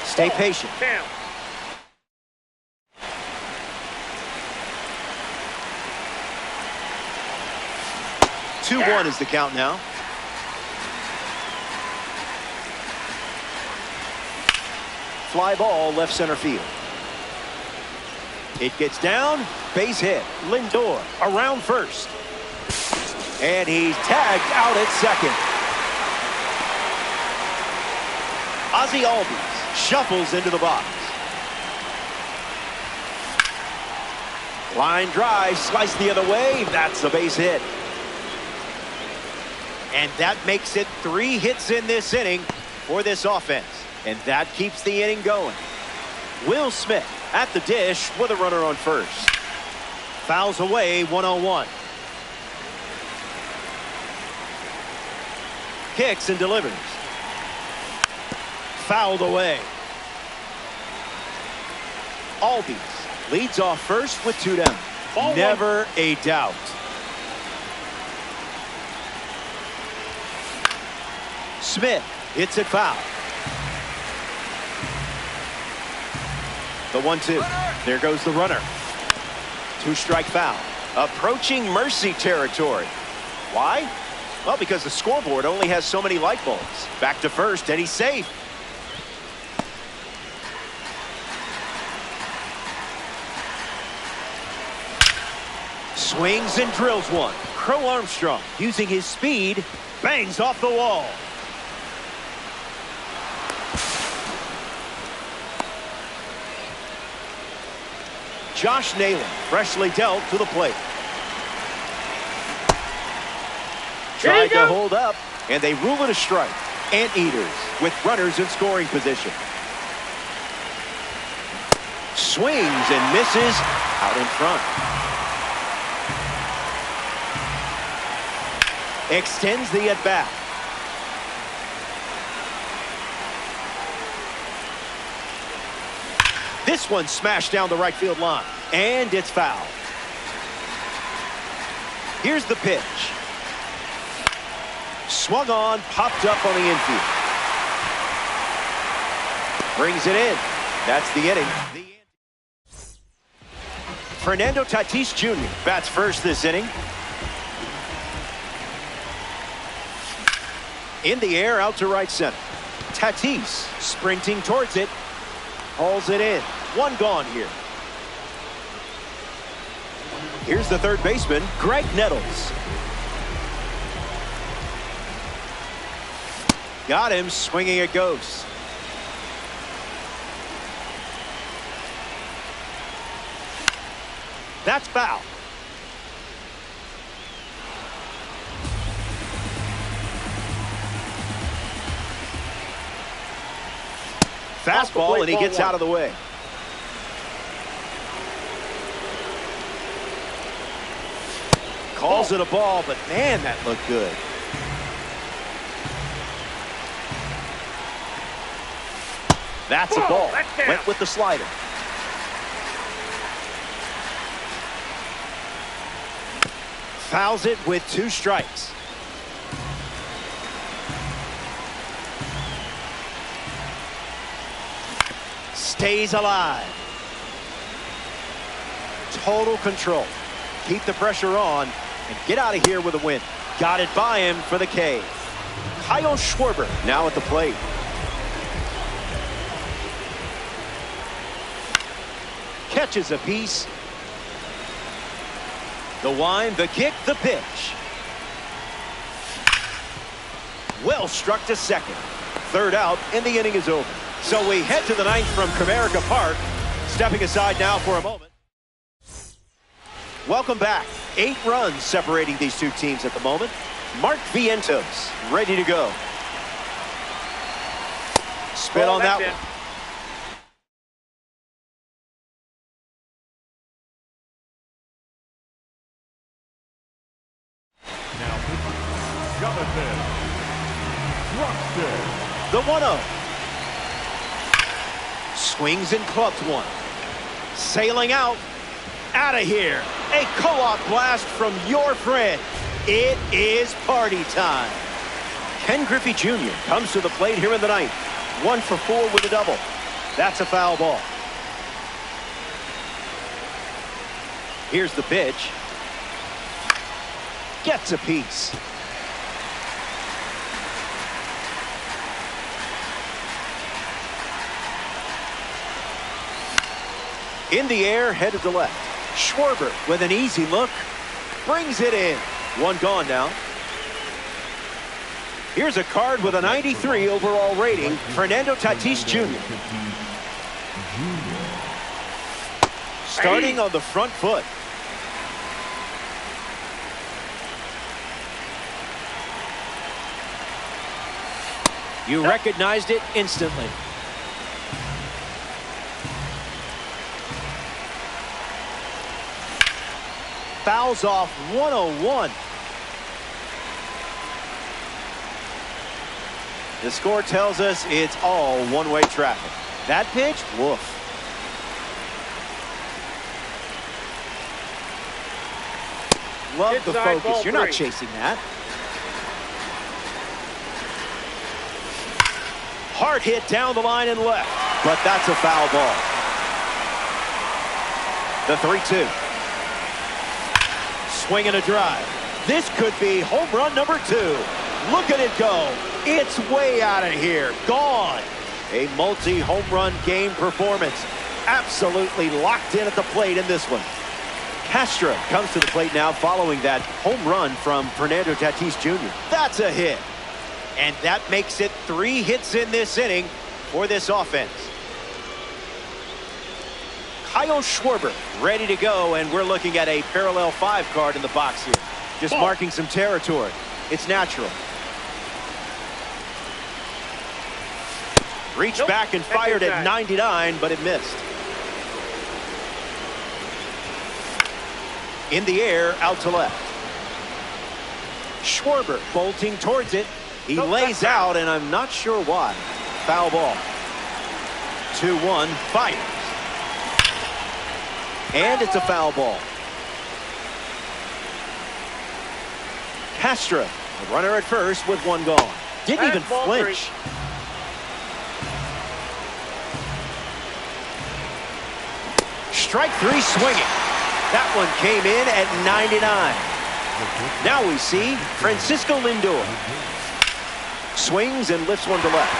[SPEAKER 1] Stay patient. 2-1 is the count now. Fly ball left center field. It gets down. Base hit. Lindor around first. And he's tagged out at second. Ozzie Albies shuffles into the box. Line drive, slice the other way. That's a base hit. And that makes it 3 hits in this inning for this offense. And that keeps the inning going. Will Smith at the dish with a runner on first. Fouls away, 1-0-1. Kicks and delivers. Fouled away. Albies leads off first with 2 down. Never a doubt. Smith hits it foul. The 1-2. There goes the runner. 2-strike foul. Approaching mercy territory. Why? Well, because the scoreboard only has so many light bulbs. Back to first, and he's safe. Swings and drills one. Crow Armstrong, using his speed, bangs off the wall. Josh Naylor, freshly dealt to the plate. Tried to hold up, and they rule it a strike. Anteaters with runners in scoring position. Swings and misses out in front. Extends the at-bat. This one smashed down the right field line, and it's foul. Here's the pitch. Swung on, popped up on the infield. Brings it in. That's the inning. Fernando Tatis Jr. bats first this inning. In the air, out to right center. Tatis sprinting towards it. Hauls it in. 1 gone here. Here's the third baseman, Greg Nettles. Got him, swinging it goes. That's foul. Fastball, and he gets out of the way. Calls it a ball, but man, that looked good. That's a ball. Went with the slider. Fouls it with 2 strikes. Stays alive. Total control. Keep the pressure on and get out of here with a win. Got it by him for the K. Kyle Schwarber now at the plate. Catches a piece. The wind, the kick, the pitch. Well struck to second. 3rd out, and the inning is over. So we head to the 9th from Comerica Park. Stepping aside now for a moment. Welcome back. 8 runs separating these 2 teams at the moment. Mark Vientos ready to go. Spin on that one.
[SPEAKER 2] Jonathan Ruxton.
[SPEAKER 1] The 1-0. Swings and clubs one. Sailing out. Out of here. A co-op blast from your friend. It is party time. Ken Griffey Jr. comes to the plate here in the 9th. 1 for 4 with a double. That's a foul ball. Here's the pitch. Gets a piece. In the air, headed to left. Schwarber with an easy look. Brings it in. 1 gone now. Here's a card with a 93 overall rating. Fernando Tatis Jr. Starting on the front foot. You recognized it instantly. Fouls off 101. The score tells us it's all one-way traffic. That pitch, woof. Love the focus. You're not chasing that. Hard hit down the line and left, but that's a foul ball. The 3-2. Swing and a drive. This could be home run number 2. Look at it go. It's way out of here. Gone. A multi-home run game performance. Absolutely locked in at the plate in this one. Castro comes to the plate now following that home run from Fernando Tatis Jr. That's a hit. And that makes it 3 hits in this inning for this offense. Kyle Schwarber ready to go, and we're looking at a parallel 5 card in the box here. Just marking some territory. It's natural. Reached back and fired at 99, but it missed. In the air, out to left. Schwarber bolting towards it. He lays out, and I'm not sure why. Foul ball. 2-1, fires. And it's a foul ball. Castro, the runner at first with 1 gone. Didn't even flinch. Strike 3 swinging. That one came in at 99. Now we see Francisco Lindor. Swings and lifts one to left.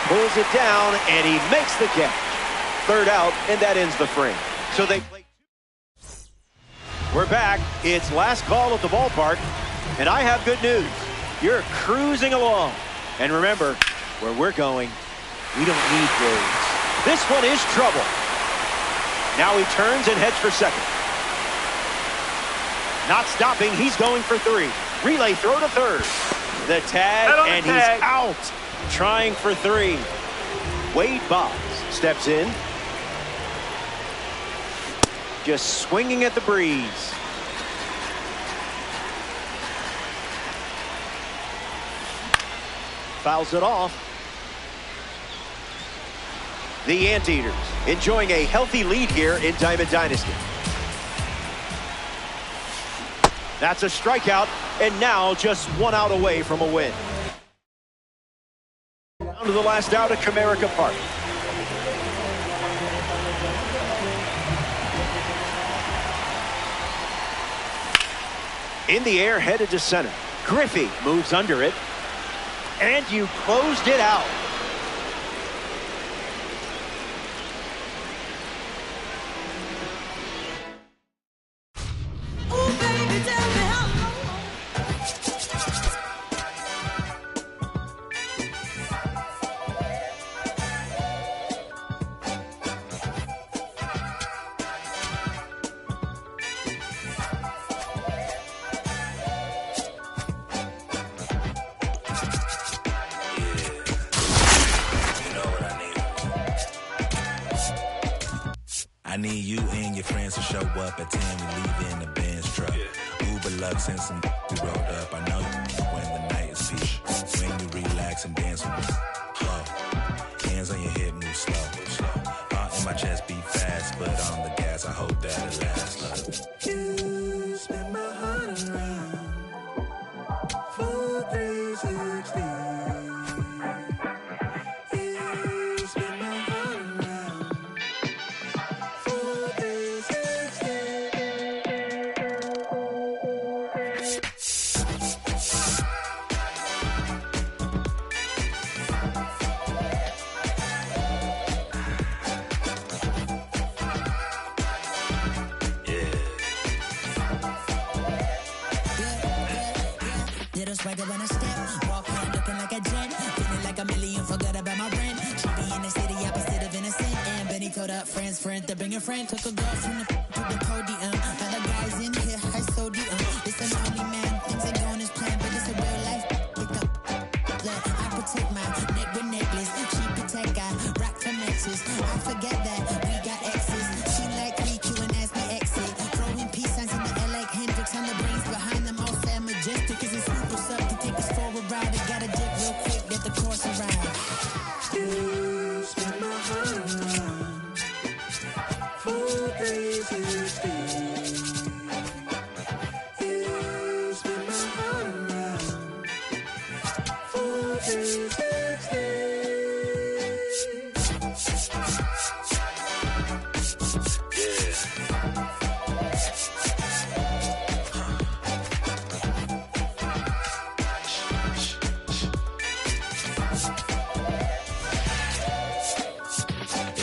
[SPEAKER 1] Pulls it down, and he makes the catch. 3rd out, and that ends the frame. So they play. We're back. It's last call at the ballpark, and I have good news. You're cruising along. And remember, where we're going, we don't need roads. This one is trouble. Now he turns and heads for second. Not stopping, he's going for 3. Relay throw to 3rd. The tag, and he's out. Trying for 3. Wade Boggs steps in. Just swinging at the breeze. fouls it off. The Anteaters enjoying a healthy lead here in Diamond Dynasty. That's a strikeout, and now just one out away from a win. Down to the last out at Comerica Park. In the air, headed to center. Griffey moves under it, and you closed it out.
[SPEAKER 6] I need you and your friends to show up at 10. We leave in the Benz truck. Uber Lux and some we rolled up. I know you when the night is peak. When you relax and dance with me. Hands on your hip, move slow. Heart in my chest beat fast, but on the gas, I hope that it lasts. You spin my heart around. Full 360.
[SPEAKER 7] Swagger when I step, walk home looking like a gent, feeling like a million, forgot about my rent. She be in the city, opposite of innocent. And Benny told up friends, to bring a friend, took a girl from the to the podium. Now the guys in here, I sodium. It's an only man, things ain't going as planned, but it's a real life. Pick up, look, I protect my neck with necklace. She protect, I rock for Nexus. I forget that we got exes. She like 3Q and ask me exit. Throwing peace signs in the L like Hendrix on the brains behind them all sad majestic. Is it up to take us for a ride? I gotta dip real quick, let the course arrive. You spin my heart around. Full 360. You spin my heart around. Full 360.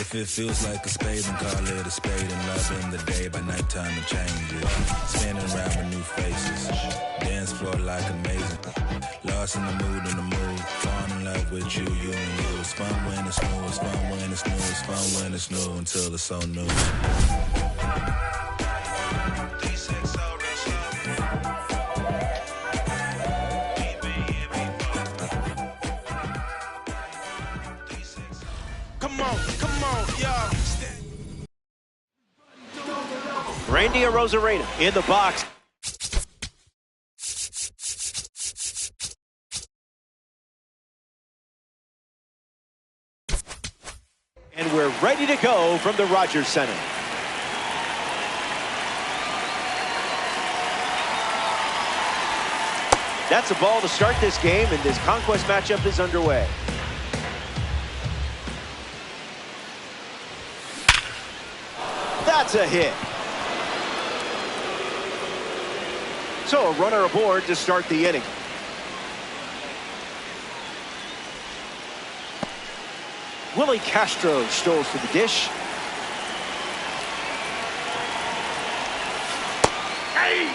[SPEAKER 6] If it feels like a spade, then call it a spade. And love in the day, by nighttime it changes. Spinning around with new faces. Dance floor like amazing. Lost in the mood. Falling in love with you and you. It's fun when it's new, it's fun when it's new, it's fun when it's new until it's so new.
[SPEAKER 1] Randy Arozarena in the box. And we're ready to go from the Rogers Center. That's a ball to start this game, and this conquest matchup is underway. That's a hit. So a runner aboard to start the inning. Willie Castro stoles to the dish. Hey!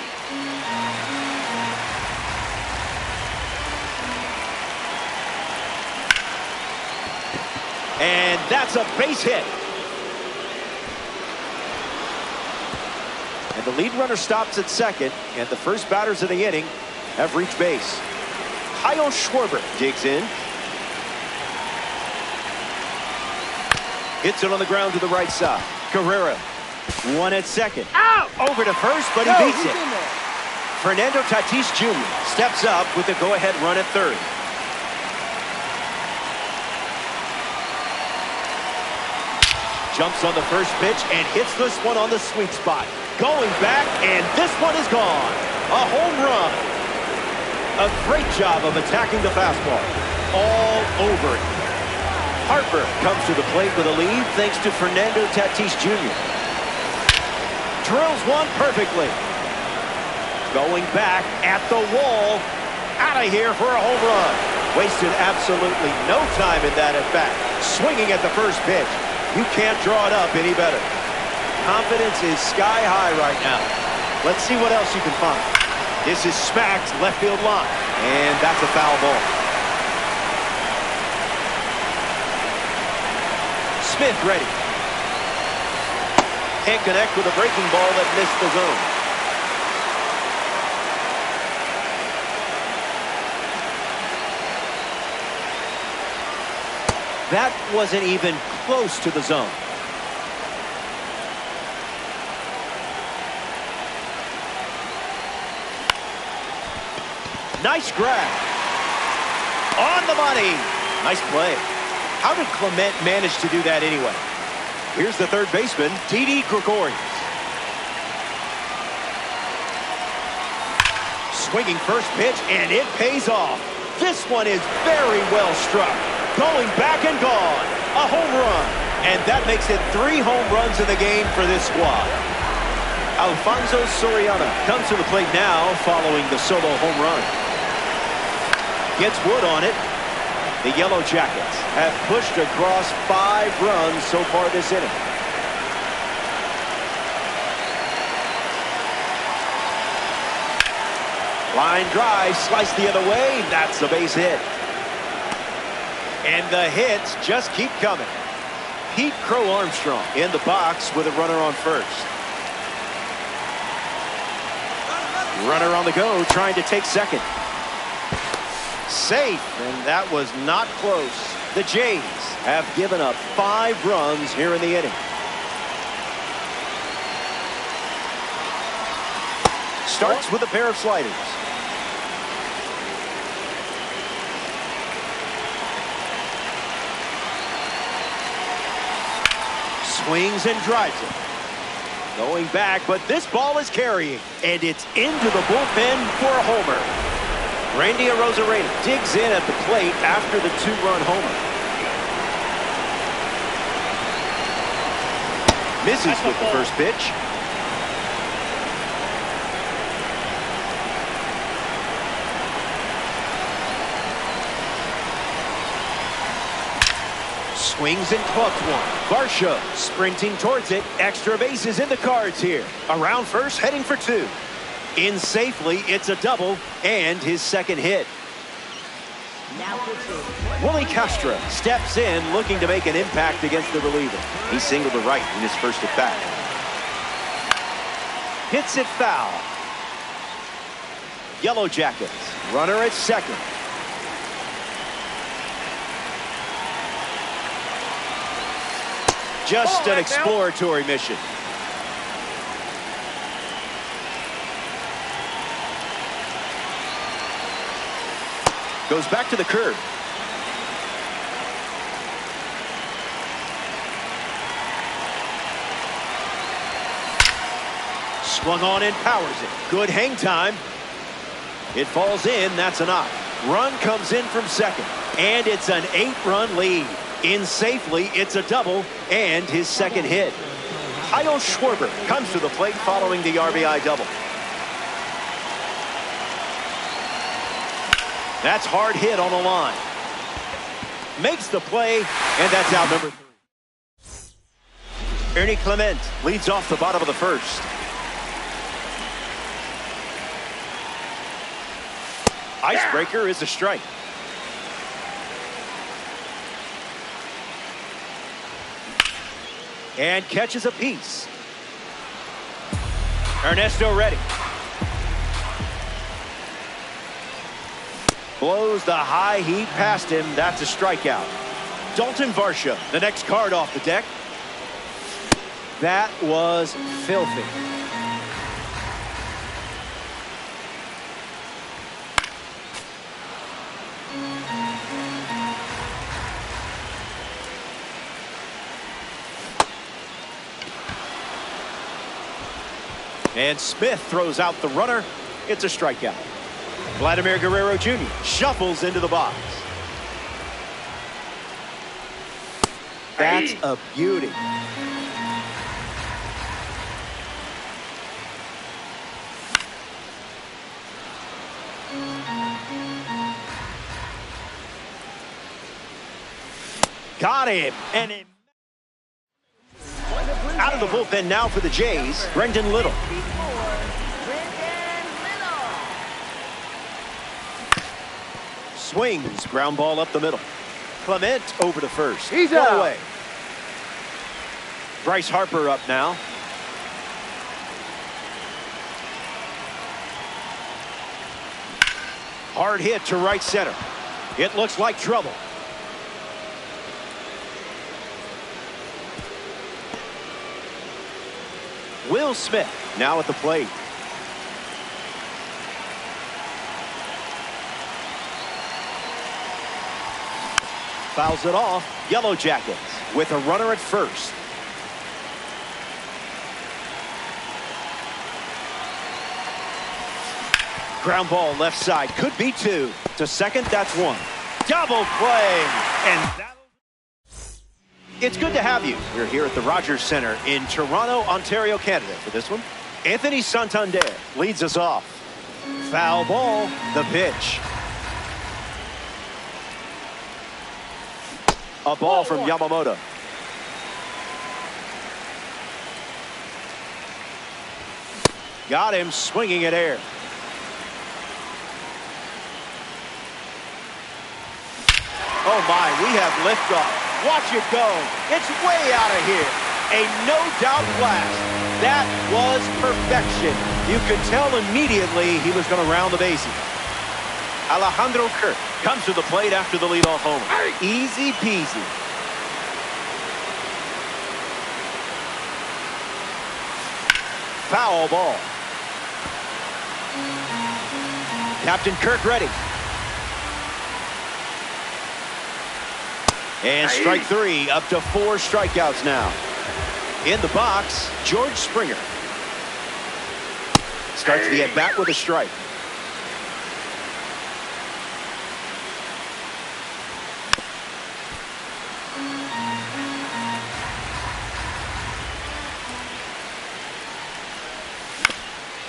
[SPEAKER 1] And that's a base hit. And the lead runner stops at second, and the first batters of the inning have reached base. Kyle Schwarber digs in. Hits it on the ground to the right side. Guerrero, one at second. Out! Over to first, but he beats it. Fernando Tatis Jr. steps up with the go-ahead run at third. Jumps on the first pitch and hits this one on the sweet spot. Going back, and this one is gone. A home run. A great job of attacking the fastball. All over it. Harper comes to the plate with a lead thanks to Fernando Tatis Jr. Drills one perfectly. Going back at the wall. Out of here for a home run. Wasted absolutely no time in that at bat. Swinging at the first pitch. You can't draw it up any better. Confidence is sky high right now. Let's see what else you can find. This is smacked left field line. And that's a foul ball. Smith ready. Can't connect with a breaking ball that missed the zone. That wasn't even close to the zone. Nice grab. On the money. Nice play. How did Clement manage to do that anyway? Here's the third baseman, Didi Gregorius. Swinging first pitch, and it pays off. This one is very well struck. Going back and gone. A home run. And that makes it 3 home runs in the game for this squad. Alfonso Soriano comes to the plate now following the solo home run. Gets Wood on it. The Yellow Jackets have pushed across 5 runs so far this inning. Line drive, sliced the other way. That's a base hit. And the hits just keep coming. Pete Crow Armstrong in the box with a runner on first. Runner on the go, trying to take second. Safe, and that was not close. The Jays have given up 5 runs here in the inning. Starts with a pair of sliders. Swings and drives it. Going back, but this ball is carrying, and it's into the bullpen for a homer. Randy Arozarena digs in at the plate after the 2-run homer. Misses with the first pitch. Swings and clubs one. Varsho sprinting towards it. Extra bases in the cards here. Around first, heading for 2. In safely, it's a double and his second hit. Willie Castro steps in looking to make an impact against the reliever. He singled to right in his first at bat. Hits it foul. Yellow Jackets, runner at second. Just an exploratory mission. Goes back to the curve. Swung on and powers it. Good hang time. It falls in. That's a knock. Run comes in from second. And it's an 8-run lead. In safely, it's a double and his second hit. Kyle Schwarber comes to the plate following the RBI double. That's hard hit on the line. Makes the play, and that's out number 3. Ernie Clement leads off the bottom of the first. Icebreaker is a strike. And catches a piece. Ernesto ready. Blows the high heat past him. That's a strikeout. Dalton Varsho, the next card off the deck. That was filthy. And Smith throws out the runner. It's a strikeout. Vladimir Guerrero Jr. shuffles into the box. That's a beauty. Got him. And out of the bullpen now for the Jays, Brendan Little. Swings, ground ball up the middle. Clement over to first.
[SPEAKER 4] He's out.
[SPEAKER 1] Away. Bryce Harper up now. Hard hit to right center. It looks like trouble. Will Smith now at the plate. Fouls it off. Yellow Jackets with a runner at first. Ground ball left side. Could be two. To second, that's one. Double play. And it's good to have you. We're here at the Rogers Center in Toronto, Ontario, Canada for this one. Anthony Santander leads us off. Foul ball, the pitch. A ball from Yamamoto. Got him swinging at air. Oh my, we have liftoff. Watch it go. It's way out of here. A no-doubt blast. That was perfection. You could tell immediately he was going to round the bases. Alejandro Kirk comes to the plate after the leadoff homer. Easy peasy. Foul ball. Captain Kirk ready. And strike three, up to 4 strikeouts now. In the box, George Springer. Starts the at-bat with a strike.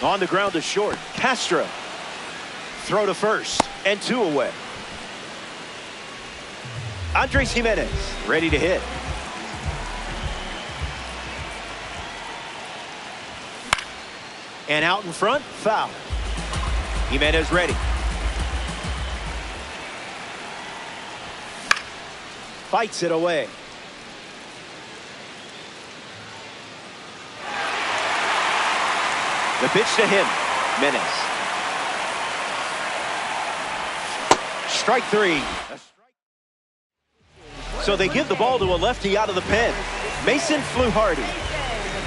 [SPEAKER 1] On the ground to short, Castro. Throw to first, and 2 away. Andres Jimenez ready to hit. And out in front, foul. Jimenez ready. Fights it away. The pitch to him, Menes. Strike 3. So they give the ball to a lefty out of the pen. Mason Fluharty.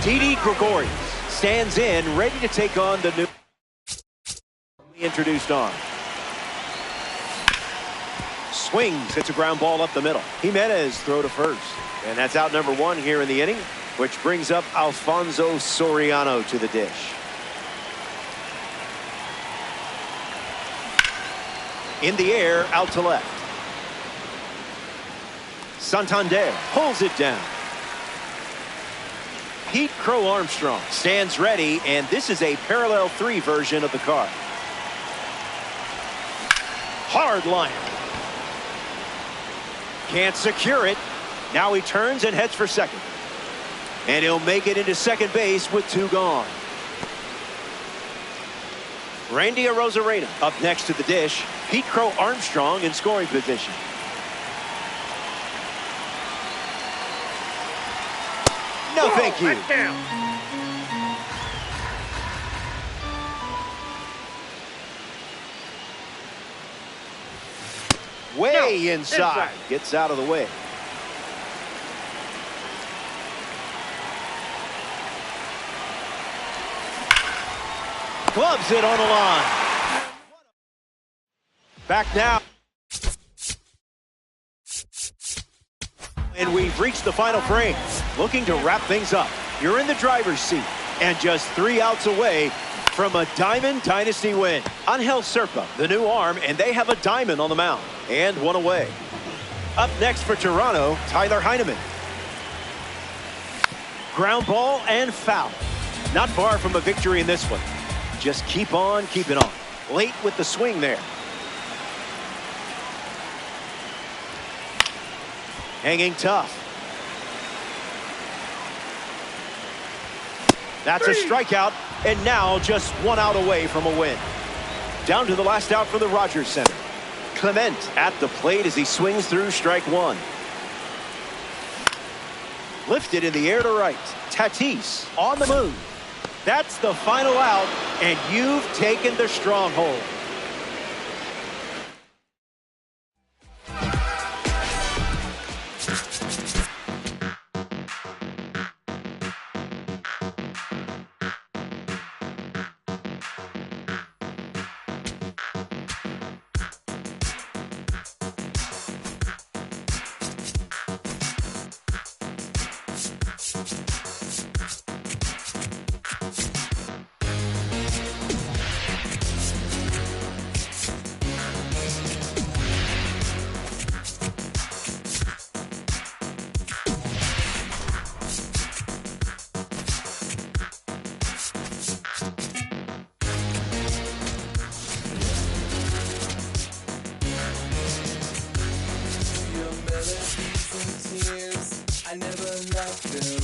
[SPEAKER 1] Didi Gregorius stands in, ready to take on the new introduced arm. Swings. It's a ground ball up the middle. Jimenez throw to first. And that's out number 1 here in the inning, which brings up Alfonso Soriano to the dish. In the air, out to left. Santander pulls it down. Pete Crow Armstrong stands ready, and this is a parallel 3 version of the card. Hard line. Can't secure it. Now he turns and heads for second. And he'll make it into second base with 2 gone. Randy Arozarena up next to the dish. Pete Crow Armstrong in scoring position. No, thank you. Way inside. Gets out of the way. Gloves it on the line. Back now. And we've reached the final frame. Looking to wrap things up. You're in the driver's seat. and just 3 outs away from a Diamond Dynasty win. Angel Serpa, the new arm, and they have a diamond on the mound, and 1 away. Up next for Toronto, Tyler Heineman. Ground ball and foul. Not far from a victory in this one. Just keep on keeping on. Late with the swing there. Hanging tough. That's a strikeout, and now just 1 out away from a win. Down to the last out for the Rogers Center. Clement at the plate as he swings through strike 1. Lifted in the air to right. Tatis on the move. That's the final out, and you've taken the stronghold.
[SPEAKER 5] I never loved them.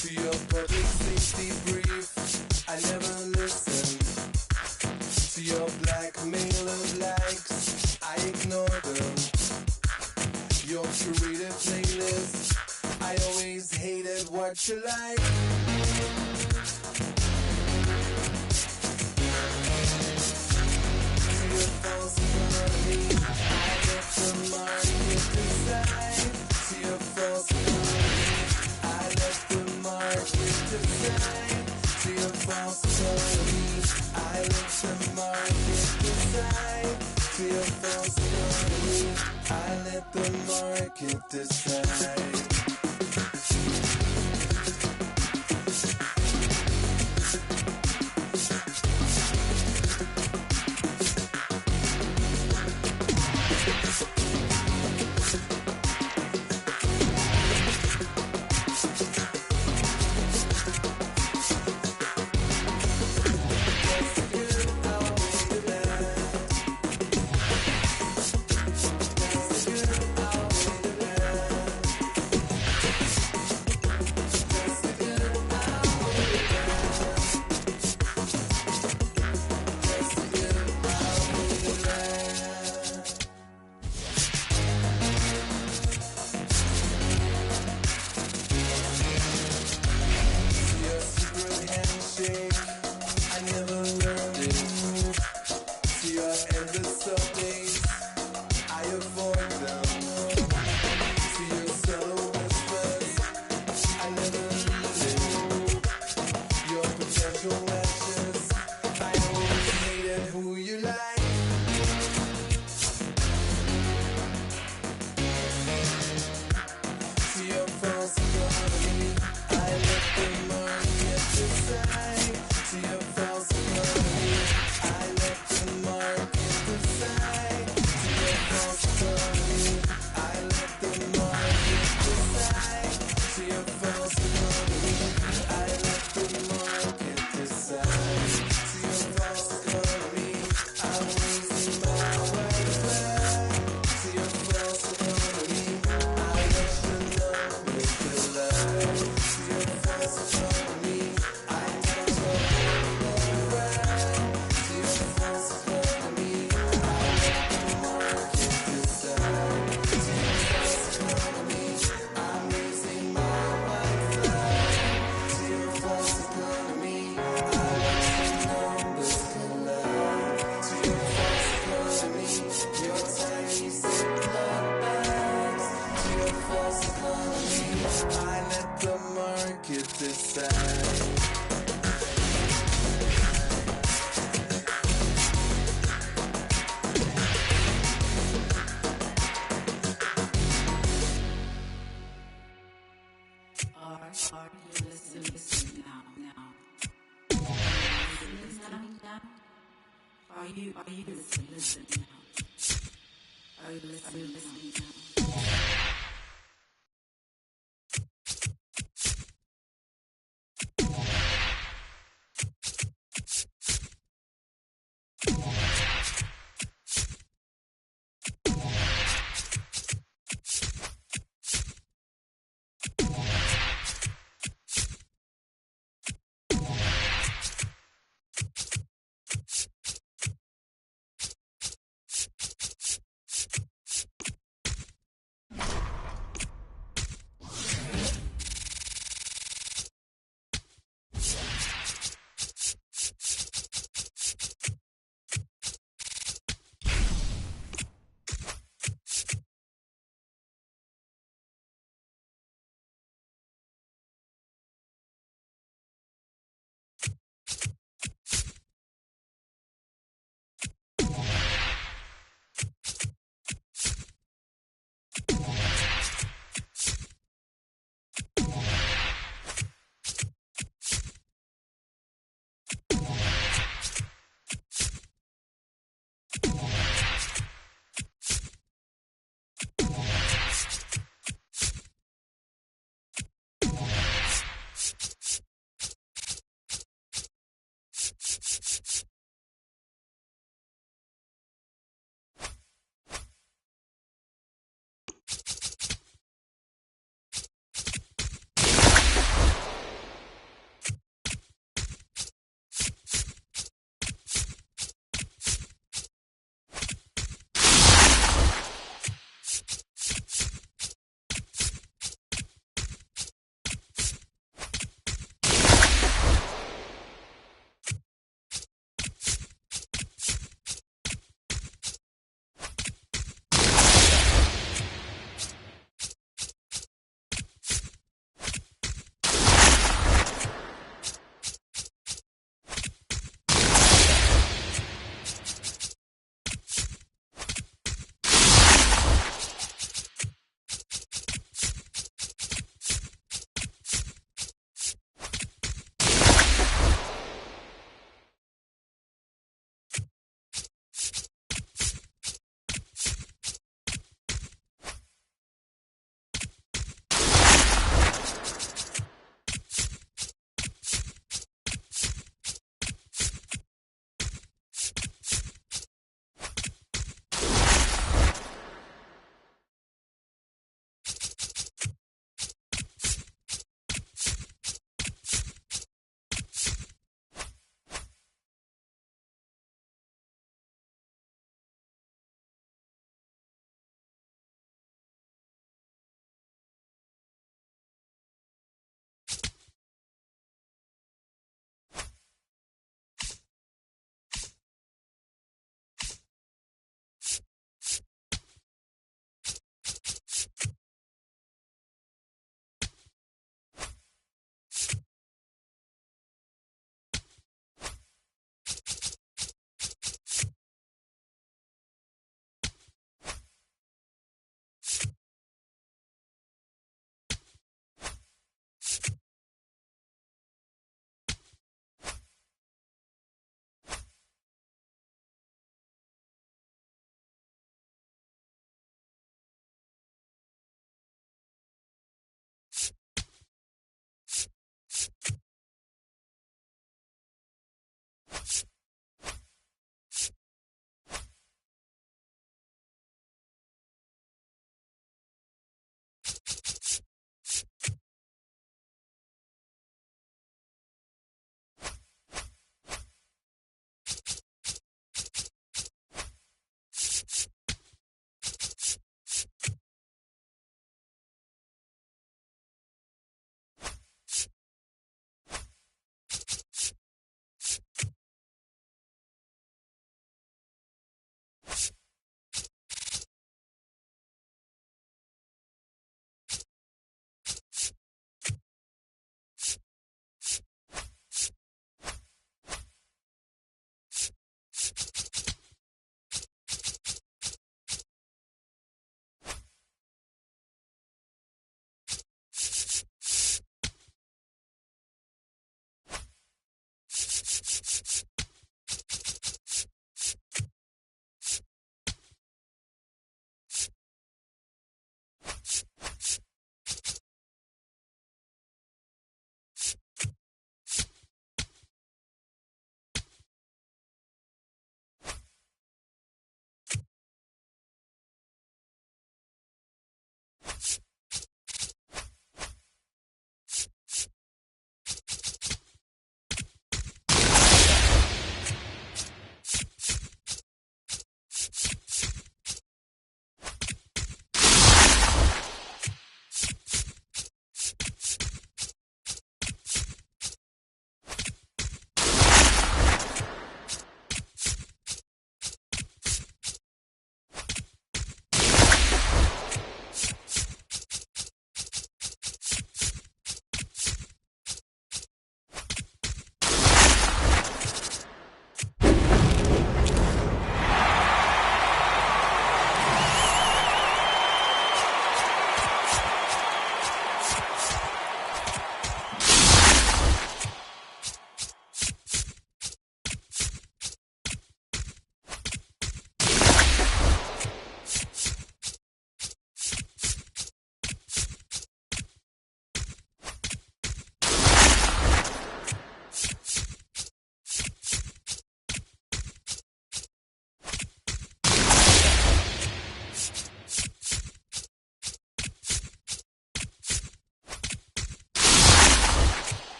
[SPEAKER 5] To your public safety brief, I never listened. To your blackmail of likes, I ignore them. Your curated playlist, I always hated what you like. To your false economy, I let the market decide. To your false economy, I let the market decide. To your false economy, I let the market decide. To your false economy, I let the market decide.
[SPEAKER 8] Are you listening now? Are you listening now?